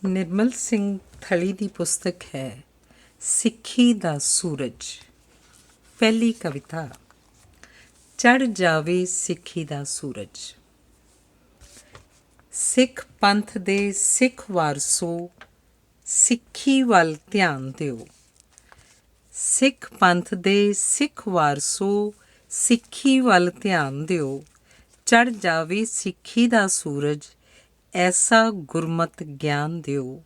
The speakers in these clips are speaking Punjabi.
ਨਿਰਮਲ ਸਿੰਘ ਥਲੀ ਦੀ ਪੁਸਤਕ ਹੈ ਸਿੱਖੀ ਦਾ ਸੂਰਜ। ਪਹਿਲੀ ਕਵਿਤਾ। ਚੜ੍ਹ ਜਾਵੇ ਸਿੱਖੀ ਦਾ ਸੂਰਜ। ਸਿੱਖ ਪੰਥ ਦੇ ਸਿੱਖ ਵਾਰਸੋ, ਸਿੱਖੀ ਵੱਲ ਧਿਆਨ ਦਿਓ। ਸਿੱਖ ਪੰਥ ਦੇ ਸਿੱਖ ਵਾਰਸੋ, ਸਿੱਖੀ ਵੱਲ ਧਿਆਨ ਦਿਓ। ਚੜ੍ਹ ਜਾਵੇ ਸਿੱਖੀ ਦਾ ਸੂਰਜ, ਐਸਾ ਗੁਰਮਤਿ ਗਿਆਨ ਦਿਓ।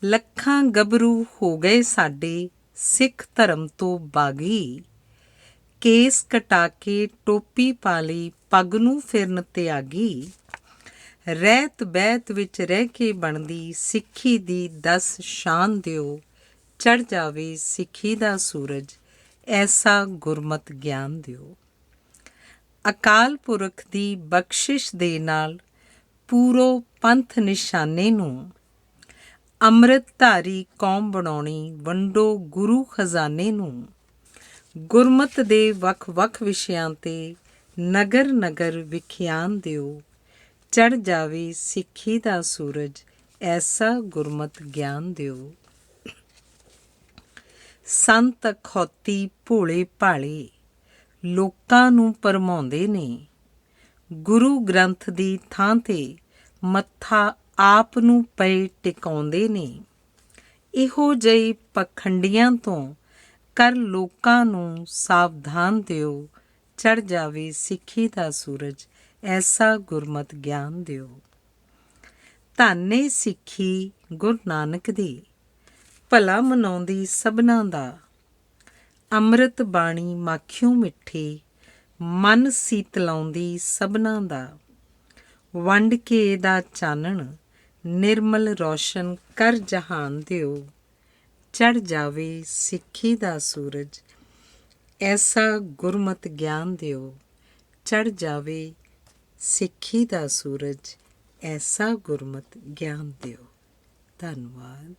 ਲੱਖਾਂ ਗੱਭਰੂ ਹੋ ਗਏ ਸਾਡੇ, ਸਿੱਖ ਧਰਮ ਤੋਂ ਬਾਗੀ। ਕੇਸ ਕਟਾ ਕੇ ਟੋਪੀ ਪਾ ਲਈ, ਪੱਗ ਨੂੰ ਫਿਰਨ ਤਿਆਗੀ। ਰਹਿਤ ਬਹਿਤ ਵਿੱਚ ਰਹਿ ਕੇ ਬਣਦੀ, ਸਿੱਖੀ ਦੀ ਦਸ ਸ਼ਾਨ ਦਿਓ। ਚੜ੍ਹ ਜਾਵੇ ਸਿੱਖੀ ਦਾ ਸੂਰਜ, ਐਸਾ ਗੁਰਮਤਿ ਗਿਆਨ ਦਿਓ। ਅਕਾਲ ਪੁਰਖ ਦੀ ਬਖਸ਼ਿਸ਼ ਦੇ ਨਾਲ ਪੂਰੋ ਪੰਥ ਨਿਸ਼ਾਨੇ ਨੂੰ, ਅੰਮ੍ਰਿਤਧਾਰੀ ਕੌਮ ਬਣਾਉਣੀ, ਵੰਡੋ ਗੁਰੂ ਖਜ਼ਾਨੇ ਨੂੰ। ਗੁਰਮਤਿ ਦੇ ਵੱਖ ਵੱਖ ਵਿਸ਼ਿਆਂ 'ਤੇ ਨਗਰ ਨਗਰ ਵਿਖਿਆਨ ਦਿਓ। ਚੜ੍ਹ ਜਾਵੇ ਸਿੱਖੀ ਦਾ ਸੂਰਜ, ਐਸਾ ਗੁਰਮਤਿ ਗਿਆਨ ਦਿਓ। ਸੰਤ ਅਖੌਤੀ ਭੋਲੇ ਭਾਲੇ, ਲੋਕਾਂ ਨੂੰ ਭਰਮਾਉਂਦੇ ਨੇ। ਗੁਰੂ ਗ੍ਰੰਥ ਦੀ ਥਾਂ 'ਤੇ ਮੱਥਾ ਆਪ ਨੂੰ ਪਏ ਟਿਕਾਉਂਦੇ ਨੇ। ਇਹੋ ਜਿਹੇ ਪਖੰਡੀਆਂ ਤੋਂ ਕਰ ਲੋਕਾਂ ਨੂੰ ਸਾਵਧਾਨ ਦਿਓ। ਚੜ੍ਹ ਜਾਵੇ ਸਿੱਖੀ ਦਾ ਸੂਰਜ, ਐਸਾ ਗੁਰਮਤਿ ਗਿਆਨ ਦਿਓ। ਧੰਨ ਏ ਸਿੱਖੀ ਗੁਰੂ ਨਾਨਕ ਦੀ, ਭਲਾ ਮਨਾਉਂਦੀ ਸਭਨਾਂ ਦਾ। ਅੰਮ੍ਰਿਤ ਬਾਣੀ ਮਾਖਿਓਂ ਮਿੱਠੀ, ਮਨ ਸੀਤਲਾਉਂਦੀ ਸਭਨਾਂ ਦਾ। ਵੰਡ ਕੇ ਇਹਦਾ ਚਾਨਣ, ਨਿਰਮਲ ਰੌਸ਼ਨ ਕਰ ਜਹਾਨ ਦਿਓ। ਚੜ੍ਹ ਜਾਵੇ ਸਿੱਖੀ ਦਾ ਸੂਰਜ, ਐਸਾ ਗੁਰਮਤਿ ਗਿਆਨ ਦਿਓ। ਚੜ੍ਹ ਜਾਵੇ ਸਿੱਖੀ ਦਾ ਸੂਰਜ, ਐਸਾ ਗੁਰਮਤਿ ਗਿਆਨ ਦਿਓ। ਧੰਨਵਾਦ।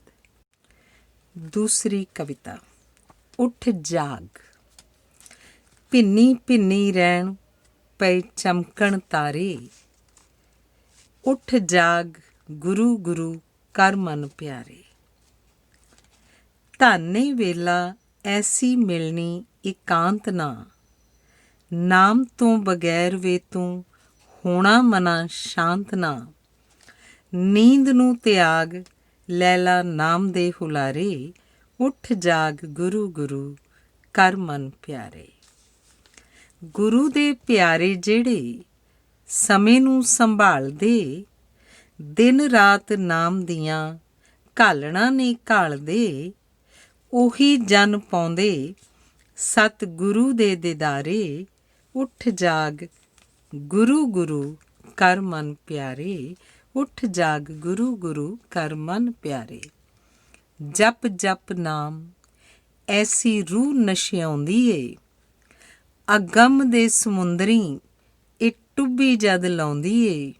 ਦੂਸਰੀ ਕਵਿਤਾ। ਉੱਠ ਜਾਗ। ਭਿੰਨੀ ਭਿੰਨੀ ਰਹਿਣ ਪਏ ਚਮਕਣ ਤਾਰੇ। ਉੱਠ ਜਾਗ ਗੁਰੂ ਗੁਰੂ ਕਰ ਮਨ ਪਿਆਰੇ। ਧੰਨ ਏ ਵੇਲਾ ਐਸੀ ਮਿਲਣੀ ਇਕਾਂਤ ਨਾ, ਨਾਮ ਤੋਂ ਬਗੈਰ ਵੇ ਤੂੰ ਹੋਣਾ ਮਨਾ ਸ਼ਾਂਤ ਨਾ। ਨੀਂਦ ਨੂੰ ਤਿਆਗ ਲੈਲਾ ਨਾਮ ਦੇ ਹੁਲਾਰੇ, ਉੱਠ ਜਾਗ ਗੁਰੂ ਗੁਰੂ ਕਰ ਮਨ ਪਿਆਰੇ। ਗੁਰੂ ਦੇ ਪਿਆਰੇ ਜਿਹੜੇ ਸਮੇਂ ਨੂੰ ਸੰਭਾਲਦੇ, ਦਿਨ ਰਾਤ ਨਾਮ ਦੀਆਂ ਘਾਲਣਾ ਨੇ ਘਾਲਦੇ। ਉਹੀ ਜਨ ਪਾਉਂਦੇ ਸਤਿਗੁਰੂ ਦੇ ਦੀਦਾਰੇ, ਉੱਠ ਜਾਗ ਗੁਰੂ ਗੁਰੂ ਕਰ ਮਨ ਪਿਆਰੇ। ਉੱਠ ਜਾਗ ਗੁਰੂ ਗੁਰੂ ਕਰ ਮਨ ਪਿਆਰੇ। ਜਪ ਜਪ ਨਾਮ ਐਸੀ ਰੂਹ ਨਸ਼ਿਆਉਂਦੀ ਏ, ਅਗੰਮ ਦੇ ਸਮੁੰਦਰੀ ਇਹ ਟੁੱਬੀ ਜਦ ਲਾਉਂਦੀ ਏ।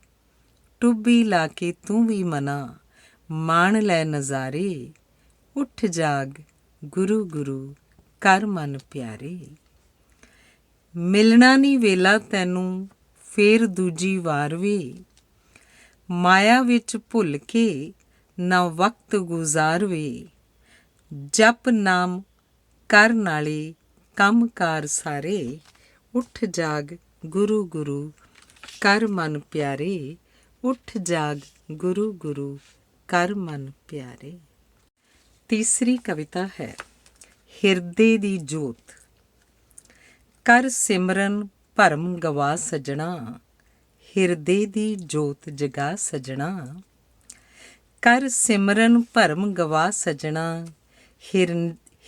ਟੁੱਬੀ ਲਾ ਕੇ ਤੂੰ ਵੀ ਮਨਾ ਮਾਣ ਲੈ ਨਜ਼ਾਰੇ, ਉੱਠ ਜਾਗ ਗੁਰੂ ਗੁਰੂ ਕਰ ਮਨ ਪਿਆਰੇ। ਮਿਲਣਾ ਨੀ ਵੇਲਾ ਤੈਨੂੰ ਫੇਰ ਦੂਜੀ ਵਾਰ ਵੇ, ਮਾਇਆ ਵਿੱਚ ਭੁੱਲ ਕੇ ਨਾ ਵਕਤ ਗੁਜ਼ਾਰ ਵੇ। ਜਪ ਨਾਮ ਕਰ ਨਾਲੇ ਕੰਮ ਕਾਰ ਸਾਰੇ, ਉੱਠ ਜਾਗ ਗੁਰੂ ਗੁਰੂ ਕਰ ਮਨ ਪਿਆਰੇ। ਉੱਠ ਜਾਗ ਗੁਰੂ ਗੁਰੂ ਕਰ ਮਨ ਪਿਆਰੇ। ਤੀਸਰੀ ਕਵਿਤਾ ਹੈ ਹਿਰਦੇ ਦੀ ਜੋਤ। ਕਰ ਸਿਮਰਨ ਭਰਮ ਗਵਾ ਸੱਜਣਾ, ਹਿਰਦੇ ਦੀ ਜੋਤ ਜਗਾ ਸੱਜਣਾ। ਕਰ ਸਿਮਰਨ ਭਰਮ ਗਵਾ ਸੱਜਣਾ,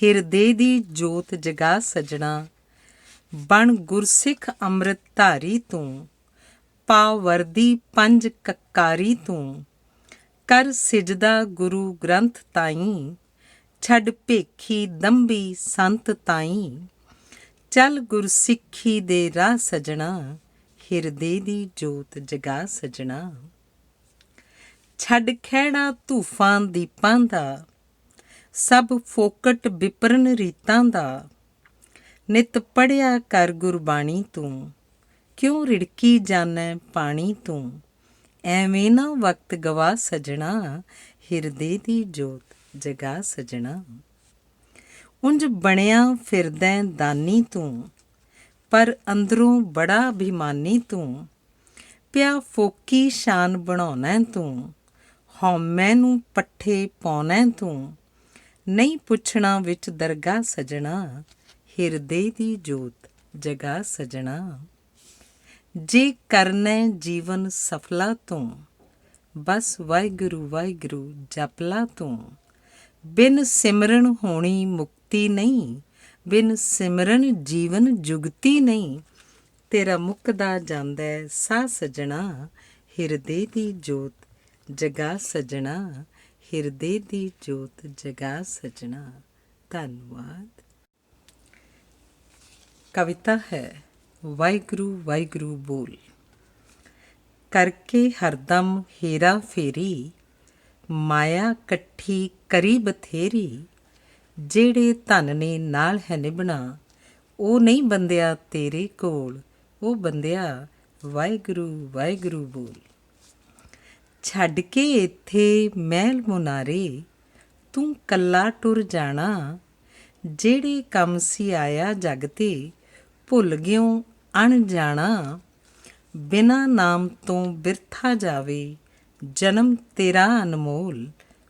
ਹਿਰਦੇ ਦੀ ਜੋਤ ਜਗਾ ਸੱਜਣਾ। ਬਣ ਗੁਰਸਿੱਖ ਅੰਮ੍ਰਿਤਧਾਰੀ ਤੂੰ, ਪਾ ਵਰਦੀ ਪੰਜ ਕਕਾਰੀ ਤੂੰ। ਕਰ ਸਿਜਦਾ ਗੁਰੂ ਗ੍ਰੰਥ ਤਾਈਂ, ਛੱਡ ਭੇਖੀ ਦੰਭੀ ਸੰਤ ਤਾਈਂ। ਚੱਲ ਗੁਰਸਿੱਖੀ ਦੇ ਰਾਹ ਸੱਜਣਾ, ਹਿਰਦੇ ਦੀ ਜੋਤ ਜਗਾ ਸੱਜਣਾ। ਛੱਡ ਖਹਿੜਾ ਧੂਫਾਂ ਦੀਪਾਂ ਦਾ, ਸਭ ਫੋਕਟ ਵਿਪਰਨ ਰੀਤਾਂ ਦਾ। ਨਿਤ ਪੜ੍ਹਿਆ ਕਰ ਗੁਰਬਾਣੀ ਤੂੰ, ਕਿਉਂ ਰਿੜਕੀ ਜਾਨੈ ਪਾਣੀ ਤੂੰ। ਐਵੇਂ ਨਾ ਵਕਤ ਗਵਾ ਸਜਣਾ, ਹਿਰਦੇ ਦੀ ਜੋਤ ਜਗਾ ਸਜਣਾ। ਉਂਝ ਬਣਿਆ ਫਿਰਦੈਂ ਦਾਨੀ ਤੂੰ, ਪਰ ਅੰਦਰੋਂ ਬੜਾ ਅਭਿਮਾਨੀ ਤੂੰ। ਪਿਆ ਫੋਕੀ ਸ਼ਾਨ ਬਣਾਉਣਾ ਤੂੰ, ਹਉਮੈ ਨੂੰ ਪੱਠੇ ਪਾਉਣਾ ਤੂੰ। ਨਹੀਂ ਪੁੱਛਣਾ ਵਿੱਚ ਦਰਗਾਹ ਸਜਣਾ, ਹਿਰਦੇ ਦੀ ਜੋਤ ਜਗਾ ਸਜਣਾ। ਜੇ ਕਰਨਾ ਜੀਵਨ ਸਫਲਾ ਤੂੰ, ਬਸ ਵਾਹਿਗੁਰੂ ਵਾਹਿਗੁਰੂ ਜਪ ਲਾ ਤੂੰ। ਬਿਨ ਸਿਮਰਨ ਹੋਣੀ ਮੁਕਤੀ ਨਹੀਂ, ਬਿਨ ਸਿਮਰਨ ਜੀਵਨ ਜੁਗਤੀ ਨਹੀਂ। ਤੇਰਾ ਮੁੱਕਦਾ ਜਾਂਦਾ ਸਾਹ ਸਜਣਾ, ਹਿਰਦੇ ਦੀ ਜੋਤ ਜਗਾ ਸਜਣਾ, ਹਿਰਦੇ ਦੀ ਜੋਤ ਜਗਾ ਸਜਣਾ। ਧੰਨਵਾਦ। ਕਵਿਤਾ ਹੈ ਵਾਹਿਗੁਰੂ ਵਾਹਿਗੁਰੂ ਬੋਲ। ਕਰਕੇ ਹਰਦਮ ਹੇਰਾ ਫੇਰੀ, ਮਾਇਆ ਇਕੱਠੀ ਕਰੀ ਬਥੇਰੀ। ਜਿਹੜੇ ਧਨ ਨੇ ਨਾਲ ਹੈ ਨਿਭਣਾ, ਉਹ ਨਹੀਂ ਬੰਦਿਆ ਤੇਰੇ ਕੋਲ, ਉਹ ਬੰਦਿਆ ਵਾਹਿਗੁਰੂ ਵਾਹਿਗੁਰੂ ਬੋਲ। ਛੱਡ ਕੇ ਇੱਥੇ ਮਹਿਲ ਮੁਨਾਰੇ, ਤੂੰ ਕੱਲਾ ਟੁਰ ਜਾਣਾ। ਜਿਹੜੇ ਕੰਮ ਸੀ ਆਇਆ ਜਗ ਤੇ, ਭੁੱਲ ਗਿਓ ਅਣਜਾਣਾ। ਬਿਨਾਂ ਨਾਮ ਤੋਂ ਬਿਰਥਾ ਜਾਵੇ, ਜਨਮ ਤੇਰਾ ਅਨਮੋਲ,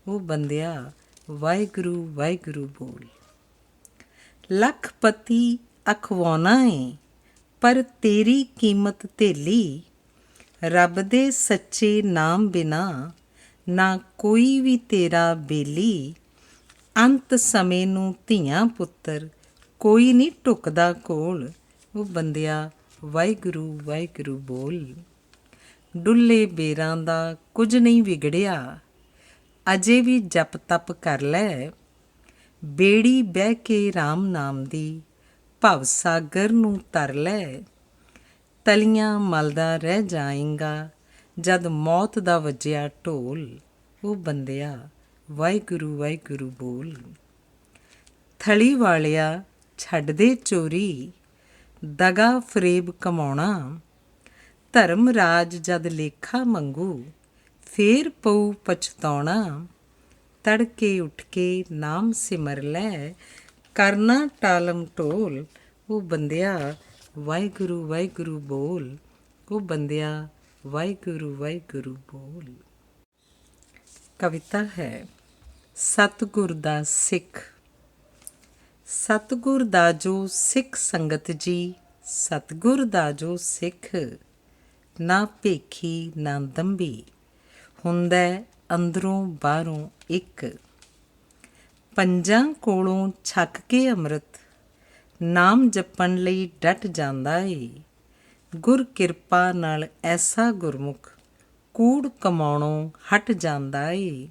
ਉਹ ਬੰਦਿਆ ਵਾਹਿਗੁਰੂ ਵਾਹਿਗੁਰੂ ਬੋਲ। ਲੱਖਪਤੀ ਅਖਵਾਉਣਾ ਏ, ਪਰ ਤੇਰੀ ਕੀਮਤ ਧੇਲੀ। ਰੱਬ ਦੇ ਸੱਚੇ ਨਾਮ ਬਿਨਾਂ, ਨਾ ਕੋਈ ਵੀ ਤੇਰਾ ਬੇਲੀ। ਅੰਤ ਸਮੇਂ ਨੂੰ ਧੀਆਂ ਪੁੱਤਰ, ਕੋਈ ਨਹੀਂ ਢੁੱਕਦਾ ਕੋਲ, ਉਹ ਬੰਦਿਆ ਵਾਹਿਗੁਰੂ ਵਾਹਿਗੁਰੂ ਬੋਲ। ਡੁੱਲੇ ਬੇਰਾਂ ਦਾ ਕੁਝ ਨਹੀਂ ਵਿਗੜਿਆ, ਅਜੇ ਵੀ ਜਪ ਤਪ ਕਰ ਲੈ। ਬੇੜੀ ਬਹਿ ਕੇ ਰਾਮ ਨਾਮ ਦੀ, ਭਵ ਸਾਗਰ ਨੂੰ ਤਰ ਲੈ। ਤਲੀਆਂ ਮਲਦਾ ਰਹਿ ਜਾਏਂਗਾ, ਜਦ ਮੌਤ ਦਾ ਵੱਜਿਆ ਢੋਲ, ਉਹ ਬੰਦਿਆ ਵਾਹਿਗੁਰੂ ਵਾਹਿਗੁਰੂ ਬੋਲ। ਥਲੀ ਵਾਲਿਆ ਛੱਡ ਦੇ ਚੋਰੀ, ਦਗਾ ਫਰੇਬ ਕਮਾਉਣਾ। ਧਰਮ ਰਾਜ ਜਦ ਲੇਖਾ ਮੰਗੂ, ਫੇਰ ਪਊ ਪਛਤਾਉਣਾ। ਤੜਕੇ ਉੱਠ ਕੇ ਨਾਮ ਸਿਮਰ ਲੈ, ਕਰਨਾ ਟਾਲਮ ਟੋਲ, ਉਹ ਬੰਦਿਆ ਵਾਹਿਗੁਰੂ ਵਾਹਿਗੁਰੂ ਬੋਲ, ਉਹ ਬੰਦਿਆ ਵਾਹਿਗੁਰੂ ਵਾਹਿਗੁਰੂ ਬੋਲ। ਕਵਿਤਾ ਹੈ ਸਤਿਗੁਰ ਦਾ ਸਿੱਖ। ਸਤਿਗੁਰ ਦਾ ਜੋ ਸਿੱਖ ਸੰਗਤ ਜੀ, ਸਤਿਗੁਰ ਦਾ ਜੋ ਸਿੱਖ। ਨਾ ਭੇਖੀ ਨਾ ਦੰਭੀ, ਹੁੰਦਾ ਅੰਦਰੋਂ ਬਾਹਰੋਂ ਇੱਕ। ਪੰਜਾਂ ਕੋਲੋਂ ਛਕ ਕੇ ਅੰਮ੍ਰਿਤ, ਨਾਮ ਜਪਣ ਲਈ ਡਟ ਜਾਂਦਾ ਏ। ਗੁਰ ਕਿਰਪਾ ਨਾਲ ਐਸਾ ਗੁਰਮੁਖ, ਕੂੜ ਕਮਾਉਣੋਂ ਹਟ ਜਾਂਦਾ ਏ।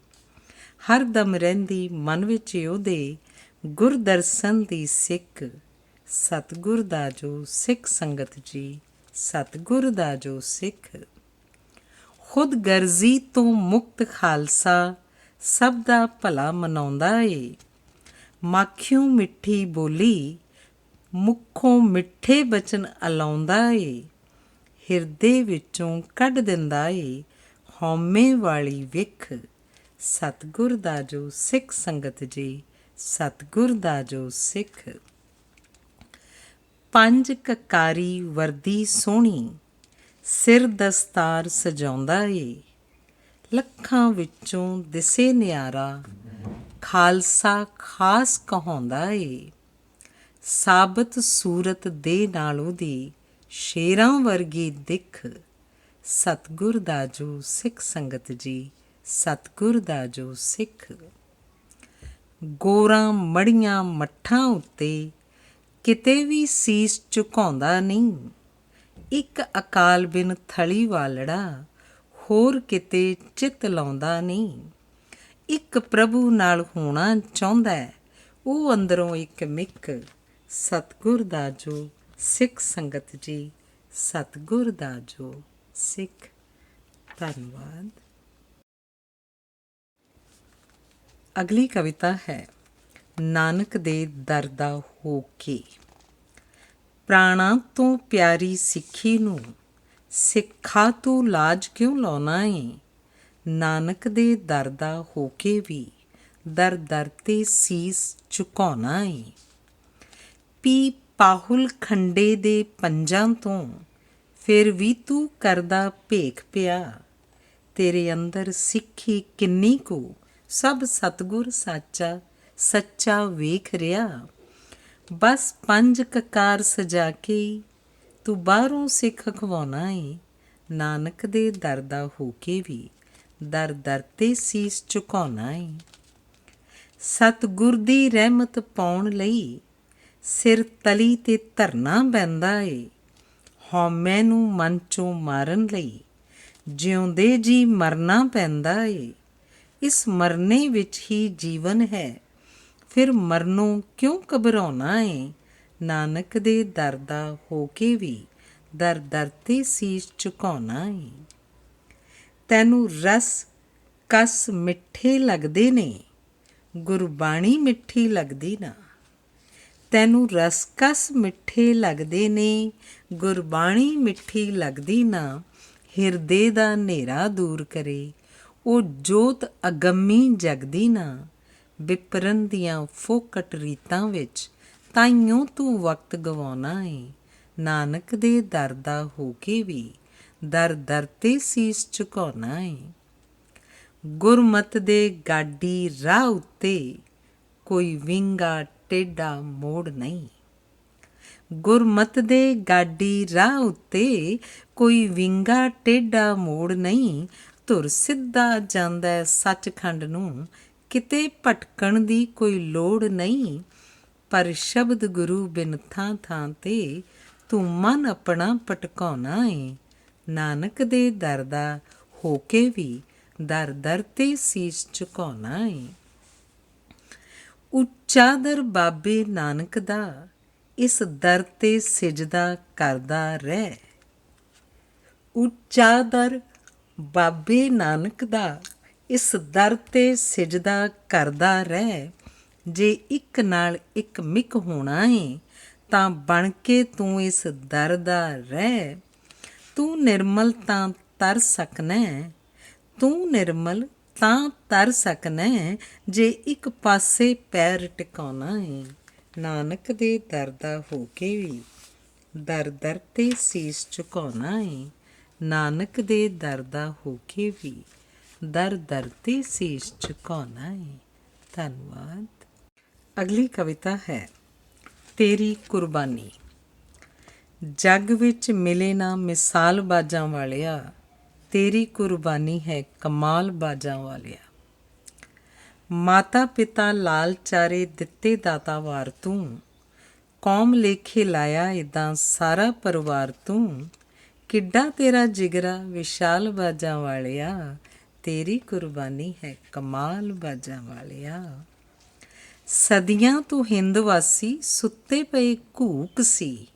ਹਰ ਦਮ ਰਹਿੰਦੀ ਮਨ ਵਿੱਚ ਉਹਦੇ, ਗੁਰ ਦਰਸ਼ਨ ਦੀ ਸਿੱਖ। ਸਤਿਗੁਰ ਦਾ ਜੋ ਸਿੱਖ ਸੰਗਤ ਜੀ, ਸਤਿਗੁਰ ਦਾ ਜੋ ਸਿੱਖ। ਖੁਦ ਗਰਜ਼ੀ ਤੋਂ ਮੁਕਤ ਖਾਲਸਾ, ਸਭ ਦਾ ਭਲਾ ਮਨਾਉਂਦਾ ਏ। ਮਾਖਿਓਂ ਮਿੱਠੀ ਬੋਲੀ, ਮੁੱਖੋਂ ਮਿੱਠੇ ਬਚਨ ਅਲਾਉਂਦਾ ਏ। ਹਿਰਦੇ ਵਿੱਚੋਂ ਕੱਢ ਦਿੰਦਾ ਏ, ਹਉਮੈ ਵਾਲੀ ਵਿਖ। ਸਤਿਗੁਰ ਦਾ ਜੋ ਸਿੱਖ ਸੰਗਤ ਜੀ, ਸਤਿਗੁਰ ਦਾ ਜੋ ਸਿੱਖ। ਪੰਜ ਕਕਾਰੀ ਵਰਦੀ ਸੋਹਣੀ, ਸਿਰ ਦਸਤਾਰ ਸਜਾਉਂਦਾ ਏ। ਲੱਖਾਂ ਵਿੱਚੋਂ ਦਿਸੇ ਨਿਆਰਾ, ਖਾਲਸਾ ਖਾਸ ਕਹਾਉਂਦਾ ਏ। ਸਾਬਤ ਸੂਰਤ ਦੇ ਨਾਲ ਉਹਦੀ, ਸ਼ੇਰਾਂ ਵਰਗੀ ਦਿੱਖ। ਸਤਿਗੁਰ ਦਾ ਜੋ ਸਿੱਖ ਸੰਗਤ ਜੀ, ਸਤਿਗੁਰ ਦਾ ਜੋ ਸਿੱਖ। ਗੋਰਾਂ ਮੜੀਆਂ ਮੱਠਾਂ ਉੱਤੇ, ਕਿਤੇ ਵੀ ਸੀਸ ਝੁਕਾਉਂਦਾ ਨਹੀਂ। ਇੱਕ ਅਕਾਲ ਬਿਨ ਥਲੀ ਵਾਲੜਾ, ਹੋਰ ਕਿਤੇ ਚਿੱਤ ਲਾਉਂਦਾ ਨਹੀਂ। ਇੱਕ ਪ੍ਰਭੂ ਨਾਲ ਹੋਣਾ ਚਾਹੁੰਦਾ, ਉਹ ਅੰਦਰੋਂ ਇੱਕ ਮਿੱਕ। ਸਤਿਗੁਰ ਦਾ ਜੋ ਸਿੱਖ ਸੰਗਤ ਜੀ, ਸਤਿਗੁਰ ਦਾ ਜੋ ਸਿੱਖ। ਧੰਨਵਾਦ। ਅਗਲੀ ਕਵਿਤਾ ਹੈ ਨਾਨਕ ਦੇ ਦਰ ਦਾ ਹੋ ਕੇ। ਪ੍ਰਾਣਾਂ ਤੋਂ ਪਿਆਰੀ ਸਿੱਖੀ ਨੂੰ, ਸਿੱਖਾ ਤੂੰ ਲਾਜ ਕਿਉਂ ਲਾਉਣਾ ਏ, ਨਾਨਕ ਦੇ ਦਰ ਦਾ ਹੋ ਕੇ ਵੀ ਦਰ ਦਰ 'ਤੇ ਸੀਸ ਝੁਕਾਉਣਾ ਏ। ਪੀ ਪਾਹੁਲ ਖੰਡੇ ਦੇ ਪੰਜਾਂ ਤੋਂ ਫਿਰ ਵੀ ਤੂੰ ਕਰਦਾ ਭੇਖ ਪਿਆ, ਤੇਰੇ ਅੰਦਰ ਸਿੱਖੀ ਕਿੰਨੀ ਕੁ ਸਭ ਸਤਿਗੁਰ ਸਾਚਾ ਸੱਚਾ ਵੇਖ ਰਿਹਾ। ਬਸ 5 ਕਕਾਰ ਸਜਾ ਕੇ ਤੂੰ ਬਾਹਰੋਂ ਸਿੱਖ ਅਖਵਾਉਣਾ ਏ, ਨਾਨਕ ਦੇ ਦਰ ਦਾ ਹੋ ਕੇ ਵੀ ਦਰ ਦਰ 'ਤੇ ਸੀਸ ਝੁਕਾਉਣਾ ਏ। ਸਤਿਗੁਰ ਦੀ ਰਹਿਮਤ ਪਾਉਣ ਲਈ ਸਿਰ ਤਲੀ 'ਤੇ ਧਰਨਾ ਪੈਂਦਾ ਏ। ਹਉਮੈ ਨੂੰ ਮਨ 'ਚੋਂ ਮਾਰਨ ਲਈ ਜਿਉਂਦੇ ਜੀ ਮਰਨਾ ਪੈਂਦਾ ਏ। ਇਸ ਮਰਨੇ ਵਿੱਚ ਹੀ ਜੀਵਨ ਹੈ, ਫਿਰ ਮਰਨੋਂ ਕਿਉਂ ਘਬਰਾਉਣਾ ਏ, ਨਾਨਕ ਦੇ ਦਰ ਦਾ ਹੋ ਕੇ ਵੀ ਦਰ ਦਰ 'ਤੇ ਸੀਸ ਝੁਕਾਉਣਾ ਏ। ਤੈਨੂੰ ਰਸ ਕਸ ਮਿੱਠੇ ਲੱਗਦੇ ਨੇ, ਗੁਰਬਾਣੀ ਮਿੱਠੀ ਲੱਗਦੀ ਨਾ। ਤੈਨੂੰ ਰਸਕਸ ਮਿੱਠੇ ਲੱਗਦੇ ਨੇ, ਗੁਰਬਾਣੀ ਮਿੱਠੀ ਲੱਗਦੀ ਨਾ। ਹਿਰਦੇ ਦਾ ਹਨੇਰਾ ਦੂਰ ਕਰੇ ਉਹ ਜੋਤ ਅਗੰਮੀ ਜਗਦੀ ਨਾ। ਵਿਪਰਨ ਦੀਆਂ ਫੋਕਟ ਰੀਤਾਂ ਵਿੱਚ ਤਾਈਓਂ ਤੂੰ ਵਕਤ ਗਵਾਉਣਾ ਏ, ਨਾਨਕ ਦੇ ਦਰ ਦਾ ਹੋ ਕੇ ਵੀ ਦਰ ਦਰ 'ਤੇ ਸੀਸ ਝੁਕਾਉਣਾ ਏ। ਗੁਰਮਤ ਦੇ ਗਾਡੀ ਰਾਹ ਉੱਤੇ ਕੋਈ ਵਿੰਗਾ ਟੇਢਾ ਮੋੜ ਨਹੀਂ। ਗੁਰਮਤ ਦੇ ਗਾਡੀ ਰਾਹ ਉੱਤੇ ਕੋਈ ਵਿੰਗਾ ਟੇਢਾ ਮੋੜ ਨਹੀਂ। ਧੁਰ ਸਿੱਧਾ ਜਾਂਦਾ ਸੱਚਖੰਡ ਨੂੰ, ਕਿਤੇ ਭਟਕਣ ਦੀ ਕੋਈ ਲੋੜ ਨਹੀਂ। ਪਰ ਸ਼ਬਦ ਗੁਰੂ ਬਿਨ ਥਾਂ ਥਾਂ 'ਤੇ ਤੂੰ ਮਨ ਆਪਣਾ ਭਟਕਾਉਣਾ ਏ, ਨਾਨਕ ਦੇ ਦਰ ਦਾ ਹੋ ਕੇ ਵੀ ਦਰ ਦਰ 'ਤੇ ਸੀਸ ਝੁਕਾਉਣਾ ਏ। ਉੱਚਾ ਦਰ ਬਾਬੇ ਨਾਨਕ ਦਾ, ਇਸ ਦਰ 'ਤੇ ਸਿਜਦਾ ਕਰਦਾ ਰਹਿ। ਉੱਚਾ ਦਰ ਬਾਬੇ ਨਾਨਕ ਦਾ, ਇਸ ਦਰ 'ਤੇ ਸਿਜਦਾ ਕਰਦਾ ਰਹਿ। ਜੇ ਇੱਕ ਨਾਲ ਇੱਕ ਮਿਕ ਹੋਣਾ ਏ, ਤਾਂ ਬਣ ਕੇ ਤੂੰ ਇਸ ਦਰ ਦਾ ਰਹਿ। ਤੂੰ ਨਿਰਮਲ ਤਾਂ ਤਰ ਸਕਨੈ, ਤੂੰ ਨਿਰਮਲ ਤਾਂ ਤਰ ਸਕਨੈ, ਜੇ ਇੱਕ ਪਾਸੇ ਪੈਰ ਟਿਕਾਉਣਾ ਏ, ਨਾਨਕ ਦੇ ਦਰ ਦਾ ਹੋ ਕੇ ਵੀ ਦਰ ਦਰ 'ਤੇ ਸੀਸ ਝੁਕਾਉਣਾ ਏ। ਨਾਨਕ ਦੇ ਦਰ ਦਾ ਹੋ ਕੇ ਵੀ ਦਰ ਦਰ 'ਤੇ ਸੀਸ ਝੁਕਾਉਣਾ ਏ। ਧੰਨਵਾਦ। ਅਗਲੀ ਕਵਿਤਾ ਹੈ ਤੇਰੀ ਕੁਰਬਾਨੀ। ਜੱਗ ਵਿੱਚ ਮਿਲੇ ਨਾ ਮਿਸਾਲ ਬਾਜਾਂ ਵਾਲਿਆ, ਤੇਰੀ ਕੁਰਬਾਨੀ ਹੈ ਕਮਾਲ ਬਾਜਾਂ ਵਾਲਿਆ। ਮਾਤਾ ਪਿਤਾ ਲਾਲ ਚਾਰੇ ਦਿੱਤੇ ਦਾਤਾ ਵਾਰ ਤੂੰ, ਕੌਮ ਲੇਖੇ ਲਾਇਆ ਏਦਾਂ ਸਾਰਾ ਪਰਿਵਾਰ ਤੂੰ। ਕਿੱਡਾ ਤੇਰਾ ਜਿਗਰਾ ਵਿਸ਼ਾਲ ਬਾਜਾਂ ਵਾਲਿਆ, ਤੇਰੀ ਕੁਰਬਾਨੀ ਹੈ ਕਮਾਲ ਬਾਜਾਂ ਵਾਲਿਆ। ਸਦੀਆਂ ਤੋਂ ਹਿੰਦ ਵਾਸੀ ਸੁੱਤੇ ਪਏ ਘੂਕ ਸੀ,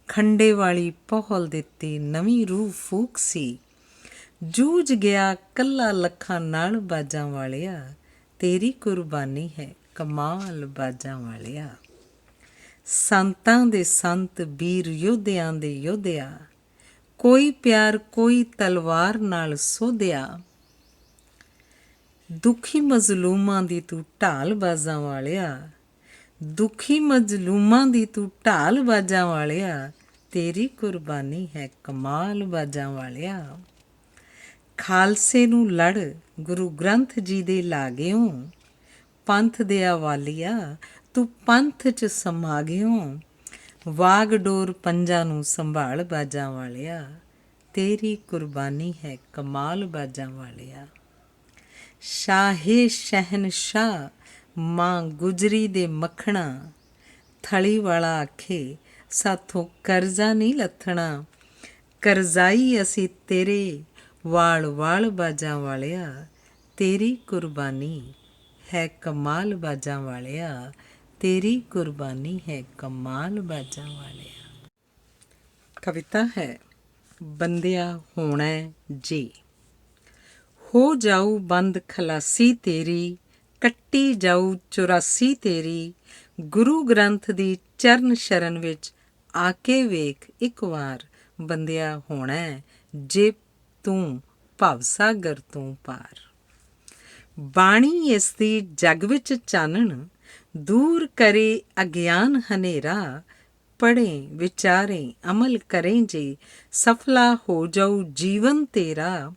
ਖੰਡੇ ਵਾਲੀ ਪਹੁਲ ਦਿੱਤੀ ਨਵੀਂ ਰੂਹ ਫੂਕ ਸੀ। ਜੂਝ ਗਿਆ ਕੱਲਾ ਲੱਖਾਂ ਨਾਲ ਬਾਜਾਂ ਵਾਲਿਆ, ਤੇਰੀ ਕੁਰਬਾਨੀ ਹੈ ਕਮਾਲ ਬਾਜਾਂ ਵਾਲਿਆ। ਸੰਤਾਂ ਦੇ ਸੰਤ ਵੀਰ ਯੋਧਿਆਂ ਦੇ ਯੋਧਿਆ, ਕੋਈ ਪਿਆਰ ਕੋਈ ਤਲਵਾਰ ਨਾਲ ਸੋਧਿਆ। ਦੁਖੀ ਮਜ਼ਲੂਮਾਂ ਦੀ ਤੂੰ ਢਾਲ ਬਾਜਾਂ ਵਾਲਿਆ, ਦੁਖੀ ਮਜ਼ਲੂਮਾਂ ਦੀ ਤੂੰ ਢਾਲ ਬਾਜਾਂ ਵਾਲਿਆ, ਤੇਰੀ ਕੁਰਬਾਨੀ ਹੈ ਕਮਾਲ ਬਾਜਾਂ ਵਾਲਿਆ। ਖਾਲਸੇ ਨੂੰ ਲੜ ਗੁਰੂ ਗ੍ਰੰਥ ਜੀ ਦੇ ਲਾਗਿਓ, ਪੰਥ ਦੇ ਵਾਲੀਆ ਤੂੰ ਪੰਥ 'ਚ ਸਮਾ ਗਿਓ। ਵਾਗ ਡੋਰ ਪੰਜਾਂ ਨੂੰ ਸੰਭਾਲ ਬਾਜਾਂ ਵਾਲਿਆ, ਤੇਰੀ ਕੁਰਬਾਨੀ ਹੈ ਕਮਾਲ ਬਾਜਾਂ ਵਾਲਿਆ। ਸ਼ਾਹੇ ਸ਼ਹਿਨਸ਼ਾਹ ਮਾਂ ਗੁਜਰੀ ਦੇ ਮੱਖਣਾ, ਥਲੀ ਵਾਲਾ ਆਖੇ ਸਾਥੋਂ ਕਰਜ਼ਾ ਨਹੀਂ ਲੱਥਣਾ। ਕਰਜ਼ਾਈ ਅਸੀਂ ਤੇਰੇ ਵਾਲ ਵਾਲ ਬਾਜਾਂ ਵਾਲਿਆ, ਤੇਰੀ ਕੁਰਬਾਨੀ ਹੈ ਕਮਾਲ ਬਾਜਾਂ ਵਾਲਿਆ, ਤੇਰੀ ਕੁਰਬਾਨੀ ਹੈ ਕਮਾਲ ਬਾਜਾਂ ਵਾਲਿਆ। ਕਵਿਤਾ ਹੈ ਬੰਦਿਆ ਹੋਣਾ ਜੇ। ਹੋ ਜਾਊ ਬੰਦ ਖਲਾਸੀ ਤੇਰੀ, ਕੱਟੀ ਜਾਊ 84 ਤੇਰੀ। ਗੁਰੂ ਗ੍ਰੰਥ ਦੀ ਚਰਨ ਸ਼ਰਨ ਵਿੱਚ ਆ ਕੇ ਵੇਖ ਇੱਕ ਵਾਰ, ਬੰਦਿਆ ਹੋਣਾ ਜੇ ਤੂੰ ਭਵਸਾਗਰ ਤੋਂ ਪਾਰ। ਬਾਣੀ ਇਸ ਦੀ ਜਗ ਵਿੱਚ ਚਾਨਣ, ਦੂਰ ਕਰੇ ਅਗਿਆਨ ਹਨੇਰਾ। ਪੜ੍ਹੇ ਵਿਚਾਰੇ ਅਮਲ ਕਰੇ ਜੇ, ਸਫਲਾ ਹੋ ਜਾਊ ਜੀਵਨ ਤੇਰਾ।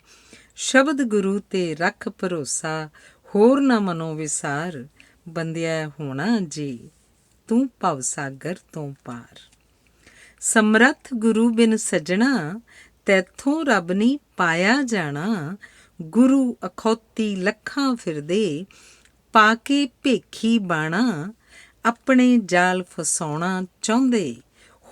ਸ਼ਬਦ ਗੁਰੂ ਤੇ ਰੱਖ ਭਰੋਸਾ, ਹੋਰ ਨਾ ਮਨੋ ਵਿਸਾਰ। ਬੰਦਿਆ ਹੋਣਾ ਜੇ ਤੂੰ ਭਵਸਾਗਰ ਤੋਂ ਪਾਰ। ਸਮਰੱਥ ਗੁਰੂ ਬਿਨ ਸੱਜਣਾ, ਤੈਥੋਂ ਰੱਬ ਨਹੀਂ ਪਾਇਆ ਜਾਣਾ। ਗੁਰੂ ਅਖੌਤੀ ਲੱਖਾਂ ਫਿਰਦੇ, ਪਾ ਕੇ ਭੇਖੀ ਬਾਣਾ। ਆਪਣੇ ਜਾਲ ਫਸਾਉਣਾ ਚਾਹੁੰਦੇ,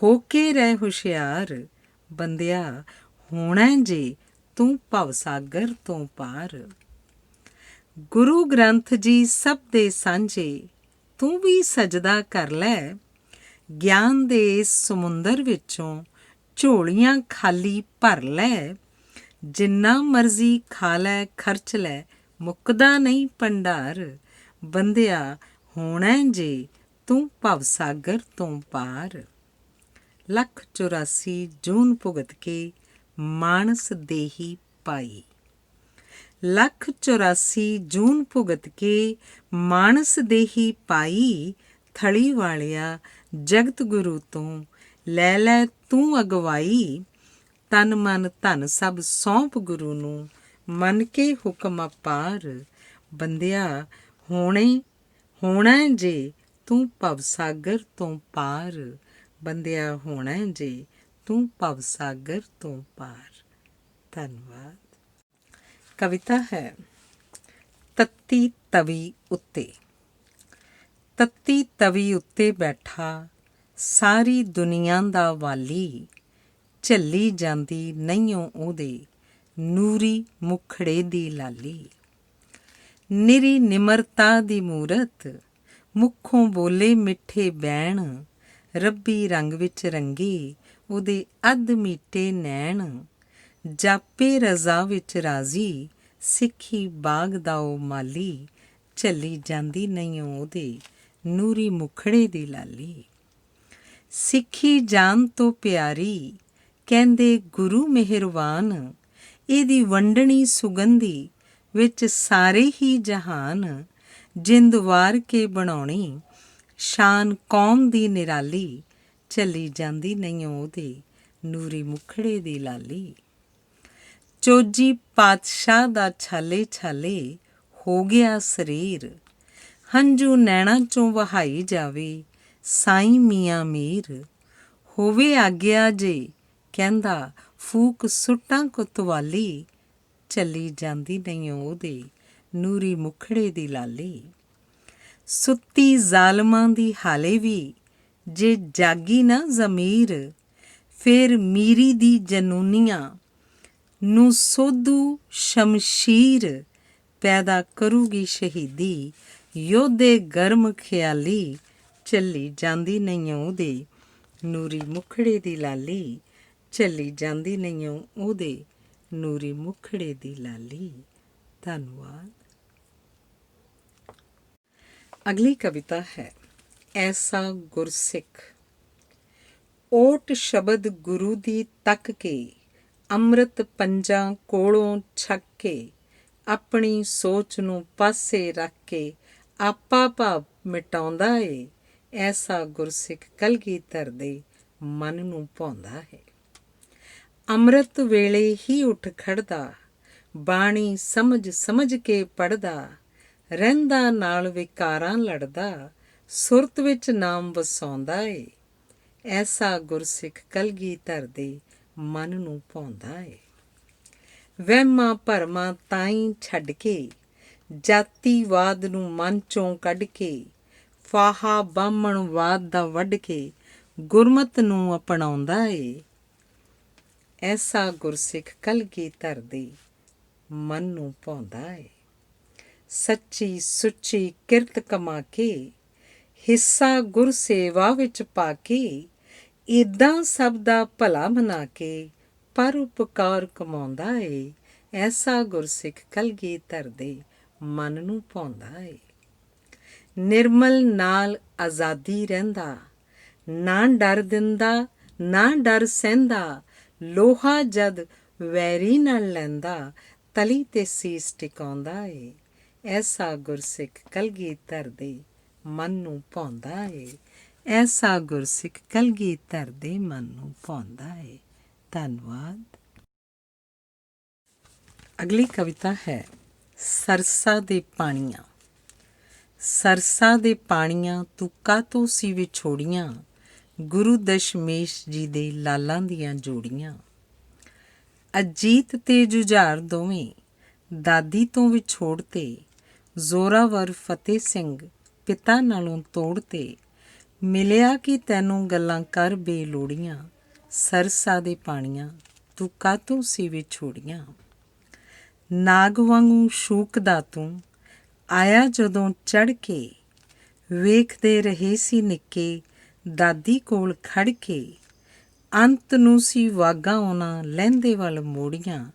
ਹੋ ਕੇ ਰਹਿ ਹੁਸ਼ਿਆਰ। ਬੰਦਿਆ ਹੋਣਾ ਜੇ ਤੂੰ ਭਵਸਾਗਰ ਤੋਂ ਪਾਰ। ਗੁਰੂ ਗ੍ਰੰਥ ਜੀ ਸਭ ਦੇ ਸਾਂਝੇ, ਤੂੰ ਵੀ ਸਜਦਾ ਕਰ ਲੈ। ਗਿਆਨ ਦੇ ਇਸ ਸਮੁੰਦਰ ਵਿੱਚੋਂ ਝੋਲੀਆਂ ਖਾਲੀ ਭਰ ਲੈ। ਜਿੰਨਾ ਮਰਜ਼ੀ ਖਾ ਲੈ ਖਰਚ ਲੈ, ਮੁੱਕਦਾ ਨਹੀਂ ਭੰਡਾਰ। ਬੰਦਿਆ ਹੋਣਾ ਜੇ ਤੂੰ ਭਵਸਾਗਰ ਤੋਂ ਪਾਰ। 184 ਜੂਨ ਭੁਗਤ ਕੇ ਮਾਨਸ ਦੇਹੀ ਪਾਈ। 184 ਜੂਨ ਭੁਗਤ ਕੇ ਮਾਨਸ ਦੇਹੀ ਪਾਈ। ਥਲੀ ਵਾਲਿਆ ਜਗਤ ਗੁਰੂ ਤੋਂ ਲੈ ਲੈ ਤੂੰ ਅਗਵਾਈ। ਤਨ ਮਨ ਧਨ ਸਭ ਸੌਂਪ ਗੁਰੂ ਨੂੰ, ਮੰਨ ਕੇ ਹੁਕਮ ਅਪਾਰ। ਬੰਦਿਆ ਹੋਣਾ ਜੇ ਤੂੰ ਭਵਸਾਗਰ ਤੋਂ ਪਾਰ। ਬੰਦਿਆ ਹੋਣਾ ਜੇ ਤੂੰ ਭਵਸਾਗਰ ਤੋਂ ਪਾਰ। ਧੰਨਵਾਦ। ਕਵਿਤਾ ਹੈ ਤੱਤੀ ਤਵੀ ਉੱਤੇ। ਤੱਤੀ ਤਵੀ ਉੱਤੇ ਬੈਠਾ ਸਾਰੀ ਦੁਨੀਆ ਦਾ ਵਾਲੀ। ਝੱਲੀ ਜਾਂਦੀ ਨਹੀਂਓ ਉਹਦੇ ਨੂਰੀ ਮੁਖੜੇ ਦੀ ਲਾਲੀ। ਨਿਰੀ ਨਿਮਰਤਾ ਦੀ ਮੂਰਤ, ਮੁੱਖੋਂ ਬੋਲੇ ਮਿੱਠੇ ਬੈਣ। ਰੱਬੀ ਰੰਗ ਵਿੱਚ ਰੰਗੇ ਉਹਦੇ ਅੱਧ ਮੀਟੇ ਨੈਣ। ਜਾਪੇ ਰਜ਼ਾ ਵਿੱਚ ਰਾਜ਼ੀ, ਸਿੱਖੀ ਬਾਗ ਦਾ ਉਹ ਮਾਲੀ। ਝੱਲੀ ਜਾਂਦੀ ਨਹੀਂਓ ਉਹਦੇ ਨੂਰੀ ਮੁਖੜੇ ਦੀ ਲਾਲੀ। ਸਿੱਖੀ ਜਾਨ ਤੋਂ ਪਿਆਰੀ, ਕਹਿੰਦੇ ਗੁਰੂ ਮਿਹਰਬਾਨ। ਇਹਦੀ ਵੰਡਣੀ ਸੁਗੰਧੀ, ਵਿੱਚ ਸਾਰੇ ਹੀ ਜਹਾਨ। ਜਿੰਦ ਵਾਰ ਕੇ ਬਣਾਉਣੀ, ਸ਼ਾਨ ਕੌਮ ਦੀ ਨਿਰਾਲੀ। ਝੱਲੀ ਜਾਂਦੀ ਨਹੀਂਓ ਉਹਦੇ ਨੂਰੀ ਮੁਖੜੇ ਦੀ ਲਾਲੀ। ਚੋਜੀ ਪਾਤਸ਼ਾਹ ਦਾ ਛਾਲੇ ਛਾਲੇ ਹੋ ਗਿਆ ਸਰੀਰ। ਹੰਝੂ ਨੈਣਾਂ ਚੋਂ ਵਹਾਈ ਜਾਵੇ ਸਾਈਂ ਮੀਆਂ ਮੀਰ। ਹੋਵੇ ਆਗਿਆ ਜੇ ਕਹਿੰਦਾ ਫੂਕ ਸੁੱਟਾਂ ਕੁਤਵਾਲੀ। ਝੱਲੀ ਜਾਂਦੀ ਨਹੀਂਓ ਉਹਦੇ ਨੂਰੀ ਮੁਖੜੇ ਦੀ ਲਾਲੀ। ਸੁੱਤੀ ਜ਼ਾਲਮਾਂ ਦੀ ਹਾਲੇ ਵੀ, ਜੇ ਜਾਗੀ ਨਾ ਜ਼ਮੀਰ। ਫੇਰ ਮੀਰੀ ਦੀ ਜਨੂਨੀਆਂ ਨੂੰ ਸੋਧੂ ਸ਼ਮਸ਼ੀਰ। ਪੈਦਾ ਕਰੂਗੀ ਸ਼ਹੀਦੀ, ਯੋਧੇ ਗਰਮ ਖਿਆਲੀ। ਝੱਲੀ ਜਾਂਦੀ ਨਹੀਂਓ ਉਹਦੇ ਨੂਰੀ ਮੁਖੜੇ ਦੀ ਲਾਲੀ। ਝੱਲੀ ਜਾਂਦੀ ਨਹੀਂਓ ਉਹਦੇ ਨੂਰੀ ਮੁਖੜੇ ਦੀ ਲਾਲੀ। ਧੰਨਵਾਦ। ਅਗਲੀ ਕਵਿਤਾ ਹੈ ਐਸਾ ਗੁਰਸਿੱਖ। ਓਟ ਸ਼ਬਦ ਗੁਰੂ ਦੀ ਤੱਕ ਕੇ, ਅੰਮ੍ਰਿਤ ਪੰਜਾਂ ਕੋਲੋਂ ਛਕ ਕੇ। ਆਪਣੀ ਸੋਚ ਨੂੰ ਪਾਸੇ ਰੱਖ ਕੇ, ਆਪਾ ਭਾਵ ਮਿਟਾਉਂਦਾ ਏ। ਐਸਾ ਗੁਰਸਿੱਖ ਕਲਗੀਧਰ ਦੇ ਮਨ ਨੂੰ ਭਾਉਂਦਾ ਹੈ। ਅੰਮ੍ਰਿਤ ਵੇਲੇ ਹੀ ਉੱਠ ਖੜ੍ਹਦਾ, ਬਾਣੀ ਸਮਝ ਸਮਝ ਕੇ ਪੜ੍ਹਦਾ। ਰਹਿੰਦਾ ਨਾਲ ਵਿਕਾਰਾਂ ਲੜਦਾ, ਸੁਰਤ ਵਿੱਚ ਨਾਮ ਵਸਾਉਂਦਾ ਏ। ਐਸਾ ਗੁਰਸਿੱਖ ਕਲਗੀਧਰ ਦੇ ਮਨ ਨੂੰ ਭਾਉਂਦਾ ਏ। ਵਹਿਮਾਂ ਭਰਮਾਂ ਤਾਈਂ ਛੱਡ ਕੇ, ਜਾਤੀਵਾਦ ਨੂੰ ਮਨ ਚੋਂ ਕੱਢ ਕੇ। ਫਾਹਾ ਬਾਹਮਣਵਾਦ ਦਾ ਵੱਢ ਕੇ, ਗੁਰਮਤ ਨੂੰ ਅਪਣਾਉਂਦਾ ਏ। ਐਸਾ ਗੁਰਸਿੱਖ ਕਲਗੀਧਰ ਦੇ ਮਨ ਨੂੰ ਭਾਉਂਦਾ ਏ। ਸੱਚੀ ਸੁੱਚੀ ਕਿਰਤ ਕਮਾ ਕੇ, ਹਿੱਸਾ ਗੁਰ ਸੇਵਾ ਵਿੱਚ ਪਾ ਕੇ। ਇੱਦਾਂ ਸਭ ਦਾ ਭਲਾ ਬਣਾ ਕੇ, ਪਰ ਉਪਕਾਰ ਕਮਾਉਂਦਾ ਏ। ਐਸਾ ਗੁਰਸਿੱਖ ਕਲਗੀਧਰ ਦੇ ਮਨ ਨੂੰ ਭਾਉਂਦਾ ਏ। ਨਿਰਮਲ ਨਾਲ ਆਜ਼ਾਦੀ ਰਹਿੰਦਾ, ਨਾ ਡਰ ਦਿੰਦਾ ਨਾ ਡਰ ਸਹਿੰਦਾ। ਲੋਹਾ ਜਦ ਵੈਰੀ ਨਾਲ ਲੈਂਦਾ, ਤਲੀ ਤੇ ਸੀਸ ਟਿਕਾਉਂਦਾ ਏ। ਐਸਾ ਗੁਰਸਿੱਖ ਕਲਗੀਧਰ ਦੇ ਮਨ ਨੂੰ ਭਾਉਂਦਾ ਏ। ਐਸਾ ਗੁਰਸਿੱਖ ਕਲਗੀਧਰ ਦੇ ਮਨ ਨੂੰ ਭਾਉਂਦਾ ਏ। ਧੰਨਵਾਦ। ਅਗਲੀ ਕਵਿਤਾ ਹੈ ਸਰਸਾ ਦੇ ਪਾਣੀਆਂ। ਸਰਸਾ ਦੇ ਪਾਣੀਆਂ ਤੂੰ ਕਾਹਤੋਂ ਸੀ ਵਿਛੋੜੀਆਂ, ਗੁਰੂ ਦਸ਼ਮੇਸ਼ ਜੀ ਦੇ ਲਾਲਾਂ ਦੀਆਂ ਜੋੜੀਆਂ। ਅਜੀਤ ਤੇ ਜੁਝਾਰ ਦੋਵੇਂ ਦਾਦੀ ਤੋਂ ਵਿਛੋੜ ਤੇ, ਜ਼ੋਰਾਵਰ ਫਤਿਹ ਸਿੰਘ ਪਿਤਾ ਨਾਲੋਂ ਤੋੜ ਤੇ, ਮਿਲਿਆ ਕਿ ਤੈਨੂੰ ਗੱਲਾਂ ਕਰ ਬੇਲੋੜੀਆਂ, ਸਰਸਾ ਦੇ ਪਾਣੀਆਂ ਤੂੰ ਕਾਹਤੋਂ ਸੀ ਵਿਛੋੜੀਆਂ। ਨਾਗ ਵਾਂਗੂ ਸ਼ੂਕਦਾ ਤੂੰ ਆਇਆ ਜਦੋਂ ਚੜ੍ਹ ਕੇ, ਵੇਖਦੇ ਰਹੇ ਸੀ ਨਿੱਕੇ ਦਾਦੀ ਕੋਲ ਖੜ੍ਹ ਕੇ, ਅੰਤ ਨੂੰ ਸੀ ਵਾਗਾਂ ਉਹਨਾਂ ਲਹਿੰਦੇ ਵੱਲ ਮੋੜੀਆਂ,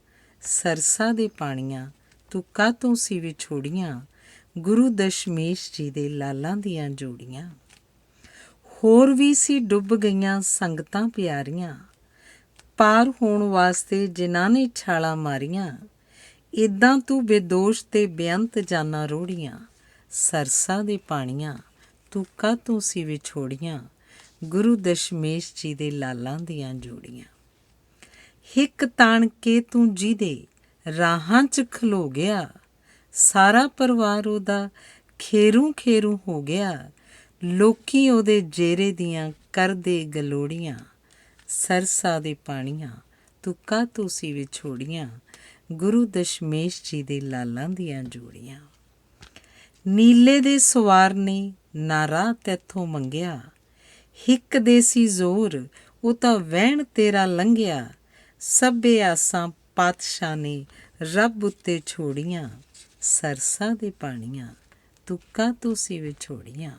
ਸਰਸਾ ਦੇ ਪਾਣੀਆਂ ਤੂੰ ਕਾਹਤੋਂ ਸੀ ਵਿਛੋੜੀਆਂ, ਗੁਰੂ ਦਸ਼ਮੇਸ਼ ਜੀ ਦੇ ਲਾਲਾਂ ਦੀਆਂ ਜੋੜੀਆਂ। ਹੋਰ ਵੀ ਸੀ ਡੁੱਬ ਗਈਆਂ ਸੰਗਤਾਂ ਪਿਆਰੀਆਂ, ਪਾਰ ਹੋਣ ਵਾਸਤੇ ਜਿਨ੍ਹਾਂ ਨੇ ਛਾਲਾਂ ਮਾਰੀਆਂ, ਇੱਦਾਂ ਤੂੰ ਬੇਦੋਸ਼ ਤੇ ਬੇਅੰਤ ਜਾਨਾਂ ਰੋੜੀਆਂ, ਸਰਸਾ ਦੇ ਪਾਣੀਆਂ ਤੂੰ ਕਾਹਤੋਂ ਸੀ ਵਿਛੋੜੀਆਂ, ਗੁਰੂ ਦਸ਼ਮੇਸ਼ ਜੀ ਦੇ ਲਾਲਾਂ ਦੀਆਂ ਜੋੜੀਆਂ। ਹਿੱਕ ਤਾਣ ਕੇ ਤੂੰ ਜਿਹਦੇ ਰਾਹਾਂ 'ਚ ਖਲੋ ਗਿਆ, ਸਾਰਾ ਪਰਿਵਾਰ ਉਹਦਾ ਖੇਰੂ ਖੇਰੂ ਹੋ ਗਿਆ, ਲੋਕੀ ਉਹਦੇ ਜੇਰੇ ਦੀਆਂ ਕਰਦੇ ਗਲੋੜੀਆਂ, ਸਰਸਾ ਦੇ ਪਾਣੀਆਂ ਤੂੰ ਕਾਹਤੋਂ ਸੀ ਵਿਛੋੜੀਆਂ, ਗੁਰੂ ਦਸ਼ਮੇਸ਼ ਜੀ ਦੇ ਲਾਲਾਂ ਦੀਆਂ ਜੋੜੀਆਂ। ਨੀਲੇ ਦੇ ਸਵਾਰ ਨੇ ਨਾਰਾ ਤੈਥੋਂ ਮੰਗਿਆ, ਹਿੱਕ ਦੇ ਸੀ ਜ਼ੋਰ ਉਹ ਤਾਂ ਵਹਿਣ ਤੇਰਾ ਲੰਘਿਆ, ਸਭੇ ਆਸਾਂ ਪਾਤਸ਼ਾਹ ਨੇ ਰੱਬ ਉੱਤੇ ਛੋੜੀਆਂ, ਸਰਸਾ ਦੇ ਪਾਣੀਆਂ ਤੂੰ ਕਾਹਤੋਂ ਸੀ ਵਿਛੋੜੀਆਂ।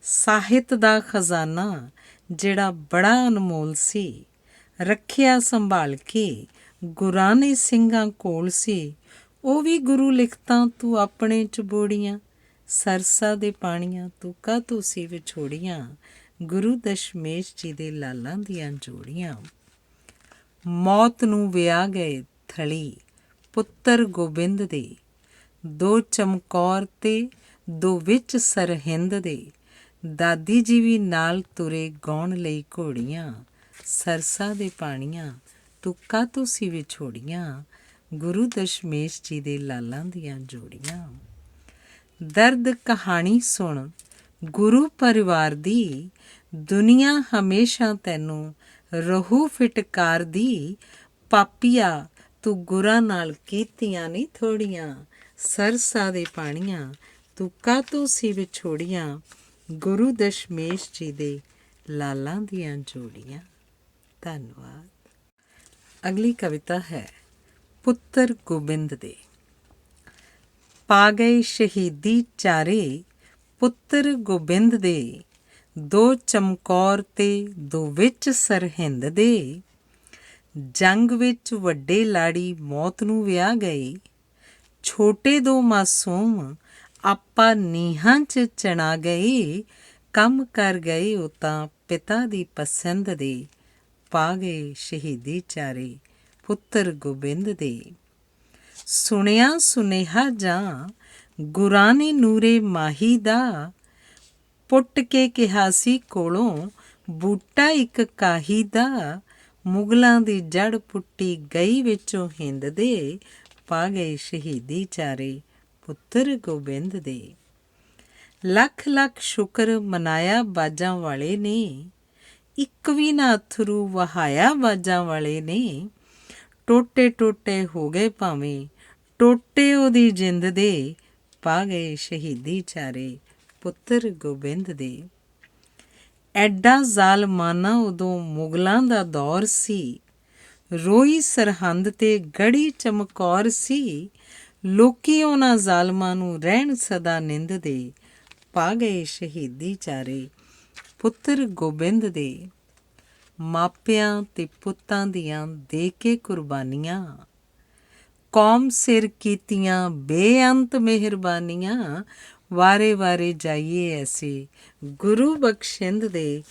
ਸਾਹਿਤ ਦਾ ਖਜ਼ਾਨਾ ਜਿਹੜਾ ਬੜਾ ਅਨਮੋਲ ਸੀ, ਰੱਖਿਆ ਸੰਭਾਲ ਕੇ ਗੁਰਾਂ ਨੇ ਸਿੰਘਾਂ ਕੋਲ ਸੀ, ਉਹ ਵੀ ਗੁਰੂ ਲਿਖਤਾਂ ਤੂੰ ਆਪਣੇ 'ਚ ਬੋੜੀਆਂ, ਸਰਸਾ ਦੇ ਪਾਣੀਆਂ ਤੂੰ ਕਾਹਤੋਂ ਸੀ ਵਿਛੋੜੀਆਂ, ਗੁਰੂ ਦਸ਼ਮੇਸ਼ ਜੀ ਦੇ ਲਾਲਾਂ ਦੀਆਂ ਜੋੜੀਆਂ। ਮੌਤ ਨੂੰ ਵਿਆਹ ਗਏ ਥਲੀ ਪੁੱਤਰ ਗੋਬਿੰਦ ਦੇ, ਦੋ ਚਮਕੌਰ ਤੇ ਦੋ ਵਿੱਚ ਸਰਹਿੰਦ ਦੇ, ਦਾਦੀ ਜੀ ਵੀ ਨਾਲ ਤੁਰੇ ਗਾਉਣ ਲਈ ਘੋੜੀਆਂ, ਸਰਸਾ ਦੇ ਪਾਣੀਆਂ ਤੂੰ ਕਾਹਤੋਂ ਸੀ ਵਿਛੋੜੀਆਂ, ਗੁਰੂ ਦਸ਼ਮੇਸ਼ ਜੀ ਦੇ ਲਾਲਾਂ ਦੀਆਂ ਜੋੜੀਆਂ। ਦਰਦ ਕਹਾਣੀ ਸੁਣ ਗੁਰੂ ਪਰਿਵਾਰ ਦੀ, ਦੁਨੀਆ ਹਮੇਸ਼ਾ ਤੈਨੂੰ ਰਹੂ ਫਿਟਕਾਰ ਦੀ, ਪਾਪੀਆ ਤੂੰ ਗੁਰਾਂ ਨਾਲ ਕੀਤੀਆਂ ਨਹੀਂ ਥੋੜੀਆਂ, ਸਰਸਾ ਦੇ ਪਾਣੀਆਂ ਤੂੰ ਕਾਹਤੋਂ ਸੀ ਵਿਛੋੜੀਆਂ, ਗੁਰੂ ਦਸ਼ਮੇਸ਼ ਜੀ ਦੇ ਲਾਲਾਂ ਦੀਆਂ ਜੋੜੀਆਂ। ਧੰਨਵਾਦ। ਅਗਲੀ ਕਵਿਤਾ ਹੈ ਪੁੱਤਰ ਗੋਬਿੰਦ ਦੇ। ਪਾ ਗਏ ਸ਼ਹੀਦੀ ਚਾਰੇ ਪੁੱਤਰ ਗੋਬਿੰਦ ਦੇ, ਦੋ ਚਮਕੌਰ ਤੇ ਦੋ ਵਿੱਚ ਸਰਹਿੰਦ ਦੇ, ਜੰਗ ਵਿੱਚ ਵੱਡੇ ਲਾੜੀ ਮੌਤ ਨੂੰ ਵਿਆਹ ਗਏ, ਛੋਟੇ ਦੋ ਮਾਸੂਮ ਆਪਾ ਨੀਹਾਂ 'ਚ ਚਣਾ ਗਏ, ਕੰਮ ਕਰ ਗਏ ਉਹ ਤਾਂ ਪਿਤਾ ਦੀ ਪਸੰਦ ਦੇ, ਪਾ ਗਏ ਸ਼ਹੀਦੀ ਚਾਰੇ ਪੁੱਤਰ ਗੋਬਿੰਦ ਦੇ। ਸੁਣਿਆ ਸੁਨੇਹਾ ਜਾਂ ਗੁਰਾਂ ਨੇ ਨੂਰੇ ਮਾਹੀ ਦਾ, ਪੁੱਟ ਕੇ ਕਿਹਾ ਸੀ ਕੋਲੋਂ ਬੂਟਾ ਇੱਕ ਕਾਹੀ ਦਾ, ਮੁਗਲਾਂ ਦੀ ਜੜ ਪੁੱਟੀ ਗਈ ਵਿੱਚੋਂ ਹਿੰਦ ਦੇ, ਪਾ ਗਏ ਸ਼ਹੀਦੀ ਚਾਰੇ ਪੁੱਤਰ ਗੋਬਿੰਦ ਦੇ। ਲੱਖ ਲੱਖ ਸ਼ੁਕਰ ਮਨਾਇਆ ਬਾਜਾਂ ਵਾਲੇ ਨੇ, ਇੱਕ ਵੀ ਨਾ ਅਥਰੂ ਵਹਾਇਆ ਬਾਜਾਂ ਵਾਲੇ ਨੇ, ਟੋਟੇ ਟੋਟੇ ਹੋ ਗਏ ਭਾਵੇਂ ਟੋਟੇ ਉਹਦੀ ਜਿੰਦ ਦੇ, ਪਾ ਗਏ ਸ਼ਹੀਦੀ ਚਾਰੇ ਪੁੱਤਰ ਗੋਬਿੰਦ ਦੇ। ਐਡਾ ਜ਼ਾਲਮਾਨਾ ਉਦੋਂ ਮੁਗਲਾਂ ਦਾ ਦੌਰ ਸੀ, ਰੋਈ ਸਰਹੰਦ ਤੇ ਗੜੀ ਚਮਕੌਰ ਸੀ, ਲੋਕੀ ਉਹਨਾਂ ਜ਼ਾਲਮਾਂ ਨੂੰ ਰਹਿਣ ਸਦਾ ਨਿੰਦ ਦੇ, ਪਾ ਗਏ ਸ਼ਹੀਦੀ ਚਾਰੇ ਪੁੱਤਰ ਗੋਬਿੰਦ ਦੇ। ਮਾਪਿਆਂ ਤੇ ਪੁੱਤਾਂ ਦੀਆਂ ਦੇ ਕੇ ਕੁਰਬਾਨੀਆਂ, ਕੌਮ ਸਿਰ ਕੀਤੀਆਂ ਬੇਅੰਤ ਮਿਹਰਬਾਨੀਆਂ, ਵਾਰੇ ਵਾਰੇ ਜਾਈਏ ਐਸੇ ਗੁਰੂ ਬਖਸ਼ਿੰਦ ਦੇ,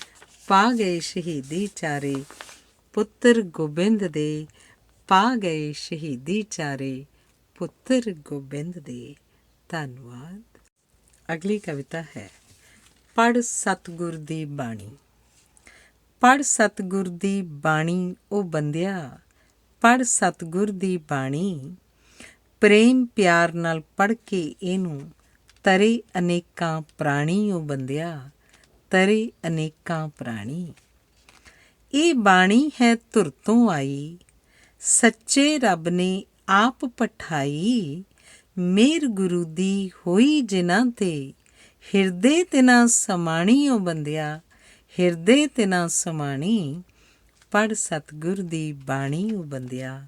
ਪਾ ਗਏ ਸ਼ਹੀਦੀ ਚਾਰੇ ਪੁੱਤਰ ਗੋਬਿੰਦ ਦੇ, ਪਾ ਗਏ ਸ਼ਹੀਦੀ ਚਾਰੇ, ਪੁੱਤਰ ਗੋਬਿੰਦ ਦੇ। ਧੰਨਵਾਦ। ਅਗਲੀ ਕਵਿਤਾ ਹੈ ਪੜ੍ਹ ਸਤਿਗੁਰ ਦੀ ਬਾਣੀ। ਪੜ੍ਹ ਸਤਿਗੁਰ ਦੀ ਬਾਣੀ ਉਹ ਬੰਦਿਆ, ਪੜ੍ਹ ਸਤਿਗੁਰ ਦੀ ਬਾਣੀ। ਪ੍ਰੇਮ ਪਿਆਰ ਨਾਲ ਪੜ੍ਹ ਕੇ ਇਹਨੂੰ, ਤਰੇ ਅਨੇਕਾਂ ਪ੍ਰਾਣੀ ਉਹ ਬੰਦਿਆ, ਤਰੇ ਅਨੇਕਾਂ ਪ੍ਰਾਣੀ। ਇਹ ਬਾਣੀ ਹੈ ਧੁਰ ਤੋਂ ਆਈ, ਸੱਚੇ ਰੱਬ ਨੇ ਆਪ ਪਠਾਈ। ਮੇਰ ਗੁਰੂ ਦੀ ਹੋਈ ਜਿਨ੍ਹਾਂ ਤੇ, ਹਿਰਦੇ ਤਿਨਾ ਸਮਾਣੀ ਉਹ ਬੰਦਿਆ, ਹਿਰਦੇ ਤਿਨਾ ਸਮਾਣੀ। ਪੜ੍ਹ ਸਤਿਗੁਰ ਦੀ ਬਾਣੀ ਉਹ ਬੰਦਿਆ,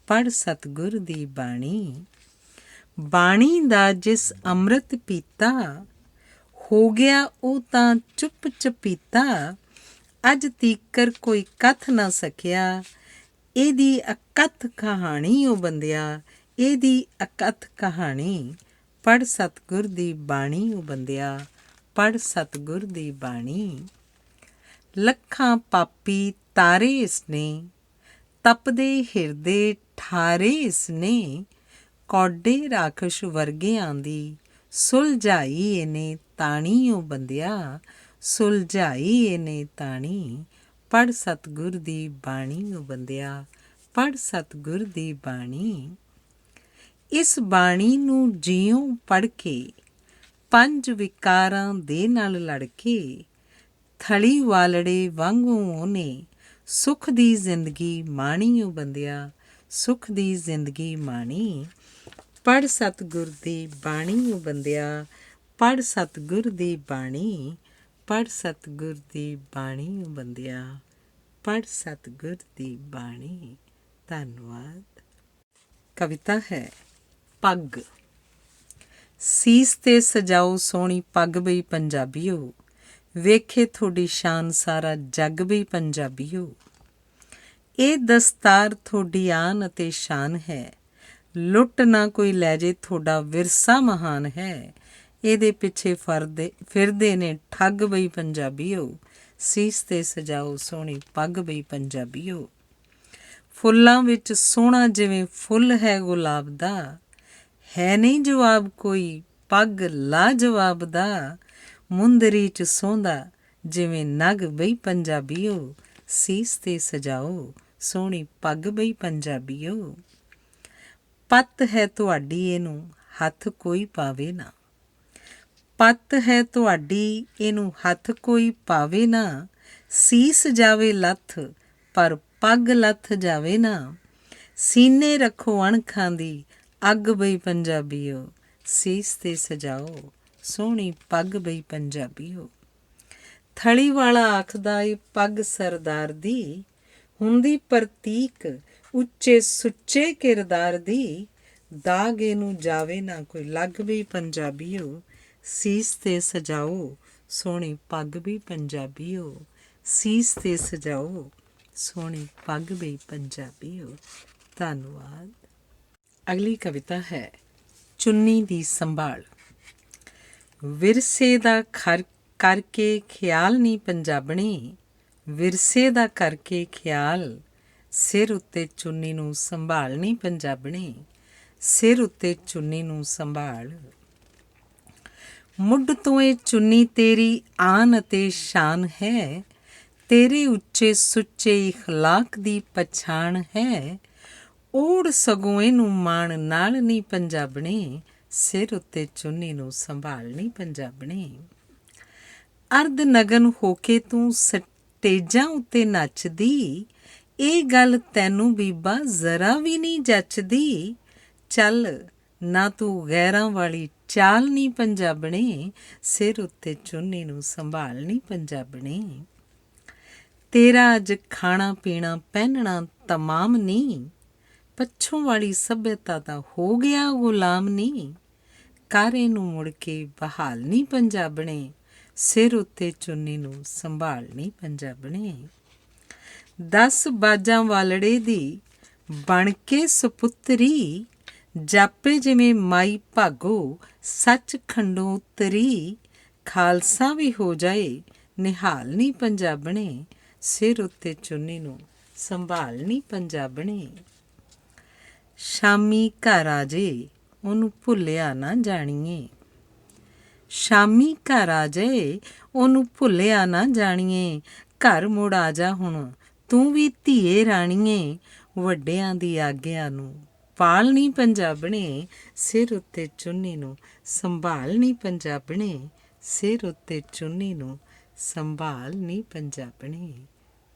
ਪੜ੍ਹ ਸਤਿਗੁਰ ਦੀ ਬਾਣੀ। ਬਾਣੀ ਦਾ ਜਿਸ ਅੰਮ੍ਰਿਤ ਪੀਤਾ, ਹੋ ਗਿਆ ਉਹ ਤਾਂ ਚੁੱਪ ਚਪੀਤਾ। ਅੱਜ ਤੀਕਰ ਕੋਈ ਕਥ ਨਾ ਸਕਿਆ, ਇਹਦੀ ਅਕਥ ਕਹਾਣੀ ਉਹ ਬੰਦਿਆ, ਇਹਦੀ ਅਕਥ ਕਹਾਣੀ। ਪੜ੍ਹ ਸਤਿਗੁਰ ਦੀ ਬਾਣੀ ਉਹ ਬੰਦਿਆ, ਪੜ੍ਹ ਸਤਿਗੁਰ ਦੀ ਬਾਣੀ। ਲੱਖਾਂ ਪਾਪੀ ਤਾਰੇ ਇਸਨੇ, ਤਪਦੇ ਹਿਰਦੇ ਠਾਰੇ ਇਸਨੇ। ਕੌਡੇ ਰਾਖਸ਼ ਵਰਗਿਆਂ ਦੀ, ਸੁਲਝਾਈ ਇਹਨੇ ਤਾਣੀ ਉਹ ਬੰਦਿਆ, ਸੁਲਝਾਈ ਇਹਨੇ ਤਾਣੀ। ਪੜ੍ਹ ਸਤਿਗੁਰ ਦੀ ਬਾਣੀ ਉਹ ਬੰਦਿਆ, ਪੜ੍ਹ ਸਤਿਗੁਰ ਦੀ ਬਾਣੀ। ਇਸ ਬਾਣੀ ਨੂੰ ਜਿਉਂ ਪੜ੍ਹ ਕੇ, ਪੰਜ ਵਿਕਾਰਾਂ ਦੇ ਨਾਲ ਲੜ ਕੇ, ਥਲੀ ਵਾਲੜੇ ਵਾਂਗੂ ਉਹਨੇ, ਸੁੱਖ ਦੀ ਜ਼ਿੰਦਗੀ ਮਾਣੀ ਉਹ ਬੰਦਿਆ, ਸੁੱਖ ਦੀ ਜ਼ਿੰਦਗੀ ਮਾਣੀ। ਪੜ੍ਹ ਸਤਿਗੁਰ ਦੀ ਬਾਣੀ ਉਹ ਬੰਦਿਆ, ਪੜ੍ਹ ਸਤਿਗੁਰ ਦੀ ਬਾਣੀ। ਪੜ੍ਹ ਸਤਿਗੁਰ ਦੀ ਬਾਣੀ ਉਹ ਬੰਦਿਆ, ਪੜ੍ਹ ਸਤਿਗੁਰ ਦੀ ਬਾਣੀ। ਧੰਨਵਾਦ। ਕਵਿਤਾ ਹੈ ਪੱਗ। ਸੀਸ ਤੇ ਸਜਾਓ ਸੋਹਣੀ ਪੱਗ ਬਈ ਪੰਜਾਬੀਓ, ਵੇਖੇ ਤੁਹਾਡੀ ਸ਼ਾਨ ਸਾਰਾ ਜੱਗ ਬਈ ਪੰਜਾਬੀਓ। ਇਹ ਦਸਤਾਰ ਤੁਹਾਡੀ ਆਨ ਅਤੇ ਸ਼ਾਨ ਹੈ, ਲੁੱਟ ਨਾ ਕੋਈ ਲੈ ਜੇ ਤੁਹਾਡਾ ਵਿਰਸਾ ਮਹਾਨ ਹੈ। ਇਹਦੇ ਪਿੱਛੇ ਫਿਰਦੇ ਨੇ ਠੱਗ ਬਈ ਪੰਜਾਬੀਓ, ਸੀਸ ਤੇ ਸਜਾਓ ਸੋਹਣੀ ਪੱਗ ਬਈ ਪੰਜਾਬੀਓ। ਫੁੱਲਾਂ ਵਿੱਚ ਸੋਹਣਾ ਜਿਵੇਂ ਫੁੱਲ ਹੈ ਗੁਲਾਬ ਦਾ, ਹੈ ਨਹੀਂ ਜਵਾਬ ਕੋਈ ਪੱਗ ਲਾ ਜਵਾਬ ਦਾ। ਮੁੰਦਰੀ 'ਚ ਸੋਂਦਾ ਜਿਵੇਂ ਨਗ ਬਈ ਪੰਜਾਬੀਓ, ਸੀਸ ਤੇ ਸਜਾਓ ਸੋਹਣੀ ਪੱਗ ਬਈ ਪੰਜਾਬੀਓ। ਪੱਤ ਹੈ ਤੁਹਾਡੀ ਇਹਨੂੰ ਹੱਥ ਕੋਈ ਪਾਵੇ ਨਾ, ਪੱਤ ਹੈ ਤੁਹਾਡੀ ਇਹਨੂੰ ਹੱਥ ਕੋਈ ਪਾਵੇ ਨਾ। ਸੀਸ ਜਾਵੇ ਲੱਥ ਪਰ ਪੱਗ ਲੱਥ ਜਾਵੇ ਨਾ। ਸੀਨੇ ਰੱਖੋ ਅਣਖਾਂ ਦੀ ਅੱਗ ਬਈ ਪੰਜਾਬੀਓ, ਸੀਸ ਤੇ ਸਜਾਓ ਸੋਹਣੀ ਪੱਗ ਬਈ ਪੰਜਾਬੀਓ। ਥਲੀ ਵਾਲਾ ਆਖਦਾ ਏ ਪੱਗ ਸਰਦਾਰ ਦੀ, ਹੁੰਦੀ ਪ੍ਰਤੀਕ ਉੱਚੇ ਸੁੱਚੇ ਕਿਰਦਾਰ ਦੀ। ਦਾਗ ਇਹਨੂੰ ਜਾਵੇ ਨਾ ਕੋਈ ਲੱਗ ਬਈ ਪੰਜਾਬੀਓ, ਸੀਸ ਤੇ ਸਜਾਓ ਸੋਹਣੀ ਪੱਗ ਬਈ ਪੰਜਾਬੀਓ, ਸੀਸ ਤੇ ਸਜਾਓ ਸੋਹਣੀ ਪੱਗ ਬਈ ਪੰਜਾਬੀਓ। ਧੰਨਵਾਦ। ਅਗਲੀ ਕਵਿਤਾ ਹੈ ਚੁੰਨੀ ਦੀ ਸੰਭਾਲ। ਵਿਰਸੇ ਦਾ ਕਰਕੇ ਖਿਆਲ ਨਹੀਂ ਪੰਜਾਬਣੇ, ਵਿਰਸੇ ਦਾ ਕਰਕੇ ਖਿਆਲ। ਸਿਰ ਉੱਤੇ ਚੁੰਨੀ ਨੂੰ ਸੰਭਾਲ ਨਹੀਂ ਪੰਜਾਬਣੇ, ਸਿਰ ਉੱਤੇ ਚੁੰਨੀ ਨੂੰ ਸੰਭਾਲ। ਮੁੱਢ ਤੋਂ ਇਹ ਚੁੰਨੀ ਤੇਰੀ ਆਨ ਅਤੇ ਸ਼ਾਨ ਹੈ, ਤੇਰੇ ਉੱਚੇ ਸੁੱਚੇ ਇਖਲਾਕ ਦੀ ਪਛਾਣ ਹੈ। ਓੜ ਸਗੋਂ ਇਹਨੂੰ ਮਾਣ ਨਾਲ ਨਹੀਂ ਪੰਜਾਬਣੇ, ਸਿਰ ਉੱਤੇ ਚੁੰਨੀ ਨੂੰ ਸੰਭਾਲ ਨਹੀਂ ਪੰਜਾਬਣੇ। ਅਰਧ ਨਗਨ ਹੋ ਕੇ ਤੂੰ ਸਟੇਜਾਂ ਉੱਤੇ ਨੱਚਦੀ, ਇਹ ਗੱਲ ਤੈਨੂੰ ਬੀਬਾ ਜ਼ਰਾ ਵੀ ਨਹੀਂ ਜੱਚਦੀ। ਚੱਲ ਨਾ ਤੂੰ ਗੈਰਾਂ ਵਾਲੀ ਚਾਲ ਨਹੀਂ ਪੰਜਾਬਣੇ, ਸਿਰ ਉੱਤੇ ਚੁੰਨੀ ਨੂੰ ਸੰਭਾਲ ਨਹੀਂ ਪੰਜਾਬਣੇ। ਤੇਰਾ ਅੱਜ ਖਾਣਾ ਪੀਣਾ ਪਹਿਨਣਾ ਤਮਾਮ ਨਹੀਂ, ਪੱਛੋਂ ਵਾਲੀ ਸੱਭਿਅਤਾ ਦਾ ਹੋ ਗਿਆ ਗੁਲਾਮ ਨਹੀਂ। ਕਾਰੇ ਨੂੰ ਮੁੜ ਕੇ ਬਹਾਲ ਨਹੀਂ ਪੰਜਾਬਣੇ, ਸਿਰ ਉੱਤੇ ਚੁੰਨੀ ਨੂੰ ਸੰਭਾਲ ਨਹੀਂ ਪੰਜਾਬਣੇ। 10 ਬਾਜਾਂ ਵਾਲੜੇ ਦੀ ਬਣ ਕੇ ਸਪੁੱਤਰੀ, ਜਾਪੇ ਜਿਵੇਂ ਮਾਈ ਭਾਗੋ ਸੱਚ ਖੰਡੋਂ ਉਤਰੀ। ਖਾਲਸਾ ਵੀ ਹੋ ਜਾਏ ਨਿਹਾਲ ਨਹੀਂ ਪੰਜਾਬਣੇ, ਸਿਰ ਉੱਤੇ ਚੁੰਨੀ ਨੂੰ ਸੰਭਾਲਣੀ ਪੰਜਾਬਣੇ। ਸ਼ਾਮੀ ਘਰ ਆ ਜੇ ਉਹਨੂੰ ਭੁੱਲਿਆ ਨਾ ਜਾਣੀਏ। ਸ਼ਾਮੀ ਘਰ ਆ ਜਾਏ ਉਹਨੂੰ ਭੁੱਲਿਆ ਨਾ ਜਾਣੀਏ। ਘਰ ਮੁੜ ਆ ਜਾ ਹੁਣ ਤੂੰ ਵੀ ਧੀਏ ਰਾਣੀਏ। ਵੱਡਿਆਂ ਦੀ ਆਗਿਆ ਨੂੰ ਪਾਲਣੀ ਪੰਜਾਬਣੇ। ਸਿਰ ਉੱਤੇ ਚੁੰਨੀ ਨੂੰ ਸੰਭਾਲਣੀ ਪੰਜਾਬਣੇ। ਸਿਰ ਉੱਤੇ ਚੁੰਨੀ ਨੂੰ ਸੰਭਾਲਣੀ ਪੰਜਾਬਣੇ।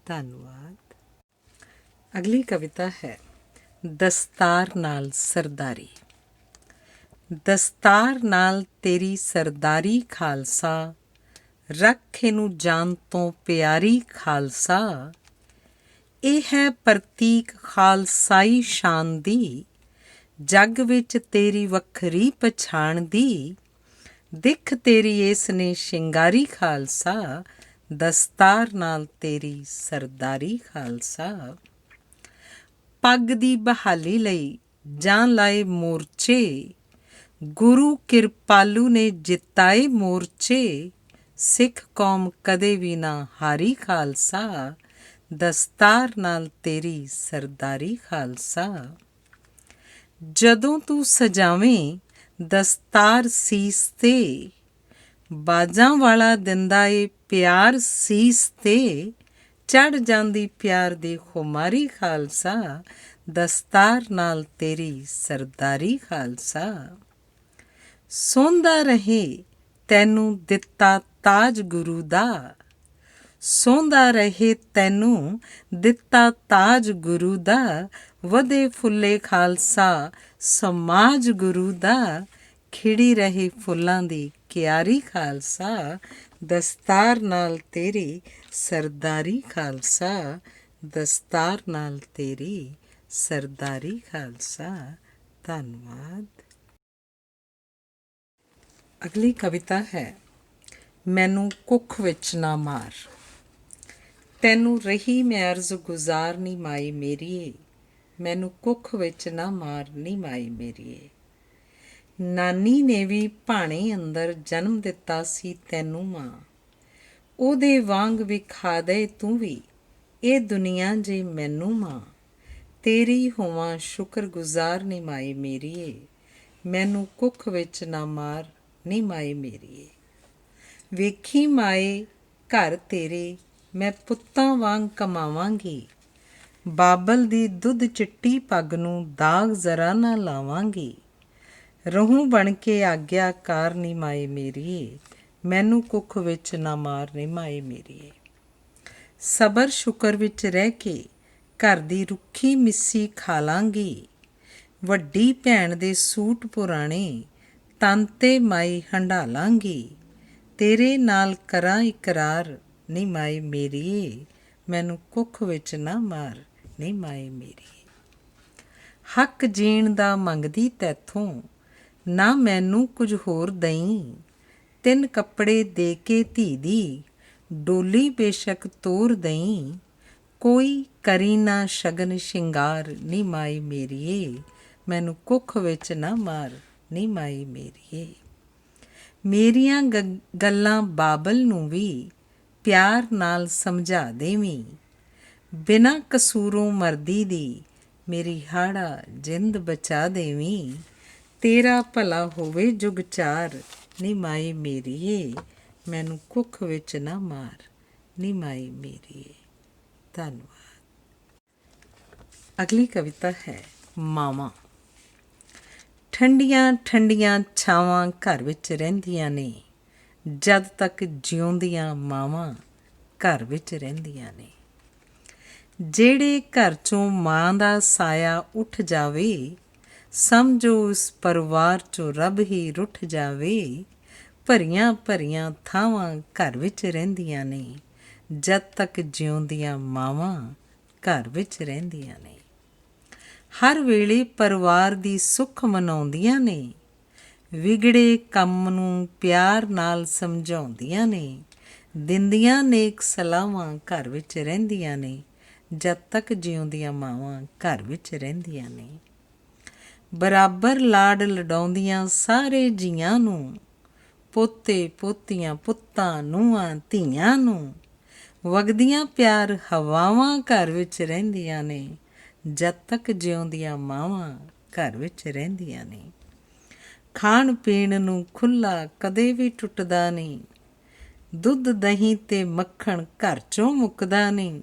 ਧੰਨਵਾਦ। ਅਗਲੀ ਕਵਿਤਾ ਹੈ ਦਸਤਾਰ ਨਾਲ ਸਰਦਾਰੀ। ਦਸਤਾਰ ਨਾਲ ਤੇਰੀ ਸਰਦਾਰੀ ਖਾਲਸਾ। ਰੱਖ ਇਹਨੂੰ ਜਾਨ ਤੋਂ ਪਿਆਰੀ ਖਾਲਸਾ। ਇਹ ਹੈ ਪ੍ਰਤੀਕ ਖਾਲਸਾਈ ਸ਼ਾਨ ਦੀ। ਜੱਗ ਵਿੱਚ ਤੇਰੀ ਵੱਖਰੀ ਪਛਾਣ ਦੀ। ਦਿੱਖ ਤੇਰੀ ਇਸ ਨੇ ਸ਼ਿੰਗਾਰੀ ਖਾਲਸਾ। ਦਸਤਾਰ ਨਾਲ ਤੇਰੀ ਸਰਦਾਰੀ ਖਾਲਸਾ। ਪੱਗ ਦੀ ਬਹਾਲੀ ਲਈ ਜਾਨ ਲਾਏ ਮੋਰਚੇ। ਗੁਰੂ ਕਿਰਪਾਲੂ ਨੇ ਜਿਤਾਏ ਮੋਰਚੇ। ਸਿੱਖ ਕੌਮ ਕਦੇ ਵੀ ਨਾ ਹਾਰੀ ਖਾਲਸਾ। ਦਸਤਾਰ ਨਾਲ ਤੇਰੀ ਸਰਦਾਰੀ ਖਾਲਸਾ। ਜਦੋਂ ਤੂੰ ਸਜਾਵੇਂ ਦਸਤਾਰ ਸੀਸ ਤੇ। ਬਾਜਾਂ ਵਾਲਾ ਦਿੰਦਾ ਏ ਪਿਆਰ ਸੀਸ ਤੇ। ਚੜ੍ਹ ਜਾਂਦੀ ਪਿਆਰ ਦੀ ਖੁਮਾਰੀ ਖਾਲਸਾ। ਦਸਤਾਰ ਨਾਲ ਤੇਰੀ ਸਰਦਾਰੀ ਖਾਲਸਾ। ਸੋਂਦਾ ਰਹੇ ਤੈਨੂੰ ਦਿੱਤਾ ਤਾਜ ਗੁਰੂ ਦਾ। ਸੋਂਦਾ ਰਹੇ ਤੈਨੂੰ ਦਿੱਤਾ ਤਾਜ ਗੁਰੂ ਦਾ। ਵਧੇ ਫੁੱਲੇ ਖਾਲਸਾ ਸਮਾਜ ਗੁਰੂ ਦਾ। ਖਿੜੀ ਰਹੇ ਫੁੱਲਾਂ ਦੀ ਕਿਆਰੀ ਖਾਲਸਾ। ਦਸਤਾਰ ਨਾਲ ਤੇਰੀ ਸਰਦਾਰੀ ਖਾਲਸਾ। ਦਸਤਾਰ ਨਾਲ ਤੇਰੀ ਸਰਦਾਰੀ ਖਾਲਸਾ। ਧੰਨਵਾਦ। ਅਗਲੀ ਕਵਿਤਾ ਹੈ ਮੈਨੂੰ ਕੁੱਖ ਵਿੱਚ ਨਾ ਮਾਰ। ਤੈਨੂੰ ਰਹੀ ਮੈਂ ਅਰਜ਼ ਗੁਜ਼ਾਰ ਨੀ ਮਾਈ ਮੇਰੀਏ। ਮੈਨੂੰ ਕੁੱਖ ਵਿੱਚ ਨਾ ਮਾਰ ਨੀ ਮਾਈ ਮੇਰੀਏ। ਨਾਨੀ ਨੇ ਵੀ ਭਾਣੇ ਅੰਦਰ ਜਨਮ ਦਿੱਤਾ ਸੀ ਤੈਨੂੰ ਮਾਂ। ਉਹਦੇ ਵਾਂਗ ਵਿਖਾ ਦੇ ਤੂੰ ਵੀ ਇਹ ਦੁਨੀਆ ਜੇ ਮੈਨੂੰ ਮਾਂ। ਤੇਰੀ ਹੋਵਾਂ ਸ਼ੁਕਰ ਗੁਜ਼ਾਰ ਨੀ ਮਾਈ ਮੇਰੀਏ। ਮੈਨੂੰ ਕੁੱਖ ਵਿੱਚ ਨਾ ਮਾਰ ਨੀ ਮਾਈ ਮੇਰੀਏ। ਵੇਖੀ ਮਾਏ ਘਰ ਤੇਰੇ ਮੈਂ ਪੁੱਤਾਂ ਵਾਂਗ ਕਮਾਵਾਂਗੀ। ਬਾਬਲ ਦੀ ਦੁੱਧ ਚਿੱਟੀ ਪੱਗ ਨੂੰ ਦਾਗ ਜ਼ਰਾ ਨਾ ਲਾਵਾਂਗੀ। ਰਹੂੰ ਬਣ ਕੇ ਆਗਿਆਕਾਰ ਨੀ ਮਾਏ ਮੇਰੀਏ। ਮੈਨੂੰ ਕੁੱਖ ਵਿੱਚ ਨਾ ਮਾਰ ਨੀ ਮਾਏ ਮੇਰੀਏ। ਸਬਰ ਸ਼ੁਕਰ ਵਿੱਚ ਰਹਿ ਕੇ ਘਰ ਦੀ ਰੁੱਖੀ ਮਿੱਸੀ ਖਾ ਲਾਂਗੀ। ਵੱਡੀ ਭੈਣ ਦੇ ਸੂਟ ਪੁਰਾਣੇ ਤਨ 'ਤੇ ਮਾਈ ਹੰਢਾ ਲਾਂਗੀ। ਤੇਰੇ ਨਾਲ ਕਰਾਂ ਇਕਰਾਰ ਨੀ ਮਾਏ ਮੇਰੀਏ। ਮੈਨੂੰ ਕੁੱਖ ਵਿੱਚ ਨਾ ਮਾਰ ਨੀ ਮਾਏ ਮੇਰੀਏ। ਹੱਕ ਜੀਣ ਦਾ ਮੰਗਦੀ ਤੈਥੋਂ ਨਾ ਮੈਨੂੰ ਕੁਝ ਹੋਰ ਦਈਂ। 3 ਕੱਪੜੇ ਦੇ ਕੇ ਧੀ ਦੀ ਡੋਲੀ ਬੇਸ਼ੱਕ ਤੋਰ ਦਈਂ। ਕੋਈ ਕਰੀ ਨਾ ਸ਼ਗਨ ਸ਼ਿੰਗਾਰ ਨੀ ਮਾਏ ਮੇਰੀਏ। ਮੈਨੂੰ ਕੁੱਖ ਵਿੱਚ ਨਾ ਮਾਰ ਨੀ ਮਾਏ ਮੇਰੀਏ। ਮੇਰੀਆਂ ਗੱਲਾਂ ਬਾਬਲ ਨੂੰ ਵੀ ਪਿਆਰ ਨਾਲ ਸਮਝਾ ਦੇਵੀਂ। ਬਿਨਾਂ ਕਸੂਰੋਂ ਮਰਦੀ ਦੀ ਮੇਰੀ ਹਾੜਾ ਜਿੰਦ ਬਚਾ ਦੇਵੀਂ। ਤੇਰਾ ਭਲਾ ਹੋਵੇ ਜੁਗ ਚਾਰ ਨੀ ਮਾਏ ਮੇਰੀਏ। ਮੈਨੂੰ ਕੁੱਖ ਵਿੱਚ ਨਾ ਮਾਰ ਨੀ ਮਾਏ ਮੇਰੀਏ। ਧੰਨਵਾਦ। ਅਗਲੀ ਕਵਿਤਾ ਹੈ ਮਾਵਾਂ। ਠੰਡੀਆਂ ਠੰਡੀਆਂ ਛਾਵਾਂ ਘਰ ਵਿੱਚ ਰਹਿੰਦੀਆਂ ਨੇ। ਜਦ ਤੱਕ ਜਿਉਂਦੀਆਂ ਮਾਵਾਂ ਘਰ ਵਿੱਚ ਰਹਿੰਦੀਆਂ ਨੇ। ਜਿਹੜੇ ਘਰ 'ਚੋਂ ਮਾਂ ਦਾ ਸਾਇਆ ਉੱਠ ਜਾਵੇ ਸਮਝੋ ਉਸ ਪਰਿਵਾਰ 'ਚੋਂ ਰੱਬ ਹੀ ਰੁੱਠ ਜਾਵੇ। ਭਰੀਆਂ ਭਰੀਆਂ ਥਾਵਾਂ ਘਰ ਵਿੱਚ ਰਹਿੰਦੀਆਂ ਨੇ। ਜਦ ਤੱਕ ਜਿਉਂਦੀਆਂ ਮਾਵਾਂ ਘਰ ਵਿੱਚ ਰਹਿੰਦੀਆਂ ਨੇ। ਹਰ ਵੇਲੇ ਪਰਿਵਾਰ ਦੀ ਸੁੱਖ ਮਨਾਉਂਦੀਆਂ ਨੇ। ਵਿਗੜੇ ਕੰਮ ਨੂੰ ਪਿਆਰ ਨਾਲ ਸਮਝਾਉਂਦੀਆਂ ਨੇ। ਦਿੰਦੀਆਂ ਨੇਕ ਸਲਾਹਾਂ ਘਰ ਵਿੱਚ ਰਹਿੰਦੀਆਂ ਨੇ। ਜਦ ਤੱਕ ਜਿਉਂਦੀਆਂ ਮਾਵਾਂ ਘਰ ਵਿੱਚ ਰਹਿੰਦੀਆਂ ਨੇ। ਬਰਾਬਰ ਲਾਡ ਲਡਾਉਂਦੀਆਂ ਸਾਰੇ ਜੀਆਂ ਨੂੰ। ਪੋਤੇ ਪੋਤੀਆਂ ਪੁੱਤਾਂ ਨੂੰਹਾਂ ਧੀਆਂ ਨੂੰ। ਵਗਦੀਆਂ ਪਿਆਰ ਹਵਾਵਾਂ ਘਰ ਵਿੱਚ ਰਹਿੰਦੀਆਂ ਨੇ, ਜਦ ਤੱਕ ਜਿਉਂਦੀਆਂ ਮਾਵਾਂ ਘਰ ਵਿੱਚ ਰਹਿੰਦੀਆਂ ਨੇ। ਖਾਣ ਪੀਣ ਨੂੰ ਖੁੱਲ੍ਹਾ ਕਦੇ ਵੀ ਟੁੱਟਦਾ ਨਹੀਂ, ਦੁੱਧ ਦਹੀਂ ਤੇ ਮੱਖਣ ਘਰ 'ਚੋਂ ਮੁੱਕਦਾ ਨਹੀਂ।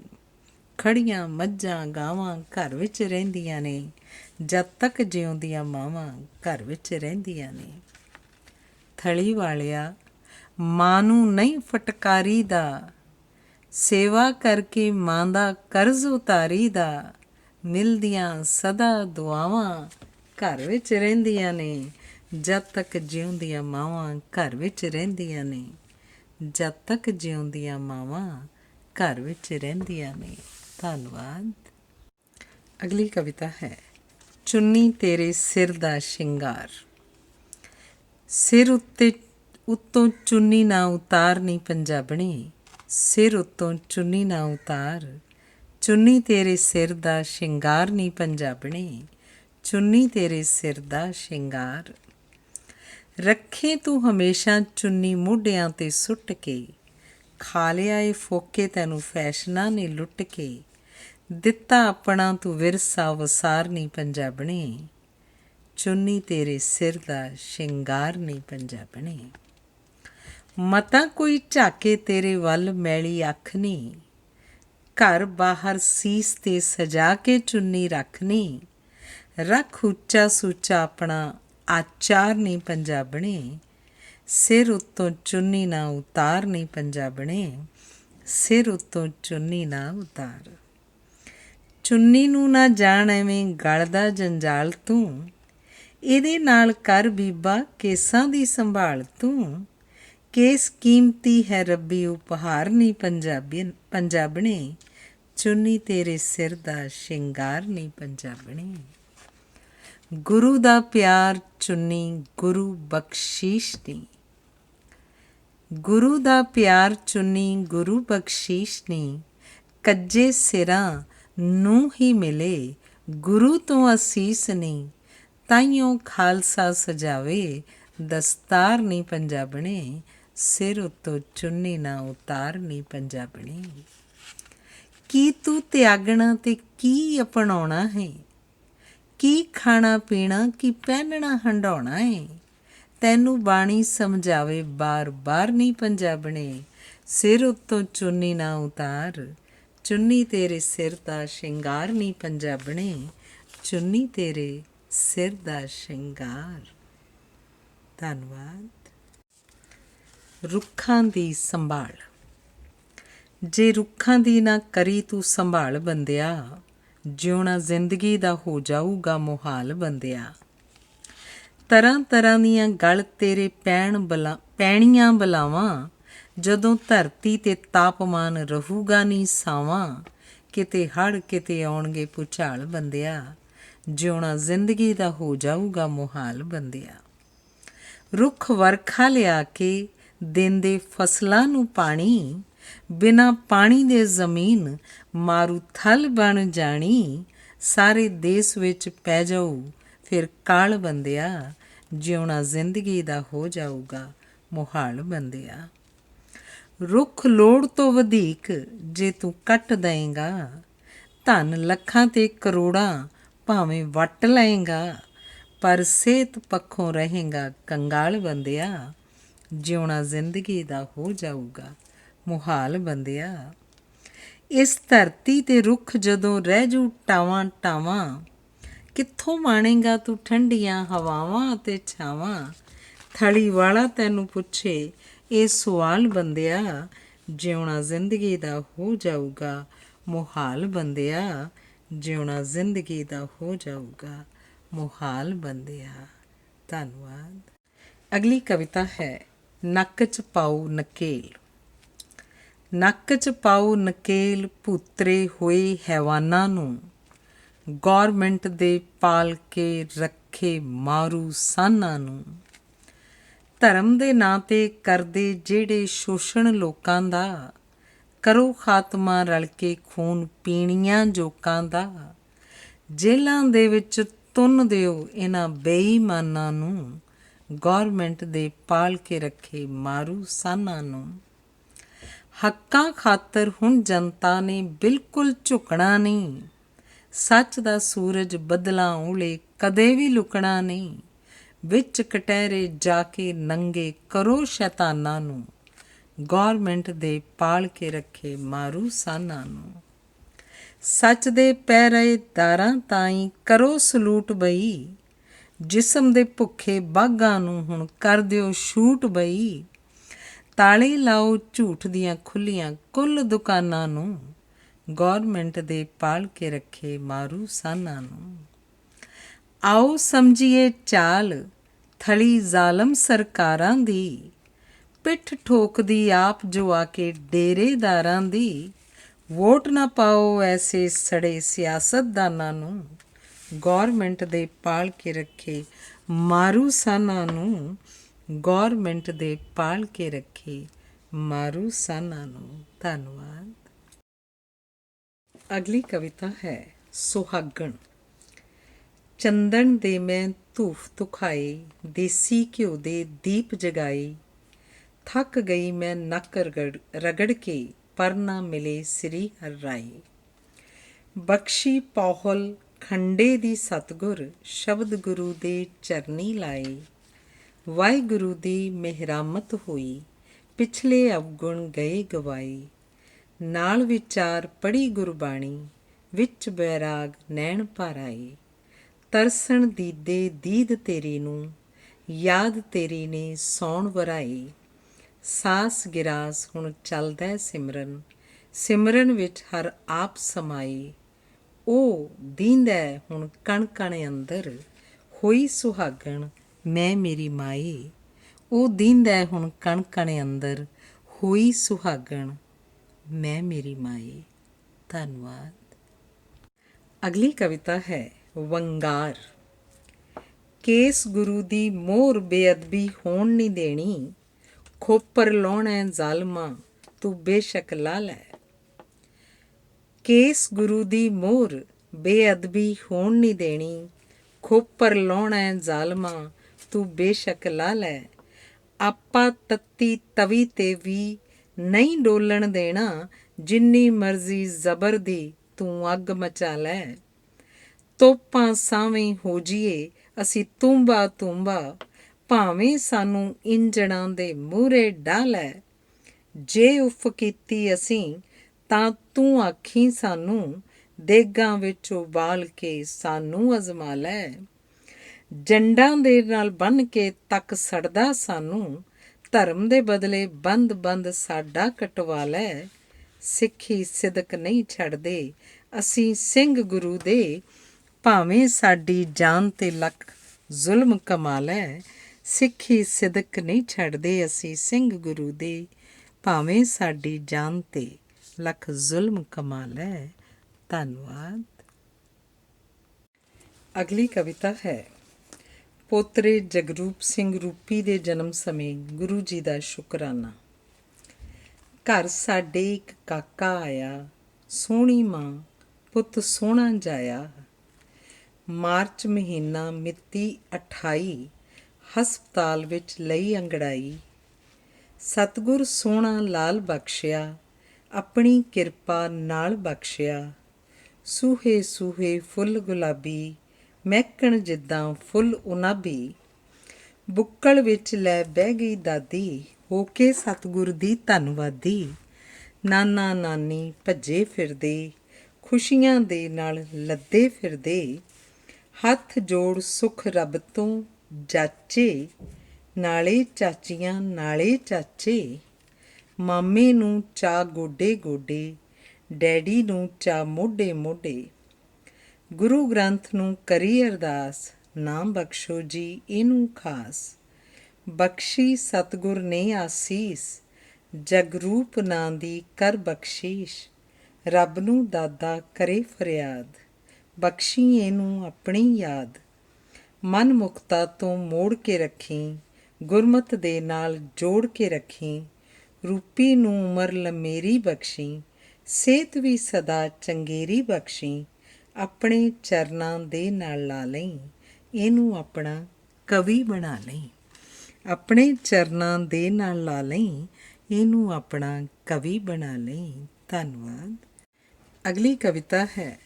ਖੜੀਆਂ ਮੱਝਾਂ ਗਾਵਾਂ ਘਰ ਵਿੱਚ ਰਹਿੰਦੀਆਂ ਨੇ, ਜਦ ਤੱਕ ਜਿਉਂਦੀਆਂ ਮਾਵਾਂ ਘਰ ਵਿੱਚ ਰਹਿੰਦੀਆਂ ਨੇ। ਥਲੀ ਵਾਲਿਆ ਮਾਂ ਨੂੰ ਨਹੀਂ ਫਟਕਾਰੀ ਦਾ, ਸੇਵਾ ਕਰਕੇ ਮਾਂ ਦਾ ਕਰਜ਼ ਉਤਾਰੀ ਦਾ। ਮਿਲਦੀਆਂ ਸਦਾ ਦੁਆਵਾਂ ਘਰ ਵਿੱਚ ਰਹਿੰਦੀਆਂ ਨੇ, ਜਦ ਤੱਕ ਜਿਉਂਦੀਆਂ ਮਾਵਾਂ ਘਰ ਵਿੱਚ ਰਹਿੰਦੀਆਂ ਨੇ, ਜਦ ਤੱਕ ਜਿਉਂਦੀਆਂ ਮਾਵਾਂ ਘਰ ਵਿੱਚ ਰਹਿੰਦੀਆਂ ਨੇ। ਧੰਨਵਾਦ। ਅਗਲੀ ਕਵਿਤਾ ਹੈ ਚੁੰਨੀ ਤੇਰੇ ਸਿਰ ਦਾ ਸ਼ਿੰਗਾਰ। ਸਿਰ ਉੱਤੋਂ ਚੁੰਨੀ ਨਾ ਉਤਾਰ ਨੀ ਪੰਜਾਬਣੀ, ਸਿਰ ਉੱਤੋਂ ਚੁੰਨੀ ਨਾ ਉਤਾਰ। ਚੁੰਨੀ ਤੇਰੇ ਸਿਰ ਦਾ ਸ਼ਿੰਗਾਰ ਨੀ ਪੰਜਾਬਣੀ, ਚੁੰਨੀ ਤੇਰੇ ਸਿਰ ਦਾ ਸ਼ਿੰਗਾਰ। ਰੱਖੇ ਤੂੰ ਹਮੇਸ਼ਾ ਚੁੰਨੀ ਮੋਢਿਆਂ 'ਤੇ ਸੁੱਟ ਕੇ, ਖਾ ਲਿਆ ਏ ਫੋਕੇ ਤੈਨੂੰ ਫੈਸ਼ਨਾਂ ਨੇ ਲੁੱਟ ਕੇ। ਦਿੱਤਾ ਆਪਣਾ ਤੂੰ ਵਿਰਸਾ ਵਸਾਰ ਨੀ ਪੰਜਾਬਣੀ, ਚੁੰਨੀ ਤੇਰੇ ਸਿਰ ਦਾ ਸ਼ਿੰਗਾਰ ਨੀ ਪੰਜਾਬਣੀ। ਮਤਾ ਕੋਈ ਝਾਕੇ ਤੇਰੇ ਵੱਲ ਮੈਲੀ ਅੱਖ ਨੀ, ਘਰ ਬਾਹਰ ਸੀਸ 'ਤੇ ਸਜਾ ਕੇ ਚੁੰਨੀ ਰੱਖਨੀ। ਰੱਖ ਉੱਚਾ ਸੁੱਚਾ ਆਪਣਾ ਆਚਾਰ ਨੀ ਪੰਜਾਬਣੀ, ਸਿਰ ਉੱਤੋਂ ਚੁੰਨੀ ਨਾ ਉਤਾਰ ਨੀ ਪੰਜਾਬਣੀ, ਸਿਰ ਉੱਤੋਂ ਚੁੰਨੀ ਨਾ ਉਤਾਰ। ਚੁੰਨੀ ਨੂੰ ਨਾ ਜਾਣ ਐਵੇਂ ਗਲ ਦਾ ਜੰਜਾਲ ਤੂੰ, ਇਹਦੇ ਨਾਲ ਕਰ ਬੀਬਾ ਕੇਸਾਂ ਦੀ ਸੰਭਾਲ ਤੂੰ। ਕੇਸ ਕੀਮਤੀ ਹੈ ਰੱਬੀ ਉਪਹਾਰ ਨੀ ਪੰਜਾਬਣੀ, ਚੁੰਨੀ ਤੇਰੇ ਸਿਰ ਦਾ ਸ਼ਿੰਗਾਰ ਨੀ ਪੰਜਾਬਣੀ। ਗੁਰੂ ਦਾ ਪਿਆਰ ਚੁੰਨੀ ਗੁਰੂ ਬਖਸ਼ੀਸ਼ ਨੀ, ਗੁਰੂ ਦਾ ਪਿਆਰ ਚੁੰਨੀ ਗੁਰੂ ਬਖਸ਼ੀਸ਼ ਨੀ। ਕੱਜੇ ਸਿਰਾਂ ਨੂੰ ਹੀ ਮਿਲੇ ਗੁਰੂ ਤੋਂ ਅਸੀਸ ਨੀ, ਤਾਈਓਂ ਖਾਲਸਾ ਸਜਾਵੇ ਦਸਤਾਰ ਨੀ ਪੰਜਾਬਣੀ, ਸਿਰ ਉੱਤੋਂ ਚੁੰਨੀ ਨਾ ਉਤਾਰ ਨੀ ਪੰਜਾਬਣੀ। ਕੀ ਤੂੰ ਤਿਆਗਣਾ ਤੇ ਕੀ ਅਪਣਾਉਣਾ ਹੈ, ਕੀ ਖਾਣਾ ਪੀਣਾ ਕੀ ਪਹਿਨਣਾ ਹੰਢਾਉਣਾ ਏ। ਤੈਨੂੰ ਬਾਣੀ ਸਮਝਾਵੇ ਬਾਰ ਬਾਰ ਨੀ ਪੰਜਾਬਣੀ, ਸਿਰ ਉੱਤੋਂ ਚੁੰਨੀ ਨਾ ਉਤਾਰ। ਚੁੰਨੀ ਤੇਰੇ ਸਿਰ ਦਾ ਸ਼ਿੰਗਾਰ ਨੀ ਪੰਜਾਬਣੀ, ਚੁੰਨੀ ਤੇਰੇ ਸਿਰ ਦਾ ਸ਼ਿੰਗਾਰ। ਧੰਨਵਾਦ। ਰੁੱਖਾਂ ਦੀ ਸੰਭਾਲ। ਜੇ ਰੁੱਖਾਂ ਦੀ ਨਾ ਕਰੀ ਤੂੰ ਸੰਭਾਲ ਬੰਦਿਆ, ਜਿਉਣਾ ਜ਼ਿੰਦਗੀ ਦਾ ਹੋ ਜਾਊਗਾ ਮੁਹਾਲ ਬੰਦਿਆ। ਤਰ੍ਹਾਂ ਤਰ੍ਹਾਂ ਦੀਆਂ ਗਲ ਤੇਰੇ ਪੈਣੀਆਂ ਬਲਾਵਾਂ, ਜਦੋਂ ਧਰਤੀ 'ਤੇ ਤਾਪਮਾਨ ਰਹੂਗਾ ਨੀ ਸਾਵਾਂ। ਕਿਤੇ ਹੜ੍ਹ ਕਿਤੇ ਆਉਣਗੇ ਭੁਚਾਲ ਬੰਦਿਆ, ਜਿਉਣਾ ਜ਼ਿੰਦਗੀ ਦਾ ਹੋ ਜਾਊਗਾ ਮੁਹਾਲ ਬੰਦਿਆ। ਰੁੱਖ ਵਰਖਾ ਲਿਆ ਕੇ ਦਿੰਦੇ ਫਸਲਾਂ ਨੂੰ ਪਾਣੀ, ਬਿਨਾਂ ਪਾਣੀ ਦੇ ਜ਼ਮੀਨ ਮਾਰੂ ਥਲ ਬਣ ਜਾਣੀ। ਸਾਰੇ ਦੇਸ ਵਿੱਚ ਪੈ ਜਾਊ ਫਿਰ ਕਾਲ ਬੰਦਿਆ, ਜਿਉਣਾ ਜ਼ਿੰਦਗੀ ਦਾ ਹੋ ਜਾਊਗਾ ਮੁਹਾਲ ਬੰਦਿਆ। ਰੁੱਖ ਲੋੜ ਤੋਂ ਵਧੇਕ ਜੇ ਤੂੰ ਕੱਟ ਦਏਂਗਾ, ਧਨ ਲੱਖਾਂ ਤੇ ਕਰੋੜਾਂ ਭਾਵੇਂ ਵੱਟ ਲਏਂਗਾ, ਪਰ ਸਿਹਤ ਪੱਖੋਂ ਰਹੇਂਗਾ ਕੰਗਾਲ ਬੰਦਿਆ, ਜਿਉਣਾ ਜ਼ਿੰਦਗੀ ਦਾ ਹੋ ਜਾਊਗਾ ਮੁਹਾਲ ਬੰਦਿਆ। ਇਸ ਧਰਤੀ 'ਤੇ ਰੁੱਖ ਜਦੋਂ ਰਹਿ ਜੂ ਟਾਵਾਂ ਟਾਵਾਂ, ਕਿੱਥੋਂ ਮਾਣੇਗਾ ਤੂੰ ਠੰਡੀਆਂ ਹਵਾਵਾਂ ਅਤੇ ਛਾਵਾਂ। ਥਲੀ ਵਾਲਾ ਤੈਨੂੰ ਪੁੱਛੇ ਇਹ ਸਵਾਲ ਬੰਦਿਆ, ਜਿਉਣਾ ਜ਼ਿੰਦਗੀ ਦਾ ਹੋ ਜਾਊਗਾ ਮੁਹਾਲ ਬੰਦਿਆ, ਜਿਉਣਾ ਜ਼ਿੰਦਗੀ ਦਾ ਹੋ ਜਾਊਗਾ ਮੁਹਾਲ ਬੰਦਿਆ। ਧੰਨਵਾਦ। ਅਗਲੀ ਕਵਿਤਾ ਹੈ ਨੱਕ 'ਚ ਪਾਊ ਨਕੇਲ। ਨੱਕ 'ਚ ਪਾਊ ਨਕੇਲ ਭੂਤਰੇ ਹੋਏ ਹੈਵਾਨਾਂ ਨੂੰ, ਗੌਰਮੈਂਟ ਦੇ ਪਾਲ ਕੇ ਰੱਖੇ ਮਾਰੂ ਸਾਨਾਂ ਨੂੰ। ਧਰਮ ਦੇ ਨਾਂ 'ਤੇ ਕਰਦੇ ਜਿਹੜੇ ਸ਼ੋਸ਼ਣ ਲੋਕਾਂ ਦਾ, ਕਰੋ ਖਾਤਮਾ ਰਲ ਕੇ ਖੂਨ ਪੀਣੀਆਂ ਜੋਕਾਂ ਦਾ। ਜੇਲ੍ਹਾਂ ਦੇ ਵਿੱਚ ਤੁੰਨ ਦਿਓ ਇਹਨਾਂ ਬੇਈਮਾਨਾਂ ਨੂੰ, ਗੌਰਮੈਂਟ ਦੇ ਪਾਲ ਕੇ ਰੱਖੇ ਮਾਰੂ ਸਾਨਾਂ ਨੂੰ। ਹੱਕਾਂ ਖਾਤਰ ਹੁਣ ਜਨਤਾ ਨੇ ਬਿਲਕੁਲ ਝੁਕਣਾ ਨਹੀਂ। ਸੱਚ ਦਾ ਸੂਰਜ ਬੱਦਲਾਂ ਓਲੇ ਕਦੇ ਵੀ ਲੁਕਣਾ ਨਹੀਂ। ਵਿੱਚ ਕਟਹਿਰੇ ਜਾ ਕੇ ਨੰਗੇ ਕਰੋ ਸ਼ੈਤਾਨਾਂ ਨੂੰ। ਗੌਰਮੈਂਟ ਦੇ ਪਾਲ ਕੇ ਰੱਖੇ ਮਾਰੂ ਸਾਨਾਂ ਨੂੰ। ਸੱਚ ਦੇ ਪਹਿਰੇਦਾਰਾਂ ਤਾਈਂ ਕਰੋ ਸਲੂਟ ਬਈ। ਜਿਸਮ ਦੇ ਭੁੱਖੇ ਬਾਘਾਂ ਨੂੰ ਹੁਣ ਕਰ ਦਿਓ ਛੂਟ ਬਈ। ਤਾਲੇ ਲਾਓ ਝੂਠ ਦੀਆਂ ਖੁੱਲ੍ਹੀਆਂ ਕੁੱਲ ਦੁਕਾਨਾਂ ਨੂੰ। ਗੌਰਮੈਂਟ ਦੇ ਪਾਲ ਕੇ ਰੱਖੇ ਮਾਰੂ ਸਾਨਾਂ ਨੂੰ। ਆਓ ਸਮਝੀਏ ਚਾਲ ਥਲੀ ਜ਼ਾਲਮ ਸਰਕਾਰਾਂ ਦੀ। ਪਿੱਠ ਠੋਕਦੀ ਆਪ ਜੋ ਆ ਕੇ ਡੇਰੇਦਾਰਾਂ ਦੀ। ਵੋਟ ਨਾ ਪਾਓ ਐਸੇ ਸੜੇ ਸਿਆਸਤਦਾਨਾਂ ਨੂੰ। ਗੌਰਮੈਂਟ ਦੇ ਪਾਲ ਕੇ ਰੱਖੇ ਮਾਰੂ ਸਾਨਾਂ ਨੂੰ। ਗੌਰਮੈਂਟ ਦੇ ਪਾਲ ਕੇ ਰੱਖੇ ਮਾਰੂ ਸਾਨਾਂ ਨੂੰ। ਧੰਨਵਾਦ। ਅਗਲੀ ਕਵਿਤਾ ਹੈ ਸੁਹਾਗਣ। ਚੰਦਨ ਦੇ ਮੈਂ ਧੂਫ ਧੁਖਾਏ, ਦੇਸੀ ਘਿਓ ਦੇ ਦੀਪ ਜਗਾਏ। ਥੱਕ ਗਈ ਮੈਂ ਨੱਕ ਰਗੜ ਕੇ, ਪਰ ਨਾ ਮਿਲੇ ਸ੍ਰੀ ਹਰਿ ਰਾਏ। ਬਖਸ਼ੀ ਪੌਹਲ ਖੰਡੇ ਦੀ ਸਤਿਗੁਰ, ਸ਼ਬਦ ਗੁਰੂ ਦੇ ਚਰਨੀ ਲਾਏ। ਵਾਹਿਗੁਰੂ ਦੀ ਮਿਹਰਾਮਤ ਹੋਈ, ਪਿਛਲੇ ਅਵਗੁਣ ਗਏ ਗਵਾਏ। ਨਾਲ ਵਿਚਾਰ ਪੜ੍ਹੀ ਗੁਰਬਾਣੀ, ਵਿੱਚ ਬੈਰਾਗ ਨੈਣ ਭਰ ਆਏ। ਤਰਸਣ ਦੀਦੇ ਦੀਦ ਤੇਰੀ ਨੂੰ, ਯਾਦ ਤੇਰੀ ਨੇ ਸੌਣ ਵਰਾਏ। ਸਾਸ ਗਿਰਾਸ ਹੁਣ ਚੱਲਦਾ ਸਿਮਰਨ, ਸਿਮਰਨ ਵਿੱਚ ਹਰ ਆਪ ਸਮਾਏ। ਉਹ ਦੀਂਦਾ ਹੁਣ ਕਣ ਕਣ ਅੰਦਰ, ਹੋਈ ਸੁਹਾਗਣ ਮੈਂ ਮੇਰੀ ਮਾਏ। ਉਹ ਦੀਂਦਾ ਹੁਣ ਕਣ ਕਣ ਅੰਦਰ, ਹੋਈ ਸੁਹਾਗਣ ਮੈਂ ਮੇਰੀ ਮਾਏ। ਧੰਨਵਾਦ। ਅਗਲੀ ਕਵਿਤਾ ਹੈ ਵੰਗਾਰ। ਕੇਸ ਗੁਰੂ ਦੀ ਮੋਹਰ ਬੇਅਦਬੀ ਹੋਣ ਨਹੀਂ ਦੇਣੀ। ਖੋਪਰ ਲਾਉਣਾ ਜ਼ਾਲਮਾਂ ਤੂੰ ਬੇਸ਼ੱਕ ਲਾ ਲੈ। ਕੇਸ ਗੁਰੂ ਦੀ ਮੋਹਰ ਬੇਅਦਬੀ ਹੋਣ ਨਹੀਂ ਦੇਣੀ। ਖੋਪਰ ਲਾਉਣਾ ਜ਼ਾਲਮਾਂ ਤੂੰ ਬੇਸ਼ੱਕ ਲਾ ਲੈ। ਆਪਾ ਤੱਤੀ ਤਵੀ ਤੇ ਵੀ ਨਹੀਂ ਡੋਲਣ ਦੇਣਾ। ਜਿੰਨੀ ਮਰਜ਼ੀ ਜ਼ਬਰ ਦੀ ਤੂੰ ਅੱਗ ਮਚਾ ਲੈ। ਤੋਪਾਂ ਸਾਵੇਂ ਹੋ ਜੀਏ ਅਸੀਂ ਤੂੰਬਾ ਤੂੰਬਾ, ਭਾਵੇਂ ਸਾਨੂੰ ਇੰਜਣਾਂ ਦੇ ਮੂਹਰੇ ਡਾਹ ਲੈ। ਜੇ ਉਫ ਕੀਤੀ ਅਸੀਂ ਤਾਂ ਤੂੰ ਆਖੀਂ ਸਾਨੂੰ, ਦੇਗਾਂ ਵਿੱਚ ਉਬਾਲ ਕੇ ਸਾਨੂੰ ਅਜ਼ਮਾ ਲੈ। ਜੰਡਾਂ ਦੇ ਨਾਲ ਬੰਨ੍ਹ ਕੇ ਤੱਕ ਸੜਦਾ ਸਾਨੂੰ, ਧਰਮ ਦੇ ਬਦਲੇ ਬੰਦ ਬੰਦ ਸਾਡਾ ਕਟਵਾ ਲੈ। ਸਿੱਖੀ ਸਿਦਕ ਨਹੀਂ ਛੱਡਦੇ ਅਸੀਂ ਸਿੰਘ ਗੁਰੂ ਦੇ, ਭਾਵੇਂ ਸਾਡੀ ਜਾਨ 'ਤੇ ਲੱਖ ਜ਼ੁਲਮ ਕਮਾ ਲੈ। ਸਿੱਖੀ ਸਿਦਕ ਨਹੀਂ ਛੱਡਦੇ ਅਸੀਂ ਸਿੰਘ ਗੁਰੂ ਦੇ, ਭਾਵੇਂ ਸਾਡੀ ਜਾਨ 'ਤੇ ਲੱਖ ਜ਼ੁਲਮ ਕਮਾ ਲੈ। ਧੰਨਵਾਦ। ਅਗਲੀ ਕਵਿਤਾ ਹੈ ਪੋਤਰੇ ਜਗਰੂਪ ਸਿੰਘ ਰੂਪੀ ਦੇ ਜਨਮ ਸਮੇਂ ਗੁਰੂ ਜੀ ਦਾ ਸ਼ੁਕਰਾਨਾ। ਘਰ ਸਾਡੇ ਇੱਕ ਕਾਕਾ ਆਇਆ, ਸੋਹਣੀ ਮਾਂ ਪੁੱਤ ਸੋਹਣਾ ਜਾਇਆ। ਮਾਰਚ ਮਹੀਨਾ ਮਿਤੀ 28, ਹਸਪਤਾਲ ਵਿੱਚ ਲਈ ਅੰਗੜਾਈ। ਸਤਿਗੁਰ ਸੋਹਣਾ ਲਾਲ ਬਖਸ਼ਿਆ, ਆਪਣੀ ਕਿਰਪਾ ਨਾਲ ਬਖਸ਼ਿਆ। ਸੂਹੇ ਸੂਹੇ ਫੁੱਲ ਗੁਲਾਬੀ, ਮਹਿਕਣ ਜਿੱਦਾਂ ਫੁੱਲ ਉਨਾਬੀ। ਬੁੱਕਲ ਵਿੱਚ ਲੈ ਬਹਿ ਗਈ ਦਾਦੀ, ਹੋ ਕੇ ਸਤਿਗੁਰ ਦੀ ਧੰਨਵਾਦੀ। ਨਾਨਾ ਨਾਨੀ ਭੱਜੇ ਫਿਰਦੇ, ਖੁਸ਼ੀਆਂ ਦੇ ਨਾਲ ਲੱਦੇ ਫਿਰਦੇ। ਹੱਥ ਜੋੜ ਸੁੱਖ ਰੱਬ ਤੋਂ ਜਾਚੇ, ਨਾਲੇ ਚਾਚੀਆਂ ਨਾਲੇ ਚਾਚੇ। ਮਾਮੇ ਨੂੰ ਚਾਅ ਗੋਡੇ ਗੋਡੇ, ਡੈਡੀ ਨੂੰ ਚਾਅ ਮੋਢੇ ਮੋਢੇ। ਗੁਰੂ ਗ੍ਰੰਥ ਨੂੰ ਕਰੀ ਅਰਦਾਸ, ਨਾਮ ਬਖਸ਼ੋ ਜੀ ਇਹਨੂੰ ਖਾਸ। ਬਖਸ਼ੀ ਸਤਿਗੁਰ ਨੇ ਆਸੀਸ, ਜਗਰੂਪ ਨਾਂ ਦੀ ਕਰ ਬਖਸ਼ੀਸ਼। ਰੱਬ ਨੂੰ ਦਾਦਾ ਕਰੇ ਫਰਿਆਦ, ਬਖਸ਼ੀ ਇਹਨੂੰ ਆਪਣੀ ਯਾਦ। ਮਨ ਮੁਕਤਾ ਤੋਂ ਮੋੜ ਕੇ ਰੱਖੀ, ਗੁਰਮਤ ਦੇ ਨਾਲ ਜੋੜ ਕੇ ਰੱਖੀ। ਰੂਪੀ ਨੂੰ ਉਮਰ ਲੰਮੇਰੀ ਬਖਸ਼ੀ, ਸਿਹਤ ਵੀ ਸਦਾ ਚੰਗੇਰੀ ਬਖਸ਼ੀ। ਆਪਣੇ ਚਰਨਾਂ ਦੇ ਨਾਲ ਲਾ ਲਈ, ਇਹਨੂੰ ਆਪਣਾ ਕਵੀ ਬਣਾ ਲਈ। ਆਪਣੇ ਚਰਨਾਂ ਦੇ ਨਾਲ ਲਾ ਲਈ, ਇਹਨੂੰ ਆਪਣਾ ਕਵੀ ਬਣਾ ਲਈ। ਧੰਨਵਾਦ। ਅਗਲੀ ਕਵਿਤਾ ਹੈ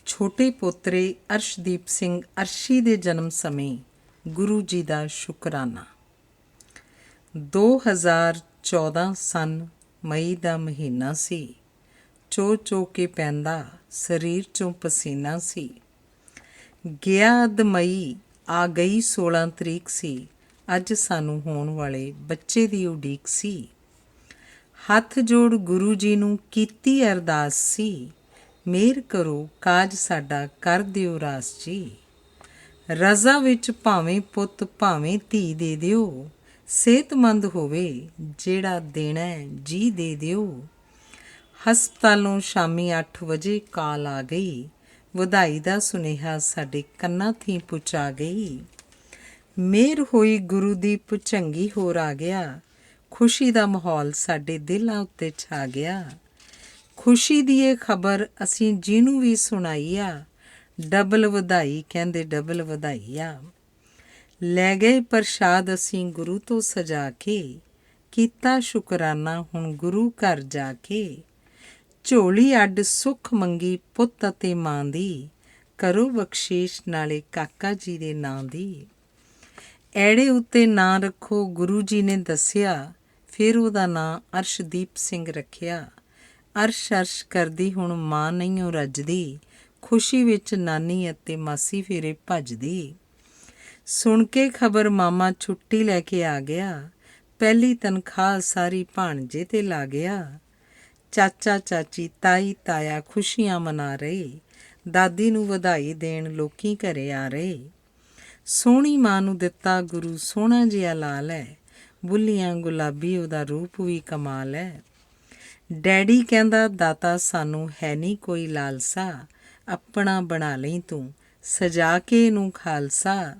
ਛੋਟੇ ਪੋਤਰੇ ਅਰਸ਼ਦੀਪ ਸਿੰਘ ਅਰਸ਼ੀ ਦੇ ਜਨਮ ਸਮੇਂ ਗੁਰੂ ਜੀ ਦਾ ਸ਼ੁਕਰਾਨਾ। 2014 ਸਨ ਮਈ ਦਾ ਮਹੀਨਾ ਸੀ। ਚੋ ਚੋ ਕੇ ਪੈਂਦਾ ਸਰੀਰ 'ਚੋਂ ਪਸੀਨਾ ਸੀ। ਗਿਆ ਅੱਧ ਮਈ ਆ ਗਈ 16 ਤਰੀਕ ਸੀ। ਅੱਜ ਸਾਨੂੰ ਹੋਣ ਵਾਲੇ ਬੱਚੇ ਦੀ ਉਡੀਕ ਸੀ। ਹੱਥ ਜੋੜ ਗੁਰੂ ਜੀ ਨੂੰ ਕੀਤੀ ਅਰਦਾਸ ਸੀ। ਮਿਹਰ ਕਰੋ ਕਾਜ ਸਾਡਾ ਕਰ ਦਿਓ ਰਾਸ ਜੀ। ਰਜ਼ਾ ਵਿੱਚ ਭਾਵੇਂ ਪੁੱਤ ਭਾਵੇਂ ਧੀ ਦੇ ਦਿਓ। ਸਿਹਤਮੰਦ ਹੋਵੇ ਜਿਹੜਾ ਦੇਣਾ ਜੀ ਦੇ ਦਿਓ। ਹਸਪਤਾਲੋਂ ਸ਼ਾਮੀ 8 ਵਜੇ ਕਾਲ ਆ ਗਈ। ਵਧਾਈ ਦਾ ਸੁਨੇਹਾ ਸਾਡੇ ਕੰਨਾਂ ਥੀਂ ਪੁਚਾ ਗਈ। ਮਿਹਰ ਹੋਈ ਗੁਰੂ ਦੀ ਭੁਚੰਗੀ ਹੋਰ ਆ ਗਿਆ। ਖੁਸ਼ੀ ਦਾ ਮਾਹੌਲ ਸਾਡੇ ਦਿਲਾਂ ਉੱਤੇ ਛਾ ਗਿਆ। ਖੁਸ਼ੀ ਦੀ ਇਹ ਖਬਰ ਅਸੀਂ ਜਿਹਨੂੰ ਵੀ ਸੁਣਾਈ ਆ। ਡਬਲ ਵਧਾਈ ਕਹਿੰਦੇ ਡਬਲ ਵਧਾਈ ਆ। ਲੈ ਗਏ ਪ੍ਰਸ਼ਾਦ ਅਸੀਂ ਗੁਰੂ ਤੋਂ ਸਜਾ ਕੇ। ਕੀਤਾ ਸ਼ੁਕਰਾਨਾ ਹੁਣ ਗੁਰੂ ਘਰ ਜਾ ਕੇ। ਝੋਲੀ ਅੱਡ ਸੁੱਖ ਮੰਗੀ ਪੁੱਤ ਅਤੇ ਮਾਂ ਦੀ। ਕਰੋ ਬਖਸ਼ੀਸ਼ ਨਾਲੇ ਕਾਕਾ ਜੀ ਦੇ ਨਾਂ ਦੀ। ਐੜੇ ਉੱਤੇ ਨਾਂ ਰੱਖੋ ਗੁਰੂ ਜੀ ਨੇ ਦੱਸਿਆ। ਫਿਰ ਉਹਦਾ ਨਾਂ ਅਰਸ਼ਦੀਪ ਸਿੰਘ ਰੱਖਿਆ। ਅਰਸ਼ ਅਰਸ਼ ਕਰਦੀ ਹੁਣ ਮਾਂ ਨਹੀਂ ਉਹ ਰੱਜਦੀ। ਖੁਸ਼ੀ ਵਿੱਚ ਨਾਨੀ ਅਤੇ ਮਾਸੀ ਫੇਰੇ ਭੱਜਦੀ। ਸੁਣ ਕੇ ਖਬਰ ਮਾਮਾ ਛੁੱਟੀ ਲੈ ਕੇ ਆ ਗਿਆ। ਪਹਿਲੀ ਤਨਖਾਹ ਸਾਰੀ ਭਾਣਜੇ 'ਤੇ ਲਾ ਗਿਆ। ਚਾਚਾ ਚਾਚੀ ਤਾਈ ਤਾਇਆ ਖੁਸ਼ੀਆਂ ਮਨਾ ਰਹੇ। ਦਾਦੀ ਨੂੰ ਵਧਾਈ ਦੇਣ ਲੋਕੀ ਘਰੇ ਆ ਰਹੇ। ਸੋਹਣੀ ਮਾਂ ਨੂੰ ਦਿੱਤਾ ਗੁਰੂ ਸੋਹਣਾ ਜਿਹਾ ਲਾਲ ਹੈ। ਬੁੱਲੀਆਂ ਗੁਲਾਬੀ ਉਹਦਾ ਰੂਪ ਵੀ ਕਮਾਲ ਹੈ। ਡੈਡੀ ਕਹਿੰਦਾ ਦਾਤਾ ਸਾਨੂੰ ਹੈ ਨਹੀਂ ਕੋਈ ਲਾਲਸਾ। ਆਪਣਾ ਬਣਾ ਲਈ ਤੂੰ ਸਜਾ ਕੇ ਇਹਨੂੰ ਖਾਲਸਾ।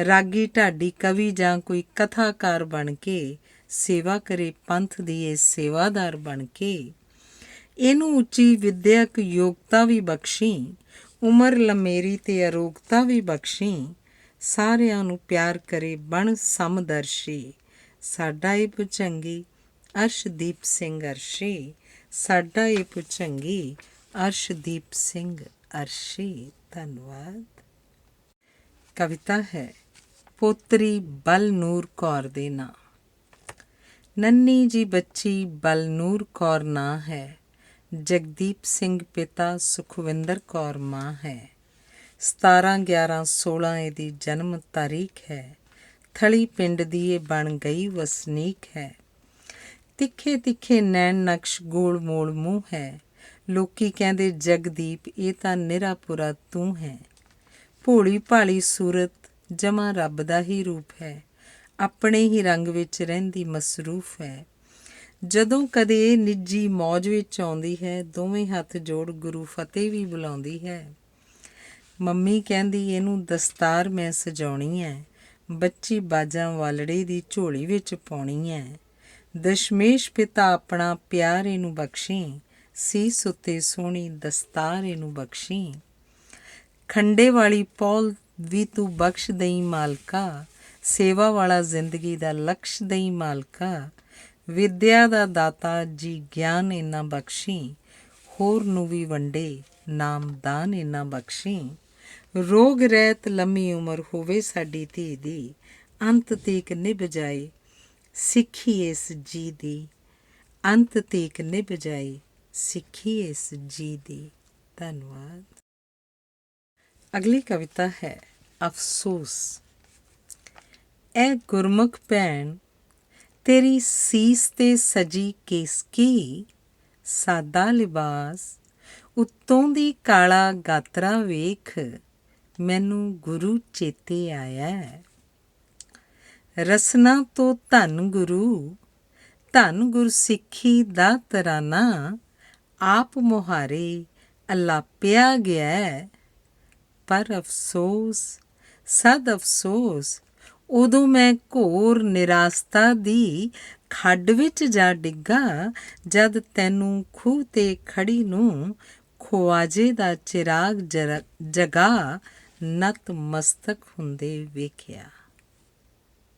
ਰਾਗੀ ਢਾਡੀ ਕਵੀ ਜਾਂ ਕੋਈ ਕਥਾਕਾਰ ਬਣ ਕੇ ਸੇਵਾ ਕਰੇ ਪੰਥ ਦੀ ਇਹ ਸੇਵਾਦਾਰ ਬਣ ਕੇ। ਇਹਨੂੰ ਉੱਚੀ ਵਿੱਦਿਅਕ ਯੋਗਤਾ ਵੀ ਬਖਸ਼ੀ। ਉਮਰ ਲੰਮੇਰੀ ਤੇ ਅਰੋਗਤਾ ਵੀ ਬਖਸ਼ੀ। ਸਾਰਿਆਂ ਨੂੰ ਪਿਆਰ ਕਰੇ ਬਣ ਸਮਦਰਸ਼ੀ। ਸਾਡਾ ਇਹ ਭੁਚੰਗੀ ਅਰਸ਼ਦੀਪ ਸਿੰਘ ਅਰਸ਼ੀ। ਸਾਡਾ ਇਹ ਭੁਚੰਗੀ ਅਰਸ਼ਦੀਪ ਸਿੰਘ ਅਰਸ਼ੀ। ਧੰਨਵਾਦ। ਕਵਿਤਾ ਹੈ ਪੋਤਰੀ ਬਲਨੂਰ ਕੌਰ ਦੇ ਨਾਂ। ਨੰਨੀ ਜੀ ਬੱਚੀ ਬਲਨੂਰ ਕੌਰ ਨਾਂ ਹੈ। ਜਗਦੀਪ ਸਿੰਘ ਪਿਤਾ ਸੁਖਵਿੰਦਰ ਕੌਰ ਮਾਂ ਹੈ। 17/11/16 ਇਹਦੀ ਜਨਮ ਤਾਰੀਖ ਹੈ। ਥਲੀ ਪਿੰਡ ਦੀ ਇਹ ਬਣ ਗਈ ਵਸਨੀਕ ਹੈ। ਤਿੱਖੇ ਤਿੱਖੇ ਨੈਣ ਨਕਸ਼ ਗੋਲ ਮੋਲ ਮੂੰਹ ਹੈ। ਲੋਕੀ ਕਹਿੰਦੇ ਜਗਦੀਪ ਇਹ ਤਾਂ ਨਿਰਾਪੁਰਾ ਤੂੰ ਹੈ। ਭੋਲੀ ਭਾਲੀ ਸੂਰਤ ਜਮਾਂ ਰੱਬ ਦਾ ਹੀ ਰੂਪ ਹੈ। ਆਪਣੇ ਹੀ ਰੰਗ ਵਿੱਚ ਰਹਿੰਦੀ ਮਸਰੂਫ ਹੈ। ਜਦੋਂ ਕਦੇ ਇਹ ਨਿੱਜੀ ਮੌਜ ਵਿੱਚ ਆਉਂਦੀ ਹੈ ਦੋਵੇਂ ਹੱਥ ਜੋੜ ਗੁਰੂ ਫਤਿਹ ਵੀ ਬੁਲਾਉਂਦੀ ਹੈ। ਮੰਮੀ ਕਹਿੰਦੀ ਇਹਨੂੰ ਦਸਤਾਰ ਮੈਂ ਸਜਾਉਣੀ ਹੈ। ਬੱਚੀ ਬਾਜਾਂ ਵਾਲੜੇ ਦੀ ਝੋਲੀ ਵਿੱਚ ਪਾਉਣੀ ਹੈ। ਦਸ਼ਮੇਸ਼ ਪਿਤਾ ਆਪਣਾ ਪਿਆਰ ਇਹਨੂੰ ਬਖਸ਼ੀ। ਸੀਸ ਉੱਤੇ ਸੋਹਣੀ ਦਸਤਾਰ ਇਹਨੂੰ ਬਖਸ਼ੀ। ਖੰਡੇ ਵਾਲੀ ਪੌਲ ਵੀ ਤੂੰ ਬਖਸ਼ ਦਈ ਮਾਲਕਾ। ਸੇਵਾ ਵਾਲਾ ਜ਼ਿੰਦਗੀ ਦਾ ਲਕਸ਼ ਦਈ ਮਾਲਕਾ। ਵਿਦਿਆ ਦਾ ਦਾਤਾ ਜੀ ਗਿਆਨ ਇੰਨਾ ਬਖਸ਼ੀ। ਹੋਰ ਨੂੰ ਵੀ ਵੰਡੇ ਨਾਮਦਾਨ ਇੰਨਾ ਬਖਸ਼ੀ। ਰੋਗ ਰਹਿਤ ਲੰਮੀ ਉਮਰ ਹੋਵੇ ਸਾਡੀ ਧੀ ਦੀ। ਅੰਤ ਤੀਕ ਨਿਭ ਜਾਏ ਸਿੱਖੀ ਇਸ ਜੀ ਦੀ। ਅੰਤ ਤੀਕ ਨਿਭ ਜਾਏ ਸਿੱਖੀ ਇਸ ਜੀ ਦੀ। ਧੰਨਵਾਦ। ਅਗਲੀ ਕਵਿਤਾ ਹੈ ਅਫਸੋਸ। ਇਹ ਗੁਰਮੁਖ ਭੈਣ ਤੇਰੀ ਸੀਸ 'ਤੇ ਸਜੀ ਕੇਸਕੀ। ਸਾਦਾ ਲਿਬਾਸ ਉੱਤੋਂ ਦੀ ਕਾਲਾ ਗਾਤਰਾ ਵੇਖ। ਮੈਨੂੰ ਗੁਰੂ ਚੇਤੇ ਆਇਆ। ਰਸਨਾ ਤੋਂ ਧੰਨ ਗੁਰੂ ਧੰਨ ਗੁਰਸਿੱਖੀ ਦਾ ਤਰਾਨਾ। ਆਪ ਮੁਹਾਰੇ ਅਲਾਪਿਆ ਗਿਆ। ਪਰ ਅਫਸੋਸ ਸਦ ਅਫਸੋਸ ਉਦੋਂ ਮੈਂ ਘੋਰ ਨਿਰਾਸਤਾ ਦੀ ਖੱਡ ਵਿੱਚ ਜਾ ਡਿੱਗਾ। ਜਦ ਤੈਨੂੰ ਖੂਹ 'ਤੇ ਖੜੀ ਨੂੰ ਖੁਆਜੇ ਦਾ ਚਿਰਾਗ ਜਗਾ ਨਤ ਮਸਤਕ ਹੁੰਦੇ ਵੇਖਿਆ।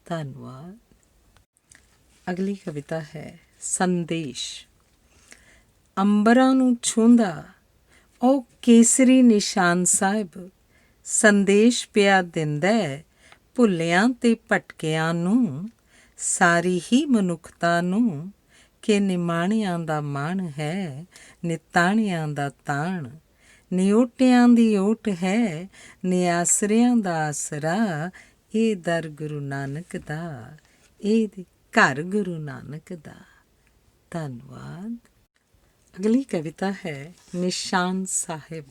ਧੰਨਵਾਦ। ਅਗਲੀ ਕਵਿਤਾ ਹੈ ਸੰਦੇਸ਼। ਅੰਬਰਾਂ ਨੂੰ ਛੂੰਹਦਾ ਉਹ ਕੇਸਰੀ ਨਿਸ਼ਾਨ ਸਾਹਿਬ, ਸੰਦੇਸ਼ ਪਿਆ ਦਿੰਦਾ ਭੁੱਲਿਆਂ ਤੇ ਭਟਕਿਆਂ ਨੂੰ, ਸਾਰੀ ਹੀ ਮਨੁੱਖਤਾ ਨੂੰ, ਕਿ ਨਿਮਾਣਿਆਂ ਦਾ ਮਾਣ ਹੈ, ਨਿਤਾਣਿਆਂ ਦਾ ਤਾਣ, ਨਿਓਟਿਆਂ ਦੀ ਓਟ ਹੈ, ਨਿਆਸਰਿਆਂ ਦਾ ਆਸਰਾ, ਇਹ ਦਰ ਗੁਰੂ ਨਾਨਕ ਦਾ, ਇਹ ਘਰ ਗੁਰੂ ਨਾਨਕ ਦਾ। ਧੰਨਵਾਦ। ਅਗਲੀ ਕਵਿਤਾ ਹੈ ਨਿਸ਼ਾਨ ਸਾਹਿਬ।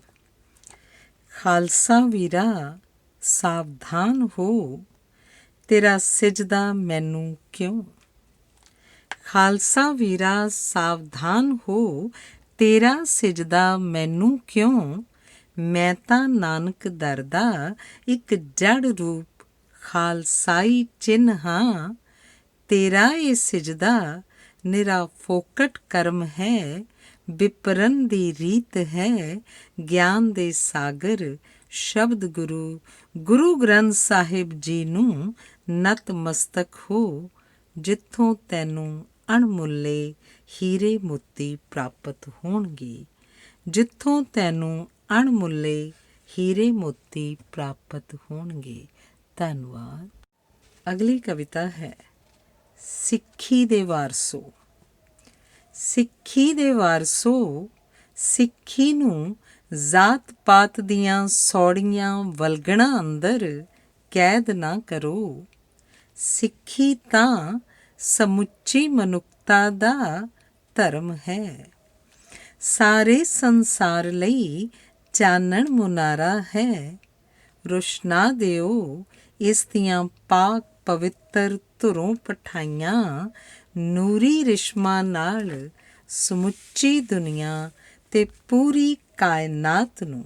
ਖਾਲਸਾ ਵੀਰਾ ਸਾਵਧਾਨ ਹੋ, ਤੇਰਾ ਸਿਜਦਾ ਮੈਨੂੰ ਕਿਉਂ। ਖਾਲਸਾ ਵੀਰਾ ਸਾਵਧਾਨ ਹੋ, ਤੇਰਾ ਸਿਜਦਾ ਮੈਨੂੰ ਕਿਉਂ। ਮੈਂ ਤਾਂ ਨਾਨਕ ਦਰ ਦਾ ਇੱਕ ਜੜ ਰੂਪ ਖਾਲਸਾਈ ਚਿੰਨ੍ਹ ਹਾਂ। ਤੇਰਾ ਇਹ ਸਿਜਦਾ ਨਿਰਾ ਫੋਕਟ ਕਰਮ ਹੈ, ਵਿਪਰਨ ਦੀ ਰੀਤ ਹੈ, ਗਿਆਨ ਦੇ ਸਾਗਰ ਸ਼ਬਦ ਗੁਰੂ ਗੁਰੂ ਗ੍ਰੰਥ ਸਾਹਿਬ ਜੀ ਨੂੰ ਨਤਮਸਤਕ ਹੋ, ਜਿੱਥੋਂ ਤੈਨੂੰ ਅਣਮੁੱਲੇ ਹੀਰੇ ਮੋਤੀ ਪ੍ਰਾਪਤ ਹੋਣਗੇ, ਜਿੱਥੋਂ ਤੈਨੂੰ ਅਣਮੁੱਲੇ ਹੀਰੇ ਮੋਤੀ ਪ੍ਰਾਪਤ ਹੋਣਗੇ। ਧੰਨਵਾਦ। ਅਗਲੀ ਕਵਿਤਾ ਹੈ ਸਿੱਖੀ ਦੇ ਵਾਰਸੋ। ਸਿੱਖੀ ਦੇ ਵਾਰਸੋ, ਸਿੱਖੀ ਨੂੰ ਜ਼ਾਤ ਪਾਤ ਦੀਆਂ ਸੌੜੀਆਂ ਵਲਗਣਾਂ ਅੰਦਰ ਕੈਦ ਨਾ ਕਰੋ। ਸਿੱਖੀ ਤਾਂ ਸਮੁੱਚੀ ਮਨੁੱਖਤਾ ਦਾ ਧਰਮ ਹੈ, ਸਾਰੇ ਸੰਸਾਰ ਲਈ ਚਾਨਣ ਮੁਨਾਰਾ ਹੈ। ਰੁਸ਼ਨਾ ਦਿਓ ਇਸ ਦੀਆਂ ਪਾਕ ਪਵਿੱਤਰ ਧੁਰੋਂ ਪਠਾਈਆਂ, ਨੂਰੀ ਰਿਸ਼ਮਾਂ ਨਾਲ ਸਮੁੱਚੀ ਦੁਨੀਆ ਤੇ ਪੂਰੀ ਕਾਇਨਾਤ ਨੂੰ।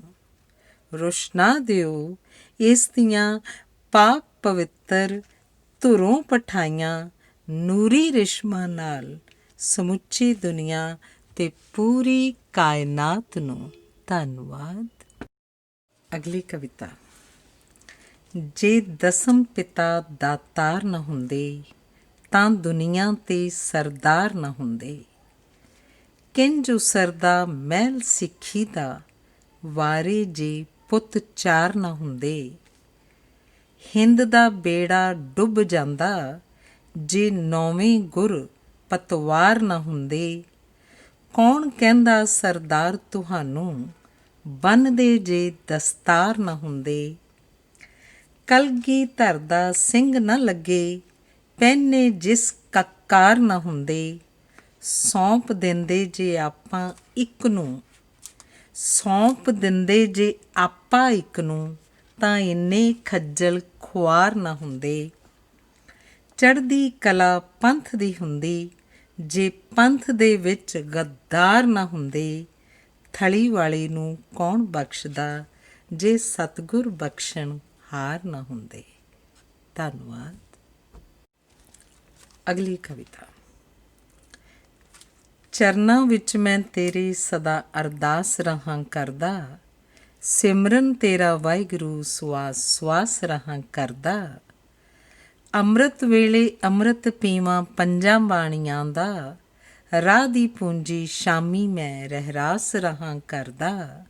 ਰੁਸ਼ਨਾ ਦਿਓ ਇਸ ਦੀਆਂ ਪਾਕ ਪਵਿੱਤਰ ਧੁਰੋਂ ਪਠਾਈਆਂ, ਨੂਰੀ ਰਿਸ਼ਮਾਂ ਨਾਲ ਸਮੁੱਚੀ ਦੁਨੀਆ ਤੇ ਪੂਰੀ ਕਾਇਨਾਤ ਨੂੰ। ਧੰਨਵਾਦ। ਅਗਲੀ ਕਵਿਤਾ। ਜੇ ਦਸਮ ਪਿਤਾ ਦਾਤਾਰ ਨਾ ਹੁੰਦੇ, ਤਾਂ ਦੁਨੀਆ ਤੇ ਸਰਦਾਰ ਨਾ ਹੁੰਦੇ। ਕਿੰਜ ਉਸਰਦਾ ਮਹਿਲ ਸਿੱਖੀ ਦਾ, ਵਾਰੇ ਜੇ ਪੁੱਤ ਚਾਰ ਨਾ ਹੁੰਦੇ। ਹਿੰਦ ਦਾ ਬੇੜਾ ਡੁੱਬ ਜਾਂਦਾ, ਜੇ ਨੌਵੇਂ ਗੁਰ ਪਤਵਾਰ ਨਾ ਹੁੰਦੇ। ਕੌਣ ਕਹਿੰਦਾ ਸਰਦਾਰ ਤੁਹਾਨੂੰ, ਬੰਨ੍ਹਦੇ ਜੇ ਦਸਤਾਰ ਨਾ ਹੁੰਦੇ। ਕਲਗੀਧਰ ਦਾ ਸਿੰਘ ਨਾ ਲੱਗੇ, ਪਹਿਨੇ ਜਿਸ ਕੱਕਾਰ ਨਾ ਹੁੰਦੇ। ਸੌਂਪ ਦਿੰਦੇ ਜੇ ਆਪਾਂ ਇੱਕ ਨੂੰ, ਸੌਂਪ ਦਿੰਦੇ ਜੇ ਆਪਾਂ ਇੱਕ ਨੂੰ, ਤਾਂ ਇੰਨੇ ਖੱਜਲ ਖੁਆਰ ਨਾ ਹੁੰਦੇ। ਚੜ੍ਹਦੀ ਕਲਾ ਪੰਥ ਦੀ ਹੁੰਦੀ, ਜੇ ਪੰਥ ਦੇ ਵਿੱਚ ਗੱਦਾਰ ਨਾ ਹੁੰਦੇ। ਥਲੀ ਵਾਲੇ ਨੂੰ ਕੌਣ ਬਖਸ਼ਦਾ, ਜੇ ਸਤਿਗੁਰ ਬਖਸ਼ਣ ਹਾਰ ਨਾ ਹੁੰਦੇ। ਧੰਨਵਾਦ। ਅਗਲੀ ਕਵਿਤਾ। ਚਰਨਾਂ ਵਿੱਚ ਮੈਂ ਤੇਰੀ ਸਦਾ ਅਰਦਾਸ ਰਹਾਂ ਕਰਦਾ, ਸਿਮਰਨ ਤੇਰਾ ਵਾਹਿਗੁਰੂ ਸਵਾਸ ਸਵਾਸ ਰਹਾਂ ਕਰਦਾ। ਅੰਮ੍ਰਿਤ ਵੇਲੇ ਅੰਮ੍ਰਿਤ ਪੀਵਾਂ ਪੰਜਾਂ ਬਾਣੀਆਂ ਦਾ, ਰਾਹ ਦੀ ਪੂੰਜੀ ਸ਼ਾਮੀ ਮੈਂ ਰਹਿਰਾਸ ਰਹਾਂ ਕਰਦਾ।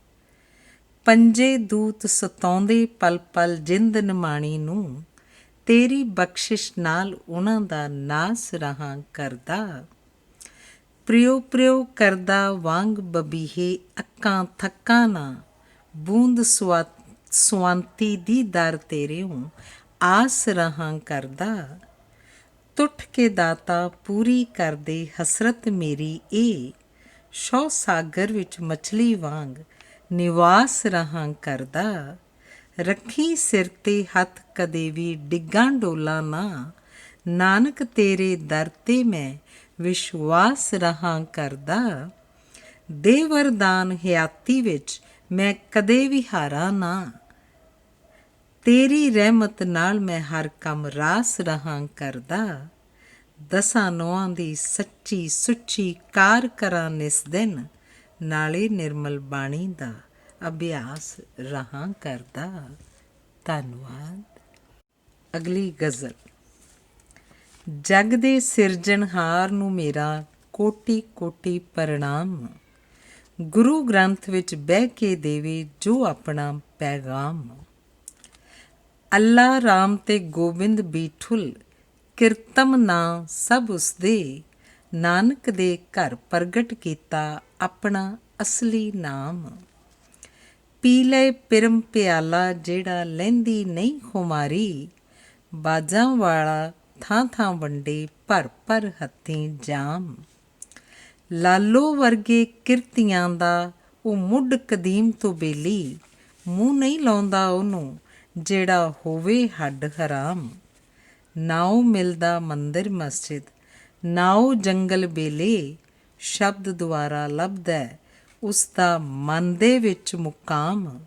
ਪੰਜੇ ਦੂਤ ਸਤਾਉਂਦੇ ਪਲ ਪਲ ਜਿੰਦ ਨਿਮਾਣੀ ਨੂੰ, ਤੇਰੀ ਬਖਸ਼ਿਸ਼ ਨਾਲ ਉਹਨਾਂ ਦਾ ਨਾਸ ਰਹਾਂ ਕਰਦਾ। ਪ੍ਰਿਓ ਪ੍ਰਿਓ ਕਰਦਾ ਵਾਂਗ ਬਬੀਹੇ ਅੱਕਾਂ ਥੱਕਾਂ ਨਾ, ਬੂੰਦ ਸੁਆਂਤੀ ਦੀ ਦਰ ਤੇਰਿਓਂ ਆਸ ਰਹਾਂ ਕਰਦਾ। ਟੁੱਟ ਕੇ ਦਾਤਾ ਪੂਰੀ ਕਰਦੇ ਹਸਰਤ ਮੇਰੀ ਇਹ, ਸ਼ੌ ਸਾਗਰ ਵਿੱਚ ਮਛਲੀ ਵਾਂਗ ਨਿਵਾਸ ਰਹਾਂ ਕਰਦਾ। ਰੱਖੀ ਸਿਰ 'ਤੇ ਹੱਥ ਕਦੇ ਵੀ ਡਿੱਗਾਂ ਡੋਲਾ ਨਾ, ਨਾਨਕ ਤੇਰੇ ਦਰ 'ਤੇ ਮੈਂ ਵਿਸ਼ਵਾਸ ਰਹਾਂ ਕਰਦਾ। ਦੇ ਵਰਦਾਨ ਹਯਾਤੀ ਵਿੱਚ ਮੈਂ ਕਦੇ ਵੀ ਹਾਰਾਂ ਨਾ, ਤੇਰੀ ਰਹਿਮਤ ਨਾਲ ਮੈਂ ਹਰ ਕੰਮ ਰਾਸ ਰਹਾਂ ਕਰਦਾ। ਦਸਾਂ ਨੌਆਂ ਦੀ ਸੱਚੀ ਸੁੱਚੀ ਕਾਰ ਕਰਾਂ ਨਿਸ ਦਿਨ, ਨਾਲੇ ਨਿਰਮਲ ਬਾਣੀ ਦਾ ਅਭਿਆਸ ਰਹਾਂ ਕਰਦਾ। ਧੰਨਵਾਦ। ਅਗਲੀ ਗਜ਼ਲ। ਜਗ ਦੇ ਸਿਰਜਣਹਾਰ ਨੂੰ ਮੇਰਾ ਕੋਟੀ ਕੋਟੀ ਪ੍ਰਣਾਮ। ਗੁਰੂ ਗ੍ਰੰਥ ਵਿੱਚ ਬਹਿ ਕੇ ਦੇਵੇ ਜੋ ਆਪਣਾ ਪੈਗਾਮ। ਅੱਲਾ ਰਾਮ ਤੇ ਗੋਬਿੰਦ ਬੀਠੁਲ, ਕਿਰਤਮ ਨਾਂ ਸਭ ਉਸਦੇ। ਨਾਨਕ ਦੇ ਘਰ ਪ੍ਰਗਟ ਕੀਤਾ ਆਪਣਾ ਅਸਲੀ ਨਾਮ। ਪੀ ਲੈ ਪਿਰਮ ਪਿਆਲਾ ਜਿਹੜਾ ਲਹਿੰਦੀ ਨਹੀਂ ਖੁਮਾਰੀ। ਬਾਜਾਂ ਵਾਲਾ ਥਾਂ ਥਾਂ ਵੰਡੇ ਭਰ ਭਰ ਹੱਥੀਂ ਜਾਮ। ਲਾਲੋ ਵਰਗੇ ਕਿਰਤੀਆਂ ਦਾ ਉਹ ਮੁੱਢ ਕਦੀਮ ਤੋਂ ਬੇਲੀ। ਮੂੰਹ ਨਹੀਂ ਲਾਉਂਦਾ ਉਹਨੂੰ ਜਿਹੜਾ ਹੋਵੇ ਹੱਡ ਹਰਾਮ। ਨਾ ਉਹ ਮਿਲਦਾ ਮੰਦਰ ਮਸਜਿਦ, ਨਾ ਉਹ ਜੰਗਲ ਬੇਲੇ। ਸ਼ਬਦ ਦੁਆਰਾ ਲੱਭਦਾ ਉਸ ਦਾ ਮਨ ਦੇ ਵਿੱਚ ਮੁਕਾਮ।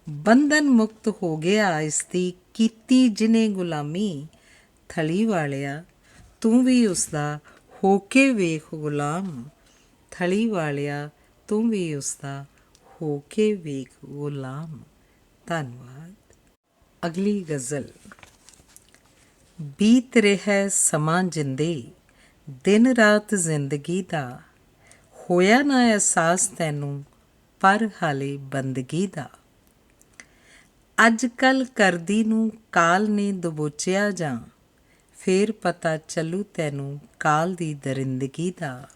ਬੰਧਨ ਮੁਕਤ ਹੋ ਗਿਆ ਇਸ ਦੀ ਕੀਤੀ ਜਿਹਨੇ ਗੁਲਾਮੀ। ਥਲੀ ਵਾਲਿਆ ਤੂੰ ਵੀ ਉਸਦਾ ਹੋ ਕੇ ਵੇਖ ਗੁਲਾਮ। ਥਲੀ ਵਾਲਿਆ ਤੂੰ ਵੀ ਉਸਦਾ ਹੋ ਕੇ ਵੇਖ ਗੁਲਾਮ। ਧੰਨਵਾਦ। ਅਗਲੀ ਗਜ਼ਲ। ਬੀਤ ਰਿਹਾ ਸਮਾਂ ਜਿੰਦੇ, ਦਿਨ ਰਾਤ ਜ਼ਿੰਦਗੀ ਦਾ। ਹੋਇਆ ਨਾ ਅਹਿਸਾਸ ਤੈਨੂੰ ਪਰ ਹਾਲੇ ਬੰਦਗੀ ਦਾ। ਅੱਜ ਕੱਲ੍ਹ ਕਰਦੀ ਨੂੰ ਕਾਲ ਨੇ ਦਬੋਚਿਆ ਜਾਂ, ਫੇਰ ਪਤਾ ਚੱਲੂ ਤੈਨੂੰ ਕਾਲ ਦੀ ਦਰਿੰਦਗੀ ਦਾ।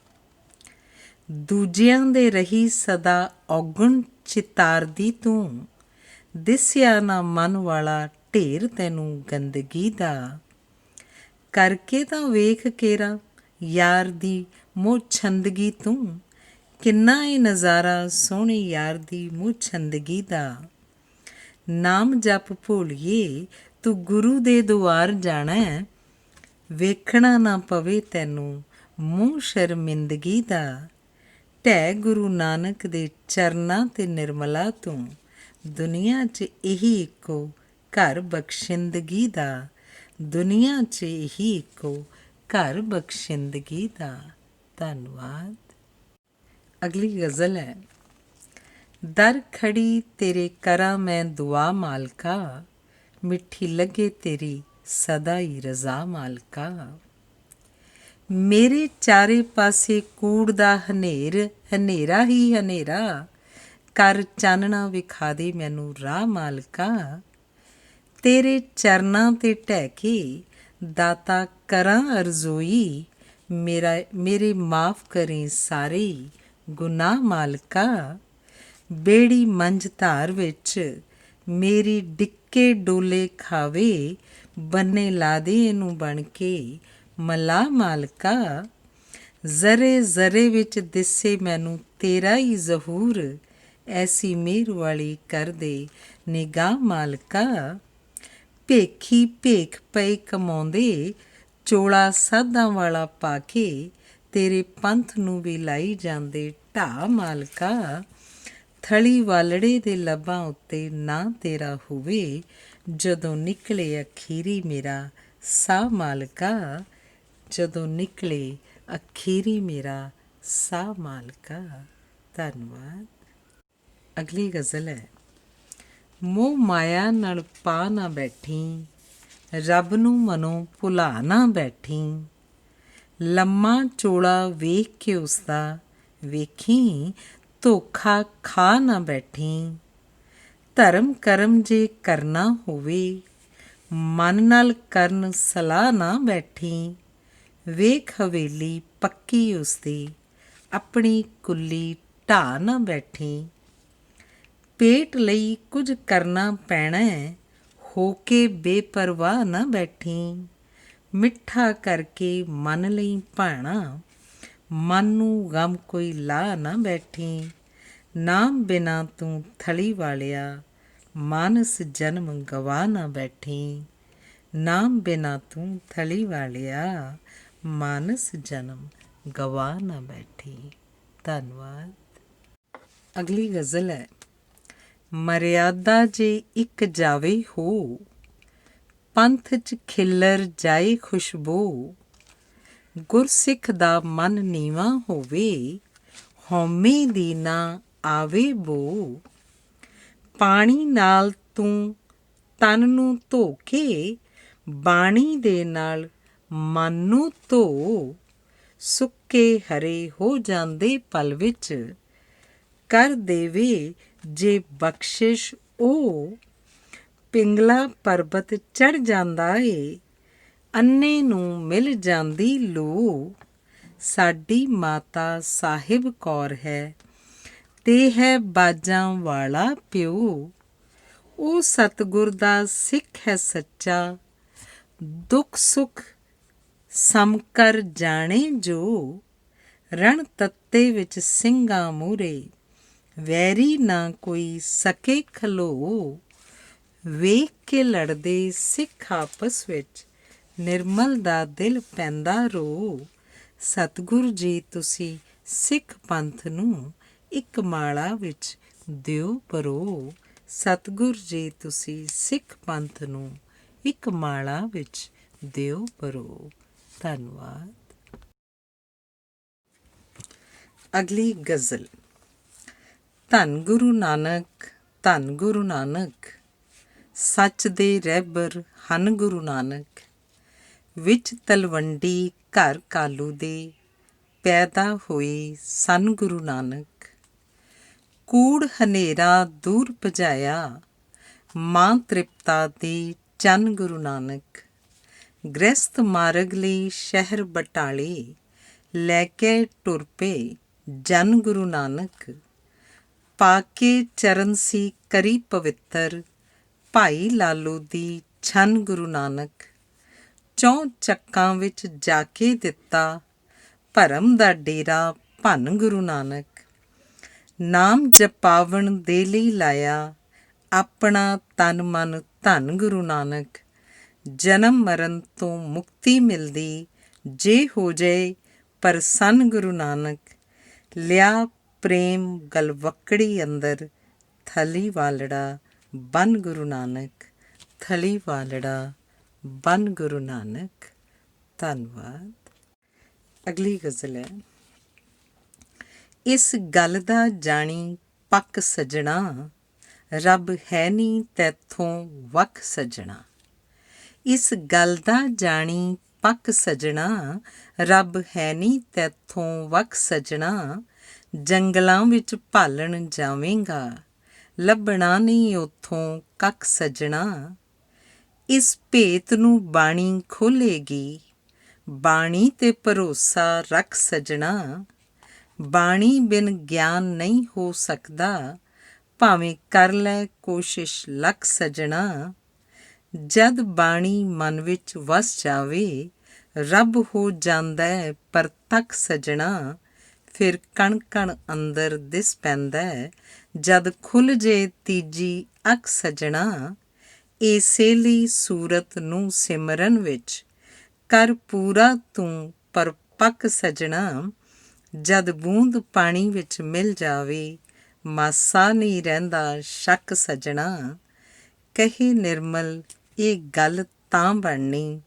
ਦੂਜਿਆਂ ਦੇ ਰਹੀ ਸਦਾ ਔਗਣ ਚਿਤਾਰਦੀ ਤੂੰ। ਦਿਸਿਆ ਨਾ ਮਨ ਵਾਲਾ ਢੇਰ ਤੈਨੂੰ ਗੰਦਗੀ ਦਾ। ਕਰਕੇ ਤਾਂ ਵੇਖ ਕੇਰਾ ਯਾਰ ਦੀ ਮੋਹ ਛੰਦਗੀ ਤੂੰ। ਕਿੰਨਾ ਏ ਨਜ਼ਾਰਾ ਸੋਹਣੇ ਯਾਰ ਦੀ ਮੋਹ ਛੰਦਗੀ ਦਾ। ਨਾਮ ਜਪ ਭੋਲੀਏ ਤੂੰ ਗੁਰੂ ਦੇ ਦੁਆਰ ਜਾਣਾ। ਵੇਖਣਾ ਨਾ ਪਵੇ ਤੈਨੂੰ ਮੂੰਹ ਸ਼ਰਮਿੰਦਗੀ ਦਾ। ਢਹਿ ਗੁਰੂ ਨਾਨਕ ਦੇ ਚਰਨਾਂ ਤੇ ਨਿਰਮਲਾ ਤੂੰ। ਦੁਨੀਆ 'ਚ ਇਹੀ ਇੱਕੋ ਘਰ ਬਖਸ਼ਿੰਦਗੀ ਦਾ। ਦੁਨੀਆ 'ਚ ਇਹੀ ਇੱਕੋ ਘਰ ਬਖਸ਼ਿੰਦਗੀ ਦਾ। ਧੰਨਵਾਦ। ਅਗਲੀ ਗਜ਼ਲ ਹੈ। ਦਰ ਖੜੀ ਤੇਰੇ ਕਰਾਂ ਮੈਂ ਦੁਆ ਮਾਲਕਾ। ਮਿੱਠੀ ਲੱਗੇ ਤੇਰੀ ਸਦਾ ਹੀ ਰਜ਼ਾ ਮਾਲਕਾ। ਮੇਰੇ ਚਾਰੇ ਪਾਸੇ ਕੂੜ ਦਾ ਹਨੇਰਾ ਹੀ ਹਨੇਰਾ। ਕਰ ਚਾਨਣਾ ਵਿਖਾ ਦੇ ਮੈਨੂੰ ਰਾਹ ਮਾਲਕਾ। ਤੇਰੇ ਚਰਨਾਂ 'ਤੇ ਢਹਿ ਕੇ ਦਾਤਾ ਕਰਾਂ ਅਰਜ਼ੋਈ। ਮੇਰੇ ਮਾਫ਼ ਕਰੀਂ ਸਾਰੇ ਗੁਨਾਹ ਮਾਲਕਾ। ਬੇੜੀ ਮੰਝ ਧਾਰ ਵਿੱਚ ਮੇਰੀ ਡਿੱਕੇ ਡੋਲੇ ਖਾਵੇ। ਬੰਨੇ ਲਾ ਦੇ ਇਹਨੂੰ ਬਣ ਕੇ ਮਲਾ ਮਾਲਕਾ। ਜ਼ਰੇ ਜ਼ਰੇ ਵਿੱਚ ਦਿਸੇ ਮੈਨੂੰ ਤੇਰਾ ਹੀ ਜ਼ਹੂਰ। ਐਸੀ ਮਿਹਰ ਵਾਲੀ ਕਰ ਦੇ ਨਿਗਾਹ ਮਾਲਕਾ। ਭੇਖੀ ਭੇਖ ਪਏ ਕਮਾਉਂਦੇ ਚੋਲਾ ਸਾਧਾਂ ਵਾਲਾ ਪਾ ਕੇ। ਤੇਰੇ ਪੰਥ ਨੂੰ ਵੀ ਲਾਈ ਜਾਂਦੇ ਢਾਹ ਮਾਲਕਾ। ਥਲੀ ਵਾਲੜੇ ਦੇ ਲੱਭਾਂ ਉੱਤੇ ਨਾ ਤੇਰਾ ਹੋਵੇ। ਜਦੋਂ ਨਿਕਲੇ ਅਖੀਰੀ ਮੇਰਾ ਸਾਹ ਮਾਲਕਾ। ਜਦੋਂ ਨਿਕਲੇ ਅਖੀਰੀ ਮੇਰਾ ਸਾਹ ਮਾਲਕਾ। ਧੰਨਵਾਦ। ਅਗਲੀ ਗਜ਼ਲ ਹੈ। ਮੋਹ ਮਾਇਆ ਨਾਲ ਪਾ ਨਾ ਬੈਠੀ। ਰੱਬ ਨੂੰ ਮਨੋਂ ਭੁਲਾ ਨਾ ਬੈਠੀ। ਲੰਮਾ ਚੋਲਾ ਵੇਖ ਕੇ ਉਸਦਾ ਵੇਖੀ। ਧੋਖਾ ਖਾ ਨਾ ਬੈਠੀ। ਧਰਮ ਕਰਮ ਜੇ ਕਰਨਾ ਹੋਵੇ ਮਨ ਨਾਲ ਕਰਨ ਸਲਾਹ ਨਾ ਬੈਠੀ। ਵੇਖ ਹਵੇਲੀ ਪੱਕੀ ਉਸਦੀ ਆਪਣੀ ਕੁੱਲੀ ਢਾਹ ਨਾ ਬੈਠੀ। ਪੇਟ ਲਈ ਕੁਝ ਕਰਨਾ ਪੈਣਾ ਹੋ ਕੇ ਬੇਪਰਵਾਹ ਨਾ ਬੈਠੀ। ਮਿੱਠਾ ਕਰਕੇ ਮਨ ਲਈ ਭਾਣਾ ਮਨ ਨੂੰ ਗਮ ਕੋਈ ਲਾ ਨਾ ਬੈਠੀ। ਨਾਮ ਬਿਨਾ ਤੂੰ ਥਲੀ ਵਾਲਿਆ ਮਾਨਸ ਜਨਮ ਗਵਾ ਨਾ ਬੈਠੀ। ਨਾਮ ਬਿਨਾ ਤੂੰ ਥਲੀ ਵਾਲਿਆ ਮਾਨਸ ਜਨਮ ਗਵਾ ਨਾ ਬੈਠੀ। ਧੰਨਵਾਦ। ਅਗਲੀ ਗਜ਼ਲ ਹੈ। ਮਰਿਆਦਾ ਜੇ ਇੱਕ ਜਾਵੇ ਹੋ ਪੰਥ 'ਚ ਖਿੱਲਰ ਜਾਏ ਖੁਸ਼ਬੂ। ਗੁਰਸਿੱਖ ਦਾ ਮਨ ਨੀਵਾਂ ਹੋਵੇ ਹਉਮੈ ਦੀ ਨਾ ਆਵੇ ਬੋ। ਪਾਣੀ ਨਾਲ ਤੂੰ ਤਨ ਨੂੰ ਧੋ ਕੇ ਬਾਣੀ ਦੇ ਨਾਲ ਮਨ ਨੂੰ ਧੋ। ਸੁੱਕੇ ਹਰੇ ਹੋ ਜਾਂਦੇ ਪਲ ਵਿੱਚ, ਕਰ ਦੇਵੇ ਜੇ ਬਖਸ਼ਿਸ਼ ਉਹ। ਪਿੰਗਲਾ ਪਰਬਤ ਚੜ੍ਹ ਜਾਂਦਾ ਏ, ਅੰਨੇ ਨੂੰ ਮਿਲ ਜਾਂਦੀ ਲੂ। ਸਾਡੀ ਮਾਤਾ ਸਾਹਿਬ ਕੌਰ ਹੈ, ਤੇ ਹੈ ਬਾਜਾਂ ਵਾਲਾ ਪਿਓ। ਉਹ ਸਤਿਗੁਰ ਦਾ ਸਿੱਖ ਹੈ ਸੱਚਾ, ਦੁੱਖ ਸੁੱਖ ਸਮ ਕਰ ਜਾਣੇ ਜੋ। ਰਣ ਤੱਤੇ ਵਿੱਚ ਸਿੰਘਾਂ ਮੂਹਰੇ, ਵੈਰੀ ਨਾ ਕੋਈ ਸਕੇ ਖਲੋ। ਵੇਖ ਕੇ ਲੜਦੇ ਸਿੱਖ ਆਪਸ ਵਿੱਚ, ਨਿਰਮਲ ਦਾ ਦਿਲ ਪੈਂਦਾ ਰੋ। ਸਤਿਗੁਰ ਜੀ ਤੁਸੀਂ ਸਿੱਖ ਪੰਥ ਨੂੰ, ਇੱਕ ਮਾਲਾ ਵਿੱਚ ਦਿਓ ਪਰੋ। ਸਤਿਗੁਰ ਜੀ ਤੁਸੀਂ ਸਿੱਖ ਪੰਥ ਨੂੰ, ਇੱਕ ਮਾਲਾ ਵਿੱਚ ਦਿਓ ਪਰੋ। ਧੰਨਵਾਦ। ਅਗਲੀ ਗਜ਼ਲ। ਧੰਨ ਗੁਰੂ ਨਾਨਕ, ਧੰਨ ਗੁਰੂ ਨਾਨਕ, ਸੱਚ ਦੇ ਰਹਿਬਰ ਹਨ ਗੁਰੂ ਨਾਨਕ। ਵਿੱਚ ਤਲਵੰਡੀ ਘਰ ਕਾਲੂ ਦੇ, ਪੈਦਾ ਹੋਏ ਸਨ ਗੁਰੂ ਨਾਨਕ। ਕੂੜ ਹਨੇਰਾ ਦੂਰ ਭਜਾਇਆ, ਮਾਂ ਤ੍ਰਿਪਤਾ ਦੀ ਚੰਨ ਗੁਰੂ ਨਾਨਕ। ਗ੍ਰਸਤ ਮਾਰਗ ਲਈ ਸ਼ਹਿਰ ਬਟਾਲੇ, ਲੈ ਕੇ ਟੁਰ ਪਏ ਜਨ ਗੁਰੂ ਨਾਨਕ। ਪਾ ਕੇ ਚਰਨ ਸੀ ਕਰੀ ਪਵਿੱਤਰ, ਭਾਈ ਲਾਲੋ ਦੀ ਛੰਨ ਗੁਰੂ ਨਾਨਕ। ਚੌਂ ਚੱਕਾਂ ਵਿੱਚ ਜਾ ਕੇ ਦਿੱਤਾ, ਭਰਮ ਦਾ ਡੇਰਾ ਭੰਨ ਗੁਰੂ ਨਾਨਕ। ਨਾਮ ਜਪਾਵਣ ਦੇ ਲਈ ਲਾਇਆ, ਆਪਣਾ ਤਨ ਮਨ ਧਨ ਗੁਰੂ ਨਾਨਕ। ਜਨਮ ਮਰਨ ਤੋਂ ਮੁਕਤੀ ਮਿਲਦੀ, ਜੇ ਹੋ ਜਾਏ ਪ੍ਰਸੰਨ ਗੁਰੂ ਨਾਨਕ। ਲਿਆ ਪ੍ਰੇਮ ਗਲਵੱਕੜੀ ਅੰਦਰ, ਥਲੀ ਵਾਲੜਾ ਬਨ ਗੁਰੂ ਨਾਨਕ। ਥਲੀ ਵਾਲੜਾ ਬਨ ਗੁਰੂ ਨਾਨਕ। ਧੰਨਵਾਦ। ਅਗਲੀ ਗਜ਼ਲ ਹੈ। ਇਸ ਗੱਲ ਦਾ ਜਾਣੀ ਪੱਕ ਸੱਜਣਾ, ਰੱਬ ਹੈ ਨੀ ਤੈਥੋਂ ਵੱਖ ਸੱਜਣਾ। ਇਸ ਗੱਲ ਦਾ ਜਾਣੀ ਪੱਕ ਸੱਜਣਾ, ਰੱਬ ਹੈ ਨੀ ਤੈਥੋਂ ਵੱਖ ਸੱਜਣਾ। ਜੰਗਲਾਂ ਵਿੱਚ ਭਾਲਣ ਜਾਵੇਂਗਾ, ਲੱਭਣਾ ਨਹੀਂ ਉੱਥੋਂ ਕੱਖ ਸੱਜਣਾ। ਇਸ ਭੇਤ ਨੂੰ ਬਾਣੀ ਖੋਲ੍ਹੇਗੀ, ਬਾਣੀ 'ਤੇ ਭਰੋਸਾ ਰੱਖ ਸੱਜਣਾ। ਬਾਣੀ ਬਿਨ ਗਿਆਨ ਨਹੀਂ ਹੋ ਸਕਦਾ, ਭਾਵੇਂ ਕਰ ਲੈ ਕੋਸ਼ਿਸ਼ ਲੱਖ ਸੱਜਣਾ। ਜਦ ਬਾਣੀ ਮਨ ਵਿੱਚ ਵਸ ਜਾਵੇ, ਰੱਬ ਹੋ ਜਾਂਦਾ ਪ੍ਰਤੱਖ ਸੱਜਣਾ। ਫਿਰ ਕਣ ਕਣ ਅੰਦਰ ਦਿਸ ਪੈਂਦਾ, ਜਦ ਖੁੱਲ੍ਹ ਜੇ ਤੀਜੀ ਅੱਖ ਸੱਜਣਾ। ਇਸੇ ਲਈ ਸੂਰਤ ਨੂੰ ਸਿਮਰਨ ਵਿੱਚ, ਕਰ ਪੂਰਾ ਤੂੰ ਪਰਪੱਕ ਸੱਜਣਾ। ਜਦ ਬੂੰਦ ਪਾਣੀ ਵਿੱਚ ਮਿਲ ਜਾਵੇ, ਮਾਸਾ ਨਹੀਂ ਰਹਿੰਦਾ ਸ਼ੱਕ ਸੱਜਣਾ। ਕਹੇ ਨਿਰਮਲ ਇਹ ਗੱਲ ਤਾਂ ਬਣਨੀ,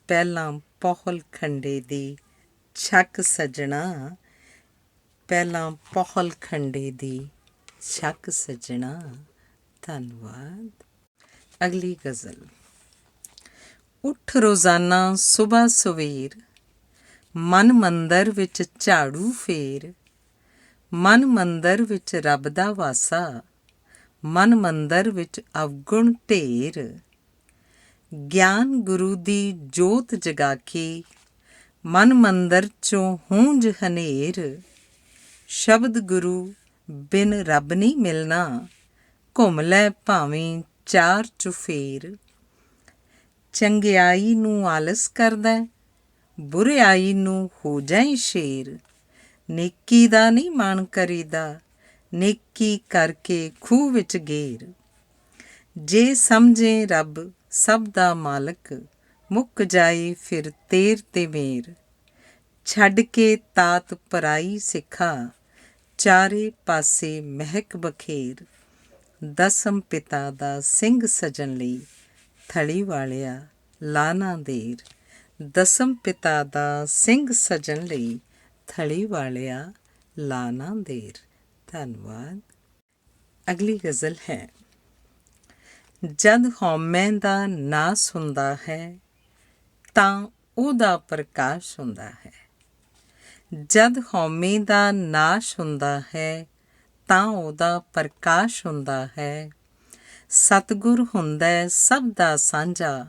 ਪਹਿਲਾਂ ਪੋਹਲ ਖੰਡੇ ਦੀ ਛੱਕ ਸੱਜਣਾ। ਪਹਿਲਾਂ ਪੋਹਲ ਖੰਡੇ ਦੀ ਛੱਕ ਸੱਜਣਾ। ਧੰਨਵਾਦ। ਅਗਲੀ ਗਜ਼ਲ। ਉੱਠ ਰੋਜ਼ਾਨਾ ਸੁਬਹ ਸਵੇਰ, ਮਨ ਮੰਦਰ ਵਿੱਚ ਝਾੜੂ ਫੇਰ। ਮਨ ਮੰਦਰ ਵਿੱਚ ਰੱਬ ਦਾ ਵਾਸਾ, ਮਨ ਮੰਦਰ ਵਿੱਚ ਅਵਗੁਣ ਢੇਰ। ਗਿਆਨ ਗੁਰੂ ਦੀ ਜੋਤ ਜਗਾ ਕੇ, ਮਨ ਮੰਦਰ 'ਚੋਂ ਹੂੰਜ ਹਨੇਰ। ਸ਼ਬਦ ਗੁਰੂ ਬਿਨ ਰੱਬ ਨਹੀਂ ਮਿਲਣਾ, ਘੁੰਮ ਲੈ ਭਾਵੇਂ ਚਾਰ ਚੁਫੇਰ। ਚੰਗਿਆਈ ਨੂੰ ਆਲਸ ਕਰਦਾ, ਬੁਰਿਆਈ ਨੂੰ ਹੋ ਜਾਏ ਸ਼ੇਰ। ਨੇਕੀ ਦਾ ਨਹੀਂ ਮਾਣ ਕਰੀਦਾ, ਨੇਕੀ ਕਰਕੇ ਖੂਹ ਵਿੱਚ ਗੇਰ। ਜੇ ਸਮਝੇ ਰੱਬ ਸਭ ਦਾ ਮਾਲਕ, ਮੁੱਕ ਜਾਏ ਫਿਰ ਤੇਰ ਤੇ ਮੇਰ। ਛੱਡ ਕੇ ਤਾਤ ਪਰਾਈ ਸਿੱਖਾ, ਚਾਰੇ ਪਾਸੇ ਮਹਿਕ ਬਖੇਰ। ਦਸਮ ਪਿਤਾ ਦਾ ਸਿੰਘ ਸਜਣ ਲਈ, ਥਲੀ ਵਾਲਿਆ ਲਾ ਨਾ ਦੇਰ। ਦਸਮ ਪਿਤਾ ਦਾ ਸਿੰਘ ਸਜਣ ਲਈ, ਥਲੀ ਵਾਲਿਆ ਲਾ ਨਾ ਦੇਰ। ਧੰਨਵਾਦ। ਅਗਲੀ ਗਜ਼ਲ ਹੈ। ਜਦ ਹਉਮੈ ਦਾ ਨਾਸ ਹੁੰਦਾ ਹੈ, ਤਾਂ ਉਹਦਾ ਪ੍ਰਕਾਸ਼ ਹੁੰਦਾ ਹੈ। ਜਦ ਹਉਮੈ ਦਾ ਨਾਸ਼ ਹੁੰਦਾ ਹੈ ਤਾਂ ਉਹਦਾ ਪ੍ਰਕਾਸ਼ ਹੁੰਦਾ ਹੈ। ਸਤਿਗੁਰ ਹੁੰਦਾ ਸਭ ਦਾ ਸਾਂਝਾ,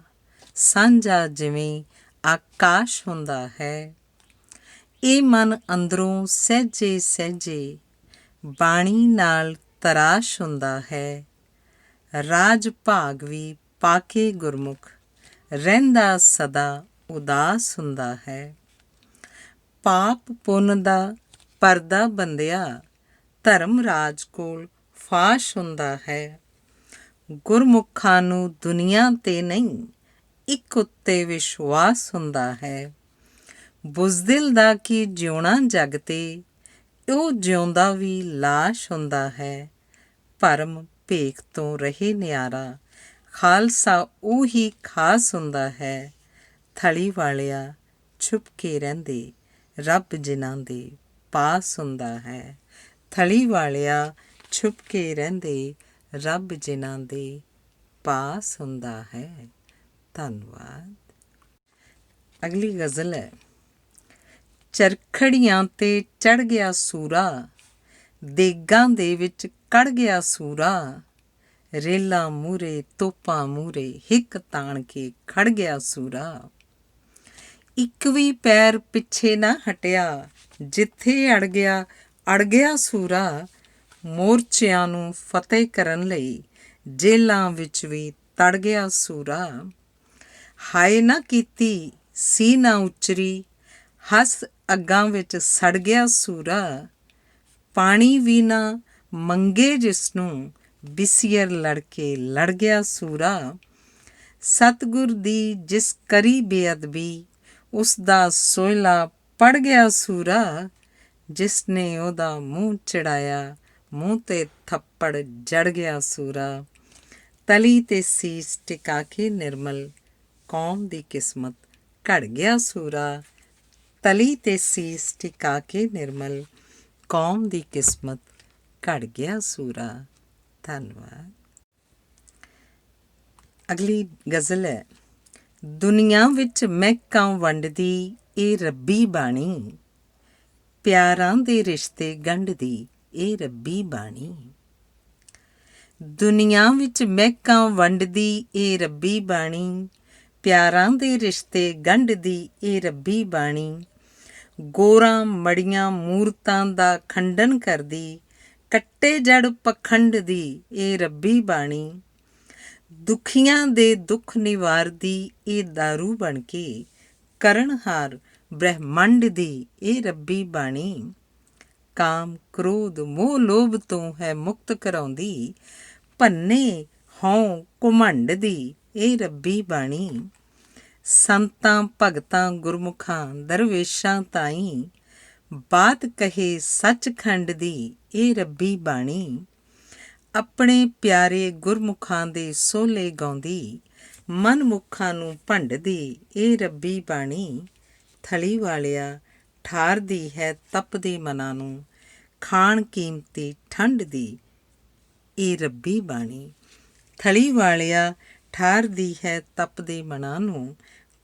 ਸਾਂਝਾ ਜਿਵੇਂ ਆਕਾਸ਼ ਹੁੰਦਾ ਹੈ। ਇਹ ਮਨ ਅੰਦਰੋਂ ਸਹਿਜੇ ਸਹਿਜੇ ਬਾਣੀ ਨਾਲ ਤਰਾਸ਼ ਹੁੰਦਾ ਹੈ। ਰਾਜ ਭਾਗ ਵੀ ਪਾ ਕੇ ਗੁਰਮੁਖ ਰਹਿੰਦਾ ਸਦਾ ਉਦਾਸ ਹੁੰਦਾ ਹੈ। ਪਾਪ ਪੁੰਨ ਦਾ ਪਰਦਾ ਬੰਦਿਆ ਧਰਮ ਰਾਜ ਕੋਲ ਫਾਸ਼ ਹੁੰਦਾ ਹੈ। ਗੁਰਮੁਖਾਂ ਨੂੰ ਦੁਨੀਆ 'ਤੇ ਨਹੀਂ ਇੱਕ ਉੱਤੇ ਵਿਸ਼ਵਾਸ ਹੁੰਦਾ ਹੈ। ਬੁਜ਼ਦਿਲ ਦਾ ਕੀ ਜਿਉਣਾ ਜਗ 'ਤੇ, ਉਹ ਜਿਉਂਦਾ ਵੀ ਲਾਸ਼ ਹੁੰਦਾ ਹੈ। ਭਰਮ ਭੇਖ ਤੋਂ ਰਹੇ ਨਿਆਰਾ, ਖਾਲਸਾ ਉਹੀ ਖਾਸ ਹੁੰਦਾ ਹੈ। ਥਲੀ ਵਾਲਿਆ ਛੁਪ ਕੇ ਰਹਿੰਦੇ, ਰੱਬ ਜਿਨ੍ਹਾਂ ਦੇ ਪਾਸ ਹੁੰਦਾ ਹੈ। ਥਲੀ ਵਾਲਿਆ ਛੁਪ ਕੇ ਰਹਿੰਦੇ, ਰੱਬ ਜਿਨ੍ਹਾਂ ਦੇ ਪਾਸ ਹੁੰਦਾ ਹੈ। ਧੰਨਵਾਦ। ਅਗਲੀ ਗਜ਼ਲ ਹੈ। ਚਰਖੜੀਆਂ 'ਤੇ ਚੜ੍ਹ ਗਿਆ ਸੂਰਾ, ਦੇਗਾਂ ਦੇ ਵਿੱਚ ਕੜ ਗਿਆ ਸੂਰਾ। ਰੇਲਾਂ ਮੂਹਰੇ ਤੋਪਾਂ ਮੂਹਰੇ ਹਿੱਕ ਤਾਣ ਕੇ ਖੜ ਗਿਆ ਸੂਰਾ। ਇੱਕ ਵੀ ਪੈਰ ਪਿੱਛੇ ਨਾ ਹਟਿਆ, ਜਿੱਥੇ ਅੜ ਗਿਆ ਸੂਰਾ। ਮੋਰਚਿਆਂ ਨੂੰ ਫਤਿਹ ਕਰਨ ਲਈ ਜੇਲਾਂ ਵਿੱਚ ਵੀ ਤੜ ਗਿਆ ਸੂਰਾ। ਹਾਏ ਨਾ ਕੀਤੀ ਸੀ ਨਾ ਉਚਰੀ, ਹੱਸ ਅੱਗਾਂ ਵਿੱਚ ਸੜ ਗਿਆ ਸੂਰਾ। ਪਾਣੀ ਵੀ ਨਾ ਮੰਗੇ ਜਿਸਨੂੰ, ਬਿਸੀਅਰ ਲੜ ਕੇ ਲੜ ਗਿਆ ਸੂਰਾ। ਸਤਿਗੁਰ ਦੀ ਜਿਸ ਕਰੀ ਬੇਅਦਬੀ, ਉਸ ਦਾ ਸੋਹਿਲਾ ਪੜ ਗਿਆ ਸੂਰਾ। ਜਿਸ ਨੇ ਉਹਦਾ ਮੂੰਹ ਚੜਾਇਆ, ਮੂੰਹ 'ਤੇ ਥੱਪੜ ਜੜ ਗਿਆ ਸੂਰਾ। ਤਲੀ 'ਤੇ ਸੀਸ ਟਿਕਾ ਕੇ ਨਿਰਮਲ, ਕੌਮ ਦੀ ਕਿਸਮਤ ਘੜ ਗਿਆ ਸੂਰਾ। ਤਲੀ 'ਤੇ ਸੀਸ ਟਿਕਾ ਕੇ ਨਿਰਮਲ, ਕੌਮ ਦੀ ਕਿਸਮਤ ਘੜ ਗਿਆ ਸੂਰਾ। ਧੰਨਵਾਦ। ਅਗਲੀ ਗਜ਼ਲ ਹੈ। ਦੁਨੀਆ ਵਿੱਚ ਮਹਿਕਾਂ ਵੰਡਦੀ ਇਹ ਰੱਬੀ ਬਾਣੀ, ਪਿਆਰਾਂ ਦੇ ਰਿਸ਼ਤੇ ਗੰਢਦੀ ਇਹ ਰੱਬੀ ਬਾਣੀ। ਦੁਨੀਆ ਵਿੱਚ ਮਹਿਕਾਂ ਵੰਡਦੀ ਇਹ ਰੱਬੀ ਬਾਣੀ, ਪਿਆਰਾਂ ਦੇ ਰਿਸ਼ਤੇ ਗੰਢਦੀ ਇਹ ਰੱਬੀ ਬਾਣੀ। ਗੋਰਾਂ ਮੜੀਆਂ ਮੂਰਤਾਂ ਦਾ ਖੰਡਨ ਕਰਦੀ, ਕੱਟੇ ਜੜ ਪਖੰਡ ਦੀ ਇਹ ਰੱਬੀ ਬਾਣੀ। ਦੁਖੀਆਂ ਦੇ ਦੁੱਖ ਨਿਵਾਰਦੀ ਇਹ ਦਾਰੂ ਬਣ ਕੇ, ਕਰਨਹਾਰ ਬ੍ਰਹਿਮੰਡ ਦੀ ਇਹ ਰੱਬੀ ਬਾਣੀ। ਕਾਮ ਕ੍ਰੋਧ ਮੋਹ ਲੋਭ ਤੋਂ ਹੈ ਮੁਕਤ ਕਰਾਉਂਦੀ, ਭੰਨੇ ਹਉ ਘੁਮੰਡ ਦੀ ਇਹ ਰੱਬੀ ਬਾਣੀ। ਸੰਤਾਂ ਭਗਤਾਂ ਗੁਰਮੁਖਾਂ ਦਰਵੇਸ਼ਾਂ ਤਾਈਂ, ਬਾਤ ਕਹੇ ਸੱਚਖੰਡ ਦੀ ਇਹ ਰੱਬੀ ਬਾਣੀ। ਆਪਣੇ ਪਿਆਰੇ ਗੁਰਮੁਖਾਂ ਦੇ ਸੋਹਲੇ ਗਾਉਂਦੀ, ਮਨਮੁਖਾਂ ਨੂੰ ਭੰਡਦੀ ਇਹ ਰੱਬੀ ਬਾਣੀ। ਥਲੀ ਵਾਲਿਆ ਠਾਰਦੀ ਹੈ ਤਪਦੇ ਮਨਾਂ ਨੂੰ, ਖਾਣ ਕੀਮਤੀ ਠੰਡ ਦੀ ਇਹ ਰੱਬੀ ਬਾਣੀ। ਥਲੀ ਵਾਲਿਆ ਠਾਰਦੀ ਹੈ ਤਪਦੇ ਮਨਾਂ ਨੂੰ,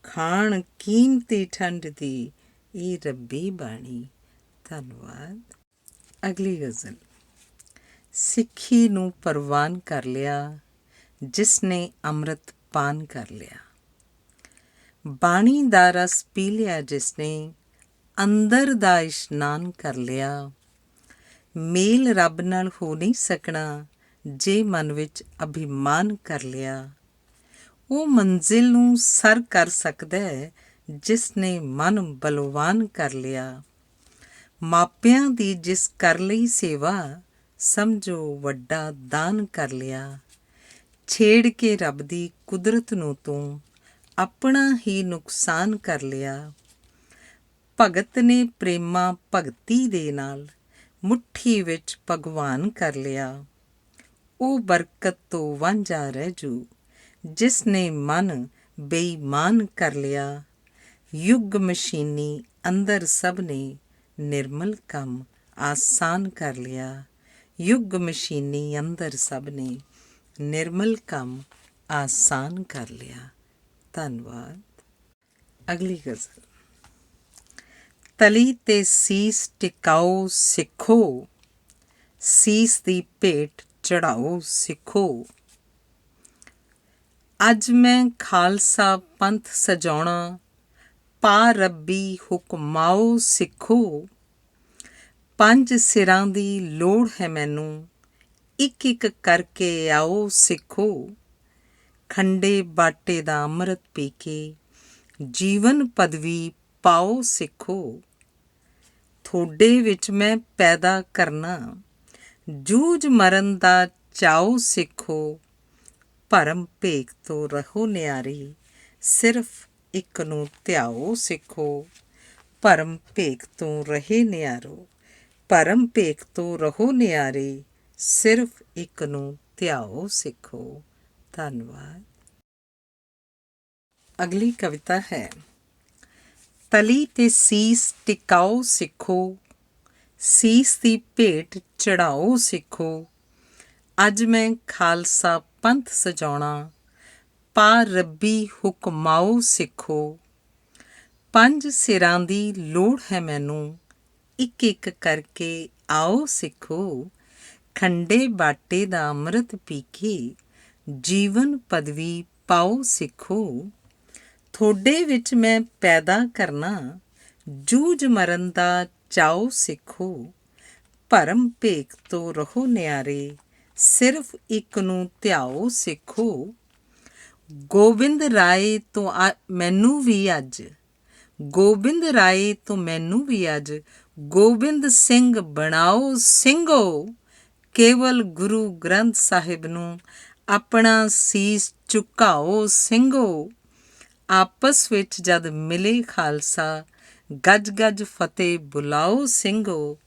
ਖਾਣ ਕੀਮਤੀ ਠੰਡ ਦੀ ਇਹ ਰੱਬੀ ਬਾਣੀ। ਧੰਨਵਾਦ। ਅਗਲੀ ਗਜ਼ਲ। ਸਿੱਖੀ ਨੂੰ ਪ੍ਰਵਾਨ ਕਰ ਲਿਆ, ਜਿਸ ਨੇ ਅੰਮ੍ਰਿਤ ਪਾਨ ਕਰ ਲਿਆ। ਬਾਣੀ ਦਾ ਰਸ ਪੀ ਲਿਆ ਜਿਸ ਨੇ, ਅੰਦਰ ਦਾ ਇਸ਼ਨਾਨ ਕਰ ਲਿਆ। ਮੇਲ ਰੱਬ ਨਾਲ ਹੋ ਨਹੀਂ ਸਕਣਾ, ਜੇ ਮਨ ਵਿੱਚ ਅਭਿਮਾਨ ਕਰ ਲਿਆ। ਉਹ ਮੰਜ਼ਿਲ ਨੂੰ ਸਰ ਕਰ ਸਕਦਾ ਜਿਸ ਨੇ ਮਨ ਬਲਵਾਨ ਕਰ ਲਿਆ। ਮਾਪਿਆਂ ਦੀ ਜਿਸ ਕਰ ਲਈ ਸੇਵਾ, ਸਮਝੋ ਵੱਡਾ ਦਾਨ ਕਰ ਲਿਆ। ਛੇੜ ਕੇ ਰੱਬ ਦੀ ਕੁਦਰਤ ਨੂੰ ਤੂੰ, ਆਪਣਾ ਹੀ ਨੁਕਸਾਨ ਕਰ ਲਿਆ। ਭਗਤ ਨੇ ਪ੍ਰੇਮਾ ਭਗਤੀ ਦੇ ਨਾਲ, ਮੁੱਠੀ ਵਿੱਚ ਭਗਵਾਨ ਕਰ ਲਿਆ। ਉਹ ਬਰਕਤ ਤੋਂ ਵਾਂਝਾ ਰਹਿ ਜੂ, ਜਿਸ ਨੇ ਮਨ ਬੇਈਮਾਨ ਕਰ ਲਿਆ। ਯੁੱਗ ਮਸ਼ੀਨੀ ਅੰਦਰ ਸਭ ਨੇ, ਨਿਰਮਲ ਕੰਮ ਆਸਾਨ ਕਰ ਲਿਆ। ਯੁੱਗ ਮਸ਼ੀਨੀ ਅੰਦਰ ਸਭ ਨੇ, ਨਿਰਮਲ ਕੰਮ ਆਸਾਨ ਕਰ ਲਿਆ। ਧੰਨਵਾਦ। ਅਗਲੀ ਗਜ਼ਲ। ਤਲੀ ਤੇ ਸੀਸ ਟਿਕਾਓ ਸਿੱਖੋ, ਸੀਸ ਦੀ ਭੇਟ ਚੜਾਓ ਸਿੱਖੋ। ਅੱਜ ਮੈਂ ਖਾਲਸਾ ਪੰਥ ਸਜਾਉਣਾ, ਪਾ ਰੱਬੀ ਹੁਕਮਾਓ ਸਿੱਖੋ। ਪੰਜ ਸਿਰਾਂ ਦੀ ਲੋੜ ਹੈ ਮੈਨੂੰ, ਇੱਕ ਇੱਕ ਕਰਕੇ ਆਓ ਸਿੱਖੋ। ਖੰਡੇ ਬਾਟੇ ਦਾ ਅੰਮ੍ਰਿਤ ਪੀ ਕੇ ਜੀਵਨ ਪਦਵੀ ਪਾਓ ਸਿੱਖੋ। ਤੁਹਾਡੇ ਵਿੱਚ ਮੈਂ ਪੈਦਾ ਕਰਨਾ, ਜੂਝ ਮਰਨ ਦਾ ਚਾਓ ਸਿੱਖੋ। ਭਰਮ ਭੇਖ ਤੋਂ ਰਹੋ ਨਿਆਰੇ, ਸਿਰਫ ਇੱਕ ਨੂੰ ਧਿਆਓ ਸਿੱਖੋ। ਭਰਮ ਭੇਖ ਤੋਂ ਰਹੇ ਨਿਆਰੋ, ਭਰਮ ਭੇਖ ਤੋਂ ਰਹੋ ਨਿਆਰੇ, ਸਿਰਫ ਇੱਕ ਨੂੰ ਧਿਆਓ ਸਿੱਖੋ। ਧੰਨਵਾਦ। ਅਗਲੀ ਕਵਿਤਾ ਹੈ ਤਲੀ ਤੇ ਸੀਸ ਟਿਕਾਓ ਸਿੱਖੋ, ਸੀਸ ਦੀ ਭੇਟ ਚੜਾਓ ਸਿੱਖੋ। ਅੱਜ ਮੈਂ ਖਾਲਸਾ ਪੰਥ ਸਜਾਉਣਾ, ਪਾ ਰੱਬੀ ਹੁਕਮਾਓ ਸਿੱਖੋ। ਪੰਜ ਸਿਰਾਂ ਦੀ ਲੋੜ ਹੈ ਮੈਨੂੰ, ਇੱਕ ਇੱਕ ਕਰਕੇ ਆਓ ਸਿੱਖੋ। ਖੰਡੇ ਬਾਟੇ ਦਾ ਅੰਮ੍ਰਿਤ ਪੀ ਕੇ ਜੀਵਨ ਪਦਵੀ ਪਾਓ ਸਿੱਖੋ। ਤੁਹਾਡੇ ਵਿੱਚ ਮੈਂ ਪੈਦਾ ਕਰਨਾ, ਜੂਝ ਮਰਨ ਦਾ ਚਾਓ ਸਿੱਖੋ। ਭਰਮ ਭੇਖ ਤੋਂ ਰਹੋ ਨਿਆਰੇ, ਸਿਰਫ ਇੱਕ ਨੂੰ ਧਿਆਓ ਸਿੱਖੋ। ਗੋਬਿੰਦ ਰਾਏ ਤੋਂ ਮੈਨੂੰ ਵੀ ਅੱਜ, ਗੋਬਿੰਦ ਰਾਏ ਤੋਂ ਮੈਨੂੰ ਵੀ ਅੱਜ, ਗੋਬਿੰਦ ਸਿੰਘ ਬਣਾਓ ਸਿੰਘੋ। ਕੇਵਲ ਗੁਰੂ ਗ੍ਰੰਥ ਸਾਹਿਬ ਨੂੰ ਆਪਣਾ ਸੀਸ ਝੁਕਾਓ ਸਿੰਘੋ। ਆਪਸ ਵਿੱਚ ਜਦ ਮਿਲੇ ਖਾਲਸਾ, ਗੱਜ ਗੱਜ ਫਤਿਹ ਬੁਲਾਓ ਸਿੰਘੋ।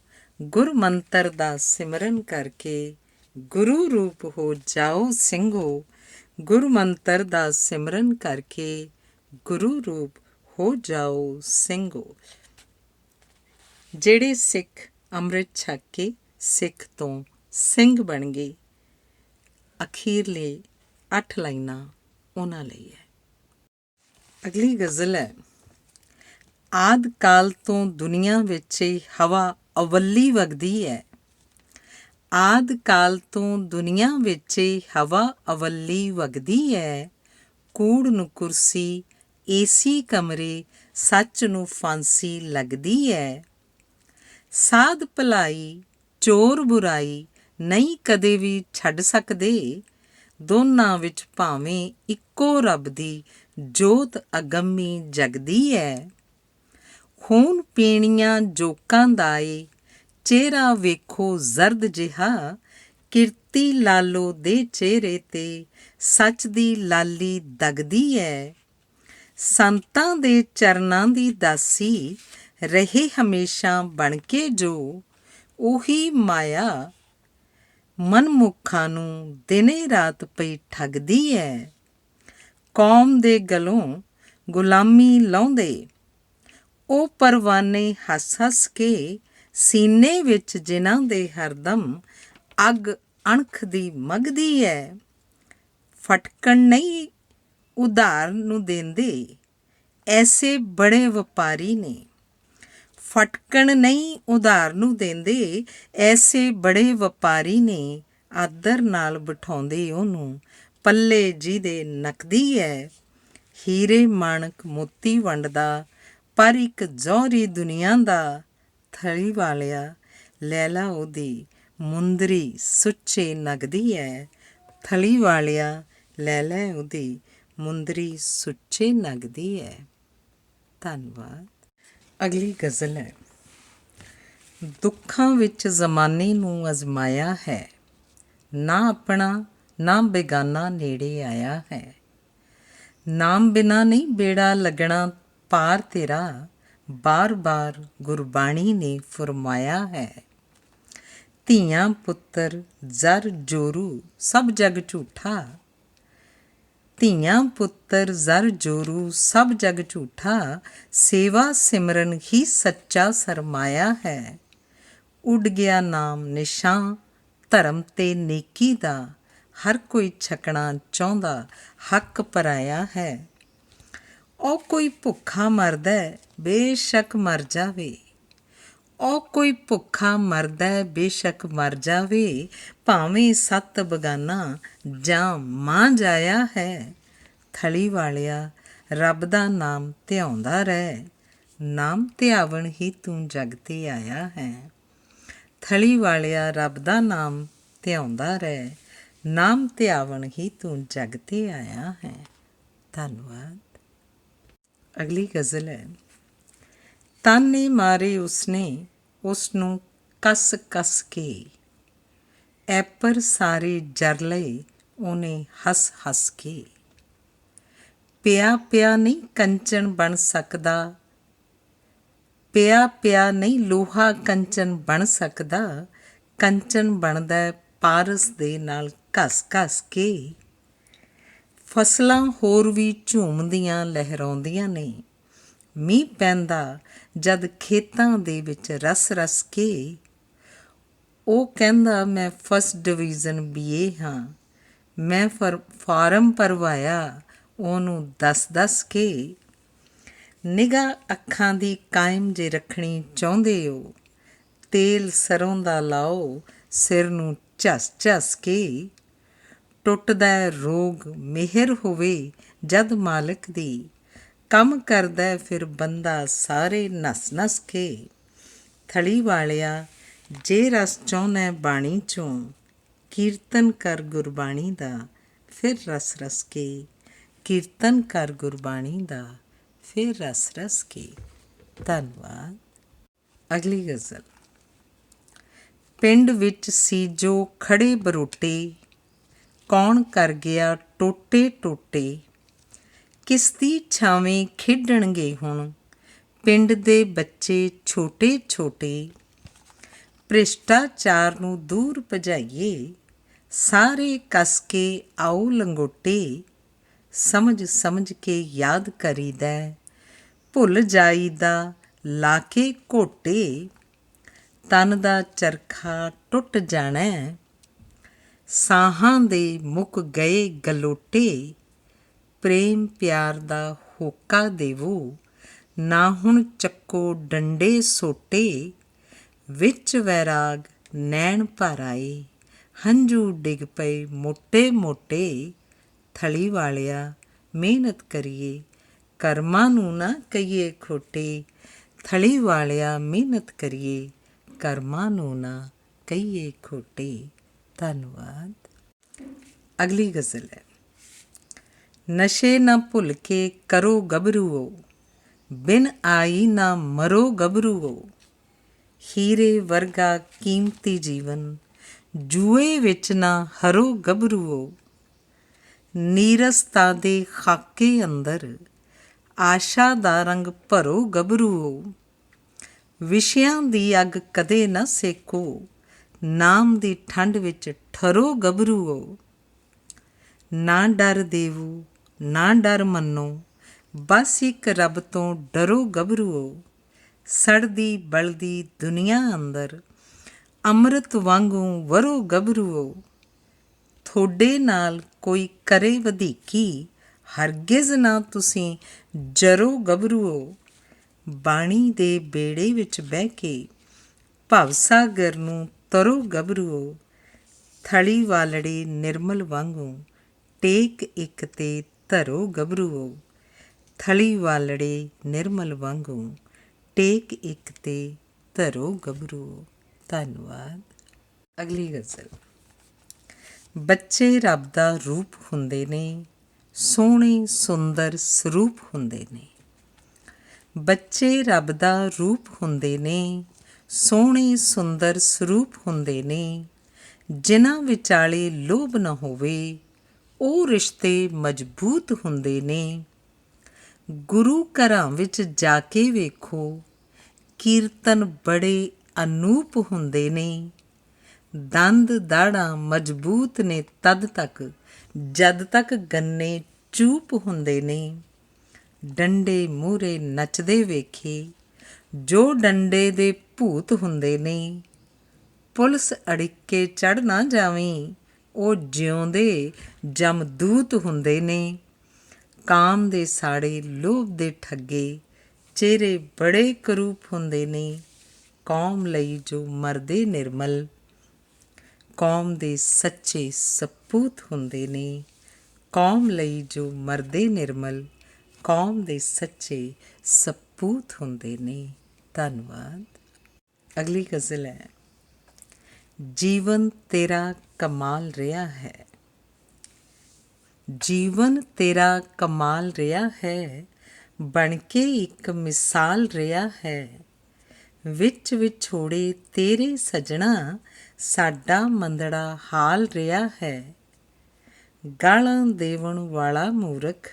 ਗੁਰ ਮੰਤਰ ਦਾ ਸਿਮਰਨ ਕਰਕੇ ਗੁਰੂ ਰੂਪ ਹੋ ਜਾਓ ਸਿੰਘੋ। ਗੁਰ ਮੰਤਰ ਦਾ ਸਿਮਰਨ ਕਰਕੇ ਗੁਰੂ ਰੂਪ ਹੋ ਜਾਓ ਸਿੰਘੋ। ਜਿਹੜੇ ਸਿੱਖ ਅੰਮ੍ਰਿਤ ਛਕ ਕੇ ਸਿੱਖ ਤੋਂ ਸਿੰਘ ਬਣ ਗਏ, ਅਖੀਰਲੇ 8 ਲਾਈਨਾਂ ਉਹਨਾਂ ਲਈ ਹੈ। ਅਗਲੀ ਗਜ਼ਲ ਹੈ ਆਦਿ ਕਾਲ ਤੋਂ ਦੁਨੀਆ ਵਿੱਚ ਹਵਾ ਅਵੱਲੀ ਵਗਦੀ ਹੈ। ਆਦਿ ਕਾਲ ਤੋਂ ਦੁਨੀਆ ਵਿੱਚ ਹਵਾ ਅਵੱਲੀ ਵਗਦੀ ਹੈ। ਕੂੜ ਨੂੰ ਕੁਰਸੀ, ਏਸੀ ਕਮਰੇ, ਸੱਚ ਨੂੰ ਫਾਂਸੀ ਲੱਗਦੀ ਹੈ। ਸਾਧ ਭਲਾਈ, ਚੋਰ ਬੁਰਾਈ ਨਹੀਂ ਕਦੇ ਵੀ ਛੱਡ ਸਕਦੇ। ਦੋਨਾਂ ਵਿੱਚ ਭਾਵੇਂ ਇੱਕੋ ਰੱਬ ਦੀ ਜੋਤ ਅਗੰਮੀ ਜਗਦੀ ਹੈ। ਖੂਨ ਪੀਣੀਆਂ ਜੋਕਾਂ ਦਾ ਏ ਚਿਹਰਾ ਵੇਖੋ ਜ਼ਰਦ ਜਿਹਾ। ਕਿਰਤੀ ਲਾਲੋ ਦੇ ਚਿਹਰੇ 'ਤੇ ਸੱਚ ਦੀ ਲਾਲੀ ਦਗਦੀ ਹੈ। ਸੰਤਾਂ ਦੇ ਚਰਨਾਂ ਦੀ ਦਾਸੀ ਰਹੇ ਹਮੇਸ਼ਾ ਬਣ ਕੇ ਜੋ, ਉਹੀ ਮਾਇਆ ਮਨਮੁੱਖਾਂ ਨੂੰ ਦਿਨੇ ਰਾਤ ਪਈ ਠੱਗਦੀ ਹੈ। ਕੌਮ ਦੇ ਗਲੋਂ ਗੁਲਾਮੀ ਲਾਹੁੰਦੇ ਉਹ ਪਰਵਾਨੇ ਹੱਸ ਹੱਸ ਕੇ, ਸੀਨੇ ਵਿੱਚ ਜਿਨ੍ਹਾਂ ਦੇ ਹਰਦਮ ਅੱਗ ਅਣਖ ਦੀ ਮਗਦੀ ਹੈ। ਫਟਕਣ ਨਹੀਂ ਉਧਾਰ ਨੂੰ ਦੇਂਦੇ ਐਸੇ ਬੜੇ ਵਪਾਰੀ ਨੇ। ਫਟਕਣ ਨਹੀਂ ਉਧਾਰ ਨੂੰ ਦੇਂਦੇ ਐਸੇ ਬੜੇ ਵਪਾਰੀ ਨੇ। ਆਦਰ ਨਾਲ ਬਿਠਾਉਂਦੇ ਉਹਨੂੰ ਪੱਲੇ ਜਿਹਦੇ ਨਕਦੀ ਹੈ। ਹੀਰੇ ਮਾਣਕ ਮੋਤੀ ਵੰਡਦਾ ਪਰ ਇੱਕ ਜੌਹਰੀ ਦੁਨੀਆ ਦਾ। ਥਲੀ ਵਾਲਿਆ ਲੈਲਾ ਉਹਦੀ ਮੁੰਦਰੀ ਸੁੱਚੇ ਨਗਦੀ ਹੈ। ਥਲੀ ਵਾਲਿਆ ਲੈਲਾ ਉਹਦੀ ਮੁੰਦਰੀ ਸੁੱਚੇ ਨਗਦੀ ਹੈ। ਧੰਨਵਾਦ। ਅਗਲੀ ਗਜ਼ਲ ਹੈ ਦੁੱਖਾਂ ਵਿੱਚ ਜ਼ਮਾਨੇ ਨੂੰ ਅਜ਼ਮਾਇਆ ਹੈ। ਨਾ ਆਪਣਾ ਨਾ ਬੇਗਾਨਾ ਨੇੜੇ ਆਇਆ ਹੈ। ਨਾਮ ਬਿਨਾ ਨਹੀਂ ਬੇੜਾ ਲੱਗਣਾ ਪਾਰ ਤੇਰਾ, ਬਾਰ ਬਾਰ ਗੁਰਬਾਣੀ ਨੇ ਫਰਮਾਇਆ ਹੈ। ਧੀਆਂ ਪੁੱਤਰ ਜ਼ਰ ਜੋਰੂ ਸਭ ਜਗ ਝੂਠਾ। ਧੀਆਂ ਪੁੱਤਰ ਜ਼ਰ ਜੋਰੂ ਸਭ ਜਗ ਝੂਠਾ। ਸੇਵਾ ਸਿਮਰਨ ਹੀ ਸੱਚਾ ਸਰਮਾਇਆ ਹੈ। ਉੱਡ ਗਿਆ ਨਾਮ ਨਿਸ਼ਾਨ ਧਰਮ ਤੇ ਨੇਕੀ ਦਾ। ਹਰ ਕੋਈ ਛਕਣਾ ਚਾਹੁੰਦਾ ਹੱਕ ਪਰਾਇਆ ਹੈ। ਉਹ ਕੋਈ ਭੁੱਖਾ ਮਰਦਾ ਬੇਸ਼ੱਕ ਮਰ ਜਾਵੇ। ਉਹ ਕੋਈ ਭੁੱਖਾ ਮਰਦਾ ਬੇਸ਼ੱਕ ਮਰ ਜਾਵੇ, ਭਾਵੇਂ ਸੱਤ ਬਗਾਨਾ ਜਾਂ ਮਾਂ ਜਾਇਆ ਹੈ। ਥਲੀ ਵਾਲਿਆ ਰੱਬ ਦਾ ਨਾਮ ਧਿਆਉਂਦਾ ਰਹਿ, ਨਾਮ ਧਿਆਵਣ ਹੀ ਤੂੰ ਜਗ 'ਤੇ ਆਇਆ ਹੈ। ਥਲੀ ਵਾਲਿਆ ਰੱਬ ਦਾ ਨਾਮ ਧਿਆਉਂਦਾ ਰਹਿ, ਨਾਮ ਧਿਆਵਣ ਹੀ ਤੂੰ ਜਗ 'ਤੇ ਆਇਆ ਹੈ। ਧੰਨਵਾਦ। ਅਗਲੀ ਗਜ਼ਲ ਹੈ। ਤਾਨੇ ਮਾਰੇ ਉਸਨੇ ਉਸ ਨੂੰ ਕੱਸ ਕੱਸ ਕੇ, ਐਪਰ ਸਾਰੇ ਜਰ ਲਏ ਉਹਨੇ ਹੱਸ ਹੱਸ ਕੇ। ਪਿਆ ਪਿਆ ਨਹੀਂ ਕੰਚਨ ਬਣ ਸਕਦਾ, ਪਿਆ ਪਿਆ ਨਹੀਂ ਲੋਹਾ ਕੰਚਨ ਬਣ ਸਕਦਾ, ਕੰਚਨ ਬਣਦਾ ਪਾਰਸ ਦੇ ਨਾਲ ਘਸ ਘਸ ਕੇ। ਫਸਲਾਂ ਹੋਰ ਵੀ ਝੂਮਦੀਆਂ ਲਹਿਰਾਉਂਦੀਆਂ ਨੇ, ਮੀਂਹ ਪੈਂਦਾ ਜਦ ਖੇਤਾਂ ਦੇ ਵਿੱਚ ਰਸ ਰਸ ਕੇ। ਉਹ ਕਹਿੰਦਾ ਮੈਂ ਫਸਟ ਡਿਵੀਜ਼ਨ BA ਹਾਂ, ਮੈਂ ਫਾਰਮ ਭਰਵਾਇਆ ਉਹਨੂੰ ਦੱਸ ਦੱਸ ਕੇ। ਨਿਗਾਹ ਅੱਖਾਂ ਦੀ ਕਾਇਮ ਜੇ ਰੱਖਣੀ ਚਾਹੁੰਦੇ ਹੋ, ਤੇਲ ਸਰੋਂ ਦਾ ਲਾਓ ਸਿਰ ਨੂੰ ਝਸ ਝਸ ਕੇ। ਟੁੱਟਦਾ ਰੋਗ ਮਿਹਰ ਹੋਵੇ ਜਦ ਮਾਲਕ ਦੀ, ਕੰਮ ਕਰਦਾ ਫਿਰ ਬੰਦਾ ਸਾਰੇ ਨੱਸ ਨੱਸ ਕੇ। ਥਲੀ ਵਾਲਿਆ ਜੇ ਰਸ ਚਾਹੁੰਦਾ ਬਾਣੀ 'ਚੋਂ, ਕੀਰਤਨ ਕਰ ਗੁਰਬਾਣੀ ਦਾ ਫਿਰ ਰਸ ਰਸ ਕੇ। ਕੀਰਤਨ ਕਰ ਗੁਰਬਾਣੀ ਦਾ ਫਿਰ ਰਸ ਰਸ ਕੇ। ਧੰਨਵਾਦ। ਅਗਲੀ ਗਜ਼ਲ। ਪਿੰਡ ਵਿੱਚ ਸੀ ਜੋ ਖੜੇ ਬਰੋਟੇ, ਕੌਣ ਕਰ ਗਿਆ ਟੋਟੇ ਟੋਟੇ। ਕਿਸ ਦੀ ਛਾਵੇਂ ਖੇਡਣਗੇ ਹੁਣ ਪਿੰਡ ਦੇ ਬੱਚੇ ਛੋਟੇ ਛੋਟੇ। ਭ੍ਰਿਸ਼ਟਾਚਾਰ ਨੂੰ ਦੂਰ ਭਜਾਈਏ, ਸਾਰੇ ਕੱਸ ਕੇ ਆਓ ਲੰਗੋਟੇ। ਸਮਝ ਸਮਝ ਕੇ ਯਾਦ ਕਰੀਦਾ, ਭੁੱਲ ਜਾਈਦਾ ਲਾ ਕੇ ਘੋਟੇ। ਤਨ ਦਾ ਚਰਖਾ ਟੁੱਟ ਜਾਣਾ, ਸਾਹਾਂ ਦੇ ਮੁੱਕ ਗਏ ਗਲੋਟੇ। ਪ੍ਰੇਮ ਪਿਆਰ ਦਾ ਹੋਕਾ ਦੇਵੋ, ਨਾ ਹੁਣ ਚੱਕੋ ਡੰਡੇ ਸੋਟੇ। ਵਿੱਚ ਵੈਰਾਗ ਨੈਣ ਭਰ ਆਏ, ਹੰਝੂ ਡਿੱਗ ਪਏ ਮੋਟੇ ਮੋਟੇ। ਥਲੀ ਵਾਲਿਆ ਮਿਹਨਤ ਕਰੀਏ, ਕਰਮਾਂ ਨੂੰ ਨਾ ਕਹੀਏ ਖੋਟੇ। ਥਲੀ ਵਾਲਿਆ ਮਿਹਨਤ ਕਰੀਏ, ਕਰਮਾਂ ਨੂੰ ਨਾ ਕਹੀਏ ਖੋਟੇ। ਧੰਨਵਾਦ। ਅਗਲੀ ਗਜ਼ਲ ਹੈ। ਨਸ਼ੇ ਨਾ ਭੁੱਲ ਕੇ ਕਰੋ ਗੱਭਰੂਓ, ਬਿਨ ਆਈ ਨਾ ਮਰੋ ਗੱਭਰੂਓ। ਹੀਰੇ ਵਰਗਾ ਕੀਮਤੀ ਜੀਵਨ, ਜੂਏ ਵਿੱਚ ਨਾ ਹਰੋ ਗੱਭਰੂਓ। ਨੀਰਸਤਾ ਦੇ ਖਾਕੇ ਅੰਦਰ, ਆਸ਼ਾ ਦਾ ਰੰਗ ਭਰੋ ਗੱਭਰੂਓ। ਵਿਸ਼ਿਆਂ ਦੀ ਅੱਗ ਕਦੇ ਨਾ ਸੇਕੋ, ਨਾਮ ਦੀ ਠੰਡ ਵਿੱਚ ਠਰੋ ਗੱਭਰੂਓ। ਨਾ ਡਰ ਦੇਵੋ ਨਾ ਡਰ ਮੰਨੋ, ਬਸ ਇੱਕ ਰੱਬ ਤੋਂ ਡਰੋ ਗੱਭਰੂਓ। ਸੜਦੀ ਬਲਦੀ ਦੁਨੀਆ ਅੰਦਰ, ਅੰਮ੍ਰਿਤ ਵਾਂਗੂੰ ਵਰੋ ਗੱਭਰੂਓ। ਤੁਹਾਡੇ ਨਾਲ ਕੋਈ ਕਰੇ ਵਧੀਕੀ, ਹਰਗਿਜ਼ ਨਾ ਤੁਸੀਂ ਜਰੋ ਗੱਭਰੂਓ। ਬਾਣੀ ਦੇ ਬੇੜੇ ਵਿੱਚ ਬਹਿ ਕੇ, ਭਵਸਾਗਰ ਨੂੰ ਤਰੋ ਗੱਭਰੂਓ। ਥਲੀ ਵਾਲੜੇ ਨਿਰਮਲ ਵਾਂਗੂੰ, ਟੇਕ ਇੱਕ 'ਤੇ ਧਰੋ ਗੱਭਰੂਓ। ਥਲੀ ਵਾਲੜੇ ਨਿਰਮਲ ਵਾਂਗੂੰ, ਟੇਕ ਇੱਕ 'ਤੇ ਧਰੋ ਗੱਭਰੂਓ। ਧੰਨਵਾਦ। ਅਗਲੀ ਗਜ਼ਲ। ਬੱਚੇ ਰੱਬ ਦਾ ਰੂਪ ਹੁੰਦੇ ਨੇ, ਸੋਹਣੇ ਸੁੰਦਰ ਸਰੂਪ ਹੁੰਦੇ ਨੇ। ਬੱਚੇ ਰੱਬ ਦਾ ਰੂਪ ਹੁੰਦੇ ਨੇ, ਸੋਹਣੇ ਸੁੰਦਰ ਸਰੂਪ ਹੁੰਦੇ ਨੇ। ਜਿਨ੍ਹਾਂ ਵਿਚਾਲੇ ਲੋਭ ਨਾ ਹੋਵੇ, ਉਹ ਰਿਸ਼ਤੇ ਮਜ਼ਬੂਤ ਹੁੰਦੇ ਨੇ। ਗੁਰੂ ਘਰਾਂ ਵਿੱਚ ਜਾ ਕੇ ਵੇਖੋ, ਕੀਰਤਨ ਬੜੇ ਅਨੂਪ ਹੁੰਦੇ ਨੇ। ਦੰਦ ਦਾੜ੍ਹਾਂ ਮਜ਼ਬੂਤ ਨੇ ਤਦ ਤੱਕ, ਜਦ ਤੱਕ ਗੰਨੇ ਚੂਪ ਹੁੰਦੇ ਨੇ। ਡੰਡੇ ਮੂਹਰੇ ਨੱਚਦੇ ਵੇਖੇ, ਜੋ ਡੰਡੇ ਦੇ ਭੂਤ ਹੁੰਦੇ ਨੇ। ਪੁਲਿਸ ਅੜਿੱਕੇ ਚੜ੍ਹ ਨਾ ਜਾਵੀਂ, ਉਹ ਜਿਉਂਦੇ ਜਮਦੂਤ ਹੁੰਦੇ ਨੇ। ਕਾਮ ਦੇ ਸਾੜੇ ਲੋਭ ਦੇ ਠੱਗੇ, ਚਿਹਰੇ ਬੜੇ ਕਰੂਪ ਹੁੰਦੇ ਨੇ। ਕੌਮ ਲਈ ਜੋ ਮਰਦੇ ਨਿਰਮਲ, ਕੌਮ ਦੇ ਸੱਚੇ ਸਪੂਤ ਹੁੰਦੇ ਨੇ। ਕੌਮ ਲਈ ਜੋ ਮਰਦੇ ਨਿਰਮਲ, ਕੌਮ ਦੇ ਸੱਚੇ ਸਪੂਤ ਹੁੰਦੇ ਨੇ। ਧੰਨਵਾਦ। ਅਗਲੀ ਗਜ਼ਲ ਹੈ। ਜੀਵਨ ਤੇਰਾ ਕਮਾਲ ਰਿਹਾ ਹੈ, ਜੀਵਨ ਤੇਰਾ ਕਮਾਲ ਰਿਹਾ ਹੈ, ਬਣ ਕੇ ਇੱਕ ਮਿਸਾਲ ਰਿਹਾ ਹੈ। ਵਿੱਚ ਵਿਛੋੜੇ ਤੇਰੇ ਸਜਣਾ, ਸਾਡਾ ਮੰਦੜਾ ਹਾਲ ਰਿਹਾ ਹੈ। ਗਾਲਾਂ ਦੇਵਣ ਵਾਲਾ ਮੂਰਖ,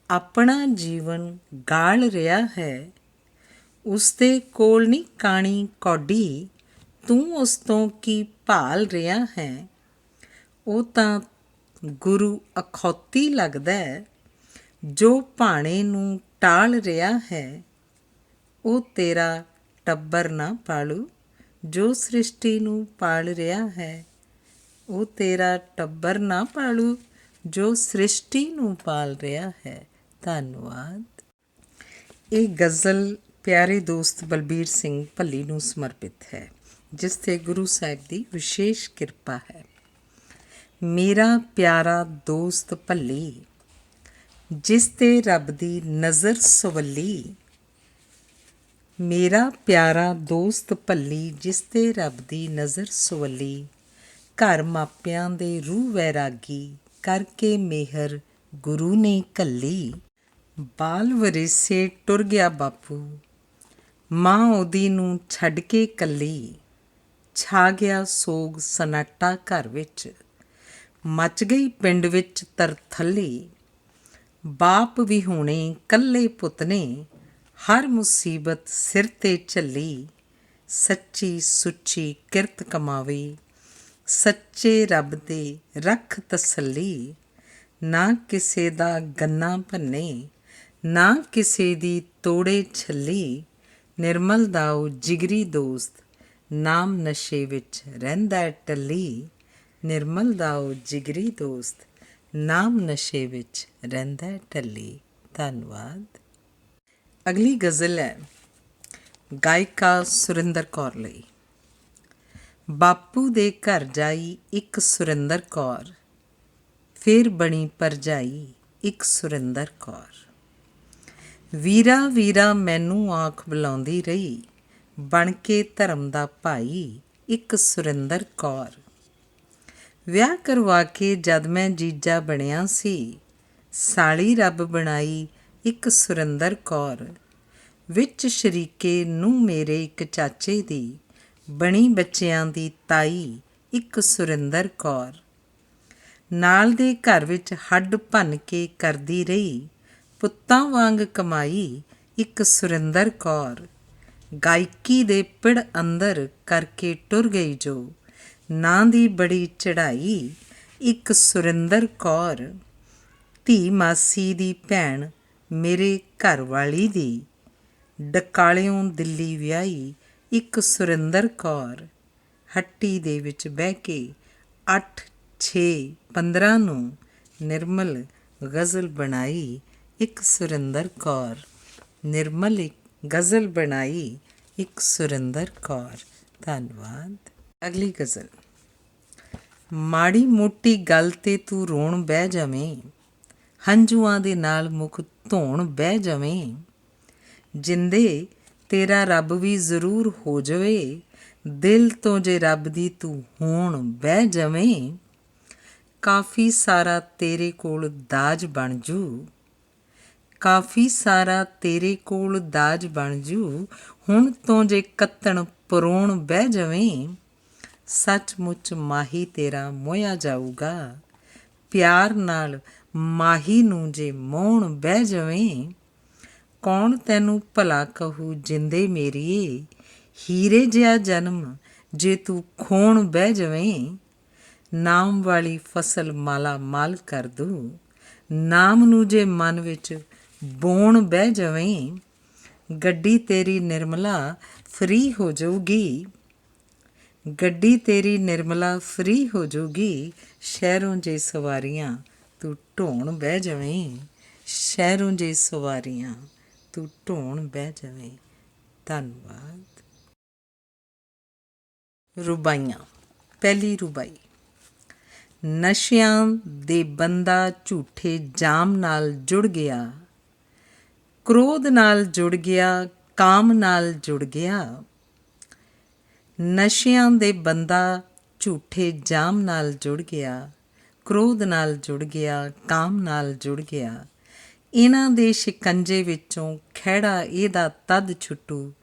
ਆਪਣਾ ਜੀਵਨ ਗਾਲ ਰਿਹਾ ਹੈ। ਉਸਦੇ ਕੋਲ ਨਹੀਂ ਕਾਣੀ ਕੌਡੀ, ਤੂੰ ਉਸ ਤੋਂ ਕੀ ਭਾਲ ਰਿਹਾ ਹੈ। ਉਹ ਤਾਂ ਗੁਰੂ ਅਖੌਤੀ ਲੱਗਦਾ, ਜੋ ਭਾਣੇ ਨੂੰ ਟਾਲ ਰਿਹਾ ਹੈ। ਉਹ ਤੇਰਾ ਟੱਬਰ ਨਾ ਪਾਲੂ, ਜੋ ਸ੍ਰਿਸ਼ਟੀ ਨੂੰ ਪਾਲ ਰਿਹਾ ਹੈ। ਉਹ ਤੇਰਾ ਟੱਬਰ ਨਾ ਪਾਲੂ, ਜੋ ਸ੍ਰਿਸ਼ਟੀ ਨੂੰ ਪਾਲ ਰਿਹਾ ਹੈ। ਧੰਨਵਾਦ। ਇਹ ਗਜ਼ਲ ਪਿਆਰੇ ਦੋਸਤ ਬਲਬੀਰ ਸਿੰਘ ਭੱਲੀ ਨੂੰ ਸਮਰਪਿਤ ਹੈ, ਜਿਸ 'ਤੇ ਗੁਰੂ ਸਾਹਿਬ ਦੀ ਵਿਸ਼ੇਸ਼ ਕਿਰਪਾ ਹੈ। ਮੇਰਾ ਪਿਆਰਾ ਦੋਸਤ ਭੱਲੀ, ਜਿਸ 'ਤੇ ਰੱਬ ਦੀ ਨਜ਼ਰ ਸਵੱਲੀ। ਮੇਰਾ ਪਿਆਰਾ ਦੋਸਤ ਭੱਲੀ, ਜਿਸ 'ਤੇ ਰੱਬ ਦੀ ਨਜ਼ਰ ਸਵੱਲੀ। ਘਰ ਮਾਪਿਆਂ ਦੇ ਰੂਹ ਵੈਰਾਗੀ, ਕਰਕੇ ਮਿਹਰ ਗੁਰੂ ਨੇ ਘੱਲੀ। ਬਾਲ ਵਰੇਸੇ ਟੁਰ ਗਿਆ ਬਾਪੂ, ਮਾਂ ਉਹਦੀ ਨੂੰ ਛੱਡ ਕੇ ਕੱਲੀ। ਛਾ ਗਿਆ ਸੋਗ ਸਨਾਟਾ ਘਰ ਵਿੱਚ, ਮਚ ਗਈ ਪਿੰਡ ਵਿੱਚ ਤਰਥੱਲੀ। ਬਾਪ ਵੀ ਹੋਣੇ ਕੱਲੇ ਪੁੱਤ ਨੇ, ਹਰ ਮੁਸੀਬਤ ਸਿਰ 'ਤੇ ਝੱਲੀ। ਸੱਚੀ ਸੁੱਚੀ ਕਿਰਤ ਕਮਾਵੇ, ਸੱਚੇ ਰੱਬ ਦੇ ਰੱਖ ਤਸੱਲੀ। ਨਾ ਕਿਸੇ ਦਾ ਗੰਨਾ ਭੰਨੇ, ਨਾ ਕਿਸੇ ਦੀ ਤੋੜੇ ਛੱਲੀ। ਨਿਰਮਲ ਦਾ ਉਹ ਜਿਗਰੀ ਦੋਸਤ, ਨਾਮ ਨਸ਼ੇ ਵਿੱਚ ਰਹਿੰਦਾ ਟੱਲੀ। ਨਿਰਮਲ ਦਾ ਉਹ ਜਿਗਰੀ ਦੋਸਤ, ਨਾਮ ਨਸ਼ੇ ਵਿੱਚ ਰਹਿੰਦਾ ਟੱਲੀ। ਧੰਨਵਾਦ। ਅਗਲੀ ਗਜ਼ਲ ਹੈ ਗਾਇਕਾ ਸੁਰਿੰਦਰ ਕੌਰ ਲਈ। ਬਾਪੂ ਦੇ ਘਰ ਜਾਈ ਇੱਕ ਸੁਰਿੰਦਰ ਕੌਰ, ਫਿਰ ਬਣੀ ਭਰਜਾਈ ਇੱਕ ਸੁਰਿੰਦਰ ਕੌਰ। ਵੀਰਾ ਵੀਰਾ ਮੈਨੂੰ ਆਖ ਬੁਲਾਉਂਦੀ ਰਹੀ, ਬਣ ਕੇ ਧਰਮ ਦਾ ਭਾਈ ਇੱਕ ਸੁਰਿੰਦਰ ਕੌਰ। ਵਿਆਹ ਕਰਵਾ ਕੇ ਜਦ ਮੈਂ ਜੀਜਾ ਬਣਿਆ ਸੀ, ਸਾਲੀ ਰੱਬ ਬਣਾਈ ਇੱਕ ਸੁਰਿੰਦਰ ਕੌਰ। ਵਿੱਚ ਸ਼ਰੀਕੇ ਨੂੰ ਮੇਰੇ ਇੱਕ ਚਾਚੇ ਦੀ, ਬਣੀ ਬੱਚਿਆਂ ਦੀ ਤਾਈ ਇੱਕ ਸੁਰਿੰਦਰ ਕੌਰ। ਨਾਲ ਦੇ ਘਰ ਵਿੱਚ ਹੱਡ ਭੰਨ ਕੇ ਕਰਦੀ ਰਹੀ, ਪੁੱਤਾਂ ਵਾਂਗ ਕਮਾਈ ਇੱਕ ਸੁਰਿੰਦਰ ਕੌਰ। ਗਾਇਕੀ ਦੇ ਪਿੜ ਅੰਦਰ ਕਰਕੇ ਟੁਰ ਗਈ ਜੋ, ਨਾਂ ਦੀ ਬੜੀ ਚੜ੍ਹਾਈ ਇੱਕ ਸੁਰਿੰਦਰ ਕੌਰ। ਧੀ ਮਾਸੀ ਦੀ ਭੈਣ ਮੇਰੇ ਘਰ ਵਾਲੀ ਦੀ, ਡਕਾਲਿਓਂ ਦਿੱਲੀ ਵਿਆਹੀ ਇੱਕ ਸੁਰਿੰਦਰ ਕੌਰ। ਹੱਟੀ ਦੇ ਵਿੱਚ ਬਹਿ ਕੇ 8/6/15 ਨੂੰ ਨਿਰਮਲ ਗਜ਼ਲ ਬਣਾਈ ਇੱਕ ਸੁਰਿੰਦਰ ਕੌਰ। ਨਿਰਮਲ ਇੱਕ ਗਜ਼ਲ ਬਣਾਈ ਇੱਕ ਸੁਰਿੰਦਰ ਕੌਰ। ਧੰਨਵਾਦ। ਅਗਲੀ ਗਜ਼ਲ। ਮਾੜੀ ਮੋਟੀ ਗੱਲ 'ਤੇ ਤੂੰ ਰੋਣ ਬਹਿ ਜਾਵੇਂ, ਹੰਝੂਆਂ ਦੇ ਨਾਲ ਮੁਖ ਧੋਣ ਬਹਿ ਜਾਵੇਂ। ਜਿੰਦੇ ਤੇਰਾ ਰੱਬ ਵੀ ਜ਼ਰੂਰ ਹੋ ਜਾਵੇ, ਦਿਲ ਤੋਂ ਜੇ ਰੱਬ ਦੀ ਤੂੰ ਹੋਣ ਬਹਿ ਜਾਵੇਂ। ਕਾਫੀ ਸਾਰਾ ਤੇਰੇ ਕੋਲ ਦਾਜ ਬਣ ਜੂ, ਕਾਫੀ ਸਾਰਾ ਤੇਰੇ ਕੋਲ ਦਾਜ ਬਣ ਜੂ। ਹੁਣ ਤੋਂ ਜੇ ਕੱਤਣ ਪਰੋਣ ਬਹਿ ਜਾਵੇਂ, ਸੱਚਮੁੱਚ ਮਾਹੀ ਤੇਰਾ ਮੋਹਿਆ ਜਾਊਗਾ। ਪਿਆਰ ਨਾਲ ਮਾਹੀ ਨੂੰ ਜੇ ਮੋਹਣ ਬਹਿ ਜਾਵੇਂ। ਕੌਣ ਤੈਨੂੰ ਭਲਾ ਕਹੂ ਜਿੰਦੇ ਮੇਰੀਏ, ਹੀਰੇ ਜਿਹਾ ਜਨਮ ਜੇ ਤੂੰ ਖੋਣ ਬਹਿ ਜਾਵੇਂ। ਨਾਮ ਵਾਲੀ ਫਸਲ ਮਾਲਾ ਮਾਲ ਕਰ ਦੂ, ਨਾਮ ਨੂੰ ਜੇ ਮਨ ਵਿੱਚ ਬੋਣ ਬਹਿ ਜਾਵੇਂ। ਗੱਡੀ ਤੇਰੀ ਨਿਰਮਲਾ ਫਰੀ ਹੋ ਜਾਊਗੀ, ਗੱਡੀ ਤੇਰੀ ਨਿਰਮਲਾ ਫਰੀ ਹੋ ਜਾਊਗੀ। ਸ਼ਹਿਰੋਂ ਜੇ ਸਵਾਰੀਆਂ ਤੂੰ ਢੋਣ ਬਹਿ ਜਾਵੇਂ, ਸ਼ਹਿਰੋਂ ਜੇ ਸਵਾਰੀਆਂ ਤੂੰ ਢੋਣ ਬਹਿ ਜਾਵੇਂ। ਧੰਨਵਾਦ। ਰੁਬਾਈਆਂ। ਪਹਿਲੀ ਰੁਬਾਈ। ਨਸ਼ਿਆਂ ਦੇ ਬੰਦਾ ਝੂਠੇ ਜਾਮ ਨਾਲ ਜੁੜ ਗਿਆ, ਕ੍ਰੋਧ ਨਾਲ ਜੁੜ ਗਿਆ, ਕਾਮ ਨਾਲ ਜੁੜ ਗਿਆ। ਨਸ਼ਿਆਂ ਦੇ ਬੰਦਾ ਝੂਠੇ ਜਾਮ ਨਾਲ ਜੁੜ ਗਿਆ, ਕ੍ਰੋਧ ਨਾਲ ਜੁੜ ਗਿਆ, ਕਾਮ ਨਾਲ ਜੁੜ ਗਿਆ। ਇਹਨਾਂ ਦੇ ਸ਼ਿਕੰਜੇ ਵਿੱਚੋਂ ਖਹਿੜਾ ਇਹਦਾ ਤਦ ਛੁੱਟੂ,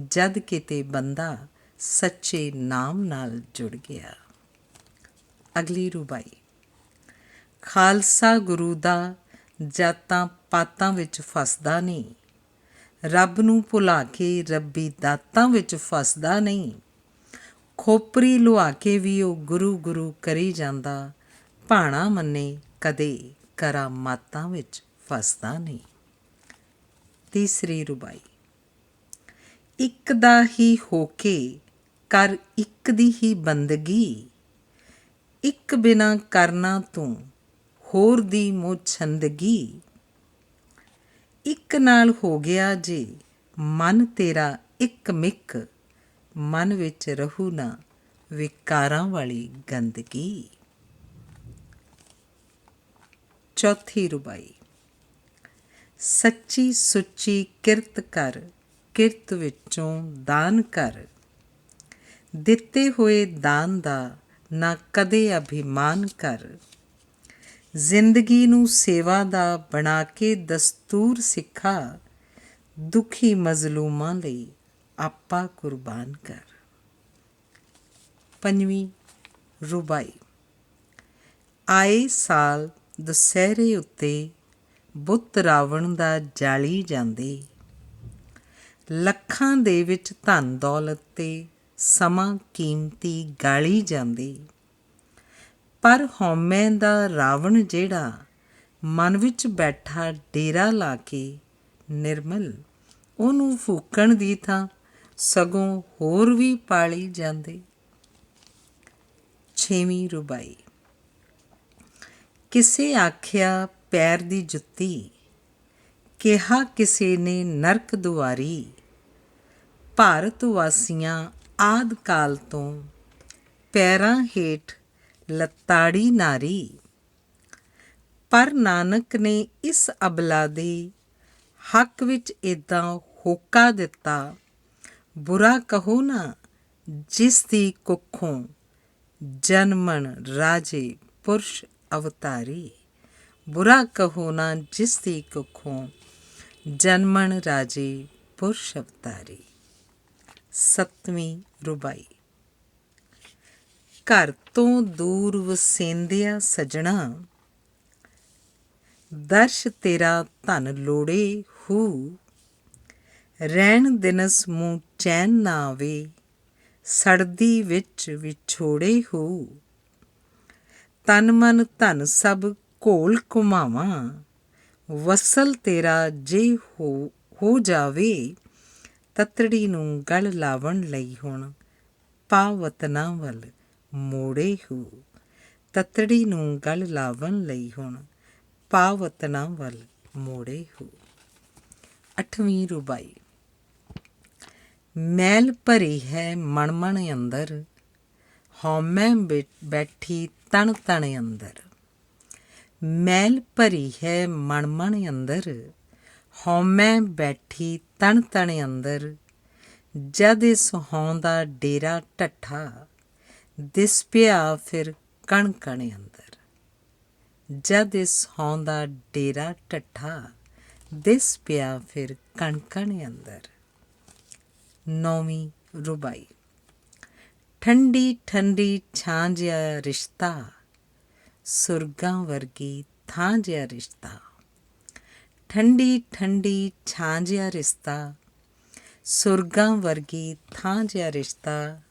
ਜਦ ਕਿਤੇ ਬੰਦਾ ਸੱਚੇ ਨਾਮ ਨਾਲ ਜੁੜ ਗਿਆ। ਅਗਲੀ ਰੁਬਾਈ। ਖਾਲਸਾ ਗੁਰੂ ਦਾ ਜਾਤਾਂ ਪਾਤਾਂ ਵਿੱਚ ਫਸਦਾ ਨਹੀਂ, ਰੱਬ ਨੂੰ ਭੁਲਾ ਕੇ ਰੱਬੀ ਦਾਤਾਂ ਵਿੱਚ ਫਸਦਾ ਨਹੀਂ। ਖੋਪਰੀ ਲੁਹਾ ਕੇ ਵੀ ਉਹ ਗੁਰੂ ਗੁਰੂ ਕਰੀ ਜਾਂਦਾ, ਭਾਣਾ ਮੰਨੇ ਕਦੇ ਕਰਾਮਾਤਾਂ ਵਿੱਚ ਫਸਦਾ ਨਹੀਂ। ਤੀਸਰੀ ਰੁਬਾਈ। ਇੱਕ ਦਾ ਹੀ ਹੋ ਕੇ ਕਰ ਇੱਕ ਦੀ ਹੀ ਬੰਦਗੀ, ਇੱਕ ਬਿਨਾਂ ਕਰਨਾ ਤੂੰ ਹੋਰ ਦੀ ਮੋਹ ਛੰਦਗੀ। ਇੱਕ ਨਾਲ ਹੋ ਗਿਆ ਜੇ ਮਨ ਤੇਰਾ ਇੱਕ ਮਿੱਕ, ਮਨ ਵਿੱਚ ਰਹੂ ਨਾ ਵਿਕਾਰਾਂ ਵਾਲੀ ਗੰਦਗੀ। ਚੌਥੀ ਰੁਬਾਈ। ਸੱਚੀ ਸੁੱਚੀ ਕਿਰਤ ਕਰ, ਕਿਰਤ ਵਿੱਚੋਂ ਦਾਨ ਕਰ। ਦਿੱਤੇ ਹੋਏ ਦਾਨ ਦਾ ਨਾ ਕਦੇ ਅਭਿਮਾਨ ਕਰ। ਜ਼ਿੰਦਗੀ ਨੂੰ ਸੇਵਾ ਦਾ ਬਣਾ ਕੇ ਦਸਤੂਰ ਸਿੱਖਾ, ਦੁਖੀ ਮਜ਼ਲੂਮਾਂ ਲਈ ਆਪਾ ਕੁਰਬਾਨ ਕਰ। ਪੰਜਵੀਂ ਰੁਬਾਈ। ਆਏ ਸਾਲ ਦੁਸਹਿਰੇ ਉੱਤੇ ਬੁੱਤ ਰਾਵਣ ਦਾ ਜਾਲੀ ਜਾਂਦੇ, ਲੱਖਾਂ ਦੇ ਵਿੱਚ ਧਨ ਦੌਲਤ ਤੇ ਸਮਾਂ ਕੀਮਤੀ ਗਾਲੀ ਜਾਂਦੇ। ਪਰ ਹਉਮੈ ਦਾ ਰਾਵਣ ਜਿਹੜਾ ਮਨ ਵਿੱਚ ਬੈਠਾ ਡੇਰਾ ਲਾ ਕੇ ਨਿਰਮਲ, ਉਹਨੂੰ ਫੂਕਣ ਦੀ ਥਾਂ ਸਗੋਂ ਹੋਰ ਵੀ ਪਾਲੀ ਜਾਂਦੇ। ਛੇਵੀਂ ਰੁਬਾਈ। ਕਿਸੇ ਆਖਿਆ ਪੈਰ ਦੀ ਜੁੱਤੀ, ਕਿਹਾ ਕਿਸੇ ਨੇ ਨਰਕ ਦੁਆਰੀ। ਭਾਰਤ ਵਾਸੀਆਂ ਆਦ ਕਾਲ ਤੋਂ ਪੈਰਾਂ ਹੇਠ ਲੱਤਾੜੀ ਨਾਰੀ। ਪਰ ਨਾਨਕ ਨੇ ਇਸ ਅਬਲਾ ਦੇ ਹੱਕ ਵਿੱਚ ਏਦਾਂ ਹੋਕਾ ਦਿੱਤਾ, ਬੁਰਾ ਕਹੋ ਨਾ ਜਿਸ ਦੀ ਕੁੱਖੋਂ ਜਨਮਣ ਰਾਜੇ ਪੁਰਸ਼ ਅਵਤਾਰੀ। ਬੁਰਾ ਕਹੋ ਨਾ ਜਿਸ ਦੀ ਕੁੱਖੋਂ ਜਨਮਣ ਰਾਜੇ ਪੁਰਸ਼ ਅਵਤਾਰੀ। ਸੱਤਵੀਂ ਰੁਬਾਈ। ਘਰ ਤੋਂ ਦੂਰ ਵਸੇਂਦਿਆ ਸਜਣਾ, ਦਰਸ਼ ਤੇਰਾ ਧਨ ਲੋੜੇ ਹੂ। ਰਹਿਣ ਦਿਨਸ ਮੂੰਹ ਚੈਨ ਨਾ ਆਵੇ, ਸੜਦੀ ਵਿੱਚ ਵਿਛੋੜੇ ਹੂ। ਤਨ ਮਨ ਧਨ ਸਭ ਘੋਲ ਘੁਮਾਵਾਂ, ਵਸਲ ਤੇਰਾ ਜੇ ਹੋ ਜਾਵੇ। ਤਤੜੀ ਨੂੰ ਗਲ ਲਾਵਣ ਲਈ ਹੁਣ ਪਾ ਵਤਨਾਂ ਵੱਲ ਮੋੜੇ ਹੂ। ਤਤੜੀ ਨੂੰ ਗਲ ਲਾਵਣ ਲਈ ਹੁਣ ਪਾ ਵਤਨਾਂ ਵੱਲ ਮੋੜੇ ਹੂ। ਅੱਠਵੀਂ ਰੁਬਾਈ। ਮੈਲ ਭਰੀ ਹੈ ਮਣ ਮਣ ਅੰਦਰ, ਹਉਮੈ ਬੈਠੀ ਤਣ ਤਣ ਅੰਦਰ। ਮੈਲ ਭਰੀ ਹੈ ਮਣ ਮਣ ਅੰਦਰ, ਹਉਮੈ ਬੈਠੀ ਤਣ ਤਣ ਅੰਦਰ। ਜਦ ਇਸ ਹਉ ਦਾ ਡੇਰਾ ਢੱਠਾ, ਦਿਸ ਪਿਆ ਫਿਰ ਕਣ ਕਣ ਅੰਦਰ। ਜਦ ਇਸ ਹਉ ਦਾ ਡੇਰਾ ਢੱਠਾ, ਦਿਸ ਪਿਆ ਫਿਰ ਕਣ ਕਣ ਅੰਦਰ। ਨੌਵੀਂ ਰੁਬਾਈ। ਠੰਡੀ ਠੰਡੀ ਛਾਂ ਜਿਹਾ ਰਿਸ਼ਤਾ, ਸੁਰਗਾਂ ਵਰਗੀ ਥਾਂ ਜਿਹਾ ਰਿਸ਼ਤਾ। ਠੰਡੀ ਠੰਡੀ ਛਾਂ ਜਿਹਾ ਰਿਸ਼ਤਾ, ਸੁਰਗਾਂ ਵਰਗੀ ਥਾਂ ਜਿਹਾ ਰਿਸ਼ਤਾ।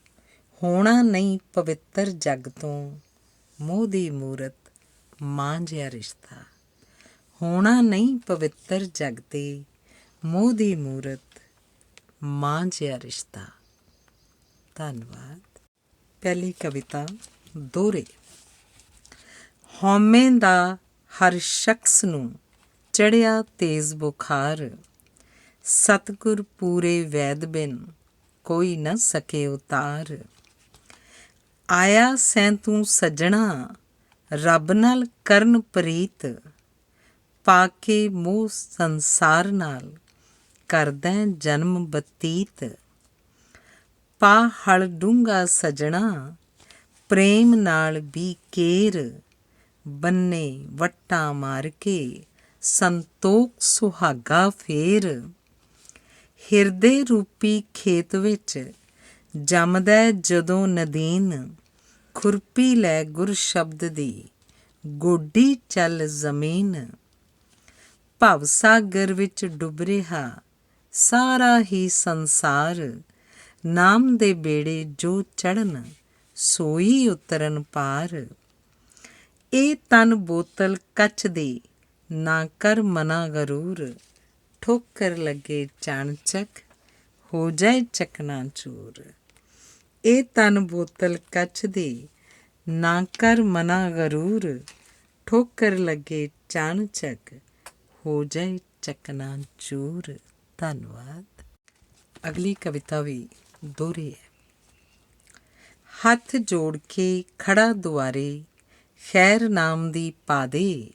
ਹੋਣਾ ਨਹੀਂ ਪਵਿੱਤਰ ਜਗ ਤੋਂ ਮੋਹ ਦੀ ਮੂਰਤ ਮਾਂ ਜਿਹਾ ਰਿਸ਼ਤਾ। ਹੋਣਾ ਨਹੀਂ ਪਵਿੱਤਰ ਜਗ ਤੇ ਮੋਹ ਦੀ ਮੂਰਤ ਮਾਂ ਜਿਹਾ ਰਿਸ਼ਤਾ। ਧੰਨਵਾਦ। ਪਹਿਲੀ ਕਵਿਤਾ ਦੋਹਰੇ। ਹਉਮੈ ਦਾ ਹਰ ਸ਼ਖਸ ਨੂੰ ਚੜ੍ਹਿਆ ਤੇਜ਼ ਬੁਖਾਰ, ਸਤਿਗੁਰ ਪੂਰੇ ਵੈਦ ਬਿਨ ਕੋਈ ਨਾ ਸਕੇ ਉਤਾਰ। ਆਇਆ ਸੈਂ ਤੂੰ ਸੱਜਣਾ, ਰੱਬ ਨਾਲ ਕਰਨ ਪ੍ਰੀਤ, ਪਾ ਕੇ ਮੋਹ ਸੰਸਾਰ ਨਾਲ ਕਰਦਾ ਜਨਮ ਬਤੀਤ। ਪਾ ਹਲ ਡੂੰਘਾ ਸੱਜਣਾ, ਪ੍ਰੇਮ ਨਾਲ ਵੀ ਕੇਰ, ਬੰਨੇ ਵੱਟਾਂ ਮਾਰ ਕੇ ਸੰਤੋਖ ਸੁਹਾਗਾ ਫੇਰ। ਹਿਰਦੇ ਰੂਪੀ ਖੇਤ ਵਿੱਚ ਜੰਮਦਾ ਜਦੋਂ ਨਦੀਨ, ਖੁਰਪੀ ਲੈ ਗੁਰ ਸ਼ਬਦ ਦੀ ਗੋਡੀ ਚੱਲ ਜ਼ਮੀਨ। ਭਵ ਸਾਗਰ ਵਿੱਚ ਡੁੱਬ ਰਿਹਾ ਸਾਰਾ ਹੀ ਸੰਸਾਰ, ਨਾਮ ਦੇ ਬੇੜੇ ਜੋ ਚੜ੍ਹਨ ਸੋਈ ਉਤਰਨ ਪਾਰ। ਇਹ ਤਨ ਬੋਤਲ ਕੱਚ ਦੀ, ਨਾ ਕਰ ਮਨਾ ਗਰੂਰ, ਠੋਕਰ ਲੱਗੇ ਚਾਣਚਕ ਹੋ ਜਾਏ ਚਕਨਾਚੂਰ। ਇਹ ਤਨ ਬੋਤਲ ਕੱਚ ਦੀ, ਨਾ ਕਰ ਮਨਾ ਗਰੂਰ, ਠੋਕਰ ਲੱਗੇ ਚਾਣਚਕ ਹੋ ਜਾਏ ਚਕਨਾਚੂਰ। ਧੰਨਵਾਦ। ਅਗਲੀ ਕਵਿਤਾ ਵੀ ਦੋਹਰੀ ਹੈ। ਹੱਥ ਜੋੜ ਕੇ ਖੜਾ ਦੁਆਰੇ, ਖੈਰ ਨਾਮ ਦੀ ਪਾ ਦੇ,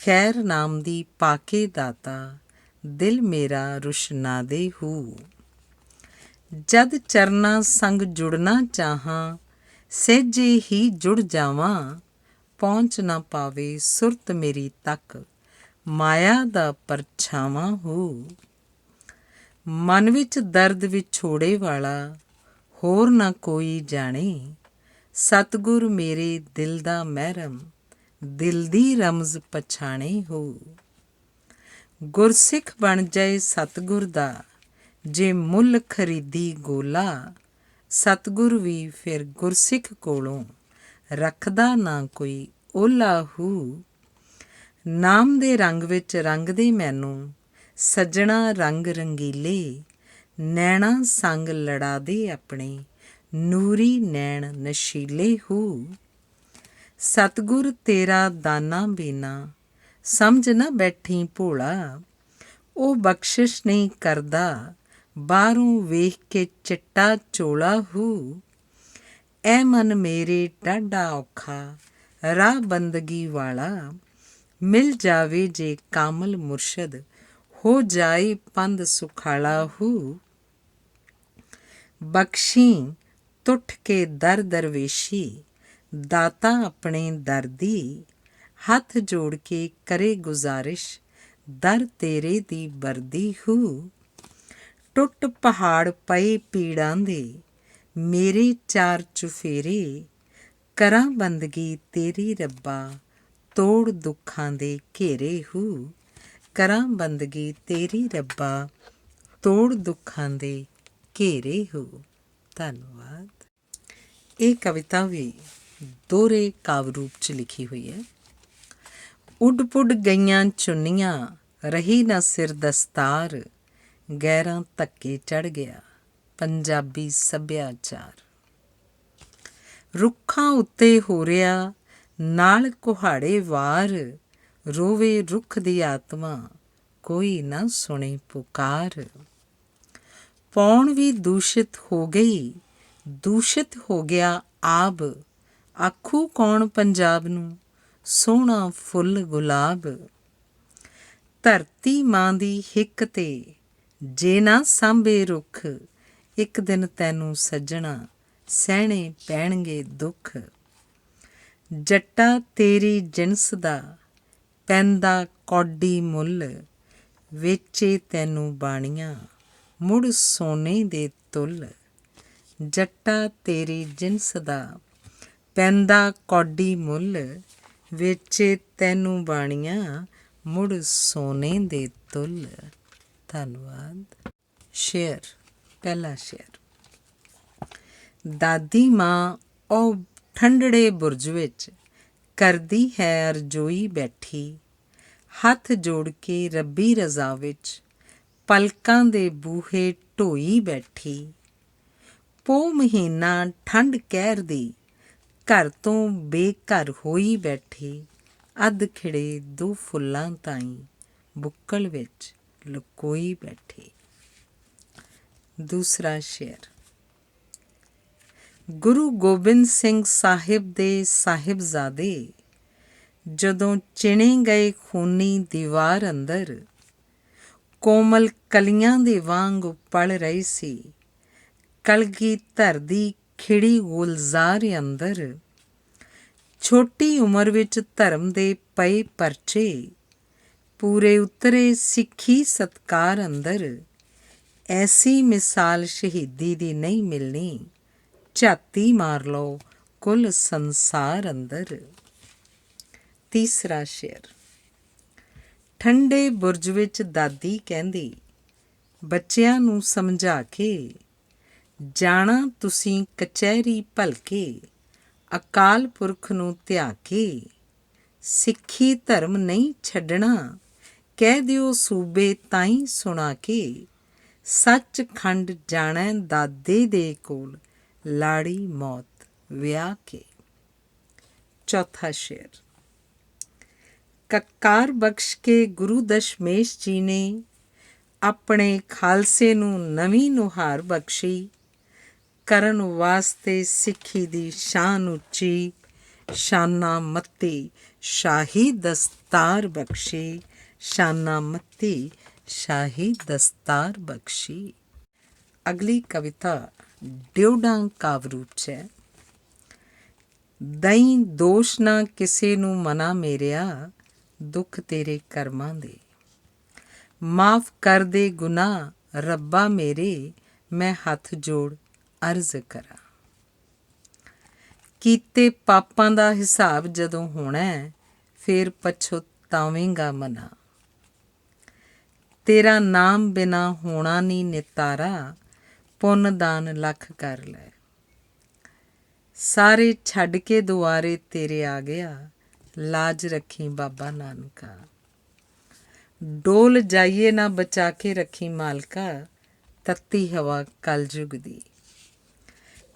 ਖੈਰ ਨਾਮ ਦੀ ਪਾ ਕੇ ਦਾਤਾ, ਦਿਲ ਮੇਰਾ ਰੁਸ਼ਨਾਦੇ ਹੂ। ਜਦ ਚਰਨਾਂ ਸੰਗ ਜੁੜਨਾ ਚਾਹਾਂ, ਸਹਿਜੇ ਹੀ ਜੁੜ ਜਾਵਾਂ, ਪਹੁੰਚ ਨਾ ਪਾਵੇ ਸੁਰਤ ਮੇਰੀ ਤੱਕ, ਮਾਇਆ ਦਾ ਪਰਛਾਵਾਂ ਹੋ। ਮਨ ਵਿੱਚ ਦਰਦ ਵਿਛੋੜੇ ਵਾਲਾ ਹੋਰ ਨਾ ਕੋਈ ਜਾਣੇ, ਸਤਿਗੁਰ ਮੇਰੇ ਦਿਲ ਦਾ ਮਹਿਰਮ, ਦਿਲ ਦੀ ਰਮਜ਼ ਪਛਾਣੇ ਹੋ। ਗੁਰਸਿੱਖ ਬਣ ਜਾਏ ਸਤਿਗੁਰ ਦਾ, ਜੇ ਮੁੱਲ ਖਰੀਦੀ ਗੋਲਾ, ਸਤਿਗੁਰ ਵੀ ਫਿਰ ਗੁਰਸਿੱਖ ਕੋਲੋਂ ਰੱਖਦਾ ਨਾ ਕੋਈ ਓਲਾ ਹੂ। ਨਾਮ ਦੇ ਰੰਗ ਵਿੱਚ ਰੰਗਦੇ ਮੈਨੂੰ ਸੱਜਣਾ ਰੰਗ ਰੰਗੀਲੇ, ਨੈਣਾ ਸੰਗ ਲੜਾ ਦੇ ਆਪਣੇ ਨੂਰੀ ਨੈਣ ਨਸ਼ੀਲੇ ਹੂ। ਸਤਿਗੁਰ ਤੇਰਾ ਦਾਨਾ ਬੀਨਾ, ਸਮਝ ਨਾ ਬੈਠੀ ਭੋਲਾ, ਉਹ ਬਖਸ਼ਿਸ਼ ਨਹੀਂ ਕਰਦਾ ਬਾਹਰੋਂ ਵੇਖ ਕੇ ਚਿੱਟਾ ਚੋਲਾ ਹੂ। ਐ ਮਨ ਮੇਰੇ ਡਾਢਾ ਔਖਾ ਰਾਹ ਬੰਦਗੀ ਵਾਲਾ, ਮਿਲ ਜਾਵੇ ਜੇ ਕਾਮਲ ਮੁਰਸ਼ਦ, ਹੋ ਜਾਏ ਪੰਧ ਸੁਖਾਲਾ ਹੂ। ਬਖਸ਼ੀ ਤੁਠ ਕੇ ਦਰ ਦਰਵੇਸ਼ੀ, ਦਾਤਾ ਆਪਣੇ ਦਰ ਦੀ, ਹੱਥ ਜੋੜ ਕੇ ਕਰੇ ਗੁਜ਼ਾਰਿਸ਼, ਦਰ ਤੇਰੇ ਦੀ ਵਰਦੀ ਹੂ। ਟੁੱਟ ਪਹਾੜ ਪਏ ਪੀੜਾਂ ਦੇ, ਮੇਰੇ ਚਾਰ ਚੁਫੇਰੇ, ਕਰਾਂ ਬੰਦਗੀ ਤੇਰੀ ਰੱਬਾ, ਤੋੜ ਦੁੱਖਾਂ ਦੇ ਘੇਰੇ ਹੂ। ਕਰਾਂ ਬੰਦਗੀ ਤੇਰੀ ਰੱਬਾ, ਤੋੜ ਦੁੱਖਾਂ ਦੇ ਘੇਰੇ ਹੋ। ਧੰਨਵਾਦ। ਇਹ ਕਵਿਤਾ ਵੀ ਦੋਹਰੇ ਕਾਵਿ ਰੂਪ 'ਚ ਲਿਖੀ ਹੋਈ ਹੈ। ਉੱਡ ਪੁੱਡ ਗਈਆਂ ਚੁੰਨੀਆਂ, ਰਹੀ ਨਾ ਸਿਰ ਦਸਤਾਰ, ਗੈਰਾਂ ਧੱਕੇ ਚੜ੍ਹ ਗਿਆ ਪੰਜਾਬੀ ਸੱਭਿਆਚਾਰ। ਰੁੱਖਾਂ ਉੱਤੇ ਹੋ ਰਿਹਾ ਨਾਲ ਕੁਹਾੜੇ ਵਾਰ, ਰੋਵੇ ਰੁੱਖ ਦੀ ਆਤਮਾ ਕੋਈ ਨਾ ਸੁਣੇ ਪੁਕਾਰ। ਪੌਣ ਵੀ ਦੂਸ਼ਿਤ ਹੋ ਗਈ, ਦੂਸ਼ਿਤ ਹੋ ਗਿਆ ਆਬ, ਆਖੂ ਕੌਣ ਪੰਜਾਬ ਨੂੰ ਸੋਹਣਾ ਫੁੱਲ ਗੁਲਾਬ। ਧਰਤੀ ਮਾਂ ਦੀ ਹਿੱਕ ਤੇ ਜੇ ਨਾ ਸਾਂਭੇ ਰੁੱਖ, ਇੱਕ ਦਿਨ ਤੈਨੂੰ ਸੱਜਣਾ ਸਹਿਣੇ ਪੈਣਗੇ ਦੁੱਖ। ਜੱਟਾ ਤੇਰੀ ਜਿਣਸ ਦਾ ਪੈਂਦਾ ਕੌਡੀ ਮੁੱਲ, ਵੇਚੇ ਤੈਨੂੰ ਬਾਣੀਆਂ ਮੁੜ ਸੋਨੇ ਦੇ ਤੁੱਲ। ਜੱਟਾ ਤੇਰੀ ਜਿਣਸ ਦਾ ਪੈਂਦਾ ਕੌਡੀ ਮੁੱਲ, ਵੇਚੇ ਤੈਨੂੰ ਬਾਣੀਆਂ ਮੁੜ ਸੋਨੇ ਦੇ ਤੁੱਲ। ਧੰਨਵਾਦ। ਸ਼ੇਅਰ। ਪਹਿਲਾ ਸ਼ੇਅਰ। ਦਾਦੀ ਮਾਂ ਉਹ ਠੰਡੜੇ ਬੁਰਜ ਵਿੱਚ ਕਰਦੀ ਹੈ ਅਰਜ਼ੋਈ ਬੈਠੀ, ਹੱਥ ਜੋੜ ਕੇ ਰੱਬੀ ਰਜ਼ਾ ਵਿੱਚ ਪਲਕਾਂ ਦੇ ਬੂਹੇ ਢੋਈ ਬੈਠੀ। ਪੋਹ ਮਹੀਨਾ ਠੰਡ ਕਹਿਰ ਦੀ, ਘਰ ਤੋਂ ਬੇਘਰ ਹੋਈ ਬੈਠੀ, ਅੱਧ ਖਿੜੇ ਦੋ ਫੁੱਲਾਂ ਤਾਈਂ ਬੁੱਕਲ ਵਿੱਚ ਲੁਕੋਈ ਬੈਠੀ। ਦੂਸਰਾ ਸ਼ੇਅਰ। ਗੁਰੂ ਗੋਬਿੰਦ ਸਿੰਘ ਸਾਹਿਬ ਦੇ ਸਾਹਿਬਜ਼ਾਦੇ ਜਦੋਂ ਚਿਣੇ ਗਏ ਖੂਨੀ ਦੀਵਾਰ ਅੰਦਰ ਕੋਮਲ ਕਲੀਆਂ ਦੇ ਵਾਂਗ ਪਲ ਰਹੀ ਸੀ। ਕਲਗੀਧਰ ਦੀ ਖਿੜੀ ਗੁਲਜ਼ਾਰ ਅੰਦਰ ਛੋਟੀ ਉਮਰ ਵਿੱਚ ਧਰਮ ਦੇ ਪਏ ਪਰਚੇ ਪੂਰੇ ਉਤਰੇ ਸਿੱਖੀ ਸਤਕਾਰ ਅੰਦਰ। ਐਸੀ ਮਿਸਾਲ ਸ਼ਹੀਦੀ ਦੀ ਨਹੀਂ ਮਿਲਣੀ, ਝਾਤੀ ਮਾਰ ਲਓ ਕੁੱਲ ਸੰਸਾਰ ਅੰਦਰ। ਤੀਸਰਾ ਸ਼ੇਰ। ਠੰਡੇ ਬੁਰਜ ਵਿੱਚ ਦਾਦੀ ਕਹਿੰਦੀ, ਬੱਚਿਆਂ ਨੂੰ ਸਮਝਾ ਕੇ, ਜਾਣਾ ਤੁਸੀਂ ਕਚਹਿਰੀ ਭਲਕੇ, ਅਕਾਲ ਪੁਰਖ ਨੂੰ ਧਿਆ ਕੇ। ਸਿੱਖੀ ਧਰਮ ਨਹੀਂ ਛੱਡਣਾ, ਕਹਿ ਦਿਓ ਸੂਬੇ ਤਾਈਂ ਸੁਣਾ ਕੇ। ਸੱਚਖੰਡ ਜਾਣਾ ਦਾਦੇ ਦੇ ਕੋਲ, ਲਾੜੀ ਮੌਤ ਵਿਆਹ ਕੇ। ਚੌਥਾ ਸ਼ੇਰ। ਕਕਾਰ ਬਖਸ਼ ਕੇ ਗੁਰੂ ਦਸ਼ਮੇਸ਼ ਜੀ ਨੇ ਆਪਣੇ ਖਾਲਸੇ ਨੂੰ ਨਵੀਂ ਨੁਹਾਰ ਬਖਸ਼ੀ। ਕਰਨ ਵਾਸਤੇ ਸਿੱਖੀ ਦੀ ਸ਼ਾਨ ਉੱਚੀ, ਸ਼ਾਨਾ ਮੱਤੀ ਸ਼ਾਹੀ ਦਸਤਾਰ ਬਖਸ਼ੀ, ਸ਼ਾਨਾ ਮੱਤੀ ਸ਼ਾਹੀ ਦਸਤਾਰ ਬਖਸ਼ੀ। ਅਗਲੀ ਕਵਿਤਾ ਡਿਉਢਾਂ ਕਾਵਿ ਰੂਪ 'ਚ ਹੈ। ਦਈ ਦੋਸ਼ ਨਾ ਕਿਸੇ ਨੂੰ ਮਨਾ ਮੇਰਿਆ, ਦੁੱਖ ਤੇਰੇ ਕਰਮਾਂ ਦੇ। ਮਾਫ਼ ਕਰ ਦੇ ਗੁਨਾਹ ਰੱਬਾ ਮੇਰੇ, ਮੈਂ ਹੱਥ ਜੋੜ ਅਰਜ਼ ਕਰਾਂ। ਕੀਤੇ ਪਾਪਾਂ ਦਾ ਹਿਸਾਬ ਜਦੋਂ ਹੋਣਾ, ਫੇਰ ਪਛਤਾਵੇਂਗਾ ਮਨਾ। ਤੇਰਾ ਨਾਮ ਬਿਨਾ ਹੋਣਾ ਨੀ ਨਿਤਾਰਾ, ਪੁੰਨ ਦਾਨ ਲੱਖ ਕਰ ਲੈ। ਸਾਰੇ ਛੱਡ ਕੇ ਦੁਆਰੇ ਤੇਰੇ ਆ ਗਿਆ, ਲਾਜ ਰੱਖੀ ਬਾਬਾ ਨਾਨਕਾ। ਡੋਲ ਜਾਈਏ ਨਾ ਬਚਾ ਕੇ ਰੱਖੀ ਮਾਲਕਾ, ਤੱਤੀ ਹਵਾ ਕਲਯੁਗ ਦੀ।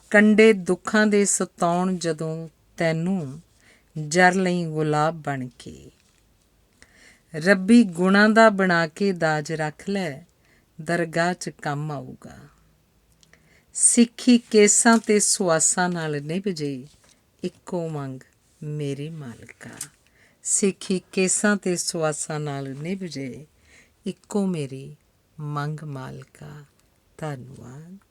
ਕੰਡੇ ਦੁੱਖਾਂ ਦੇ ਸਤਾਉਣ ਜਦੋਂ ਤੈਨੂੰ, ਜਰ ਲਈ ਗੁਲਾਬ ਬਣ ਕੇ। ਰੱਬੀ ਗੁਣਾਂ ਦਾ ਬਣਾ ਕੇ ਦਾਜ ਰੱਖ ਲੈ, ਦਰਗਾਹ 'ਚ ਕੰਮ ਆਊਗਾ। ਸਿੱਖੀ ਕੇਸਾਂ ਤੇ ਸੁਆਸਾਂ ਨਾਲ ਨਿਭ ਜੇ, ਇੱਕੋ ਮੰਗ ਮੇਰੇ ਮਾਲਕਾ। ਸਿੱਖੀ ਕੇਸਾਂ ਤੇ ਸੁਆਸਾਂ ਨਾਲ ਨਿਭ ਜੇ, ਇੱਕੋ ਮੇਰੀ ਮੰਗ ਮਾਲਕਾ। ਧੰਨਵਾਦ।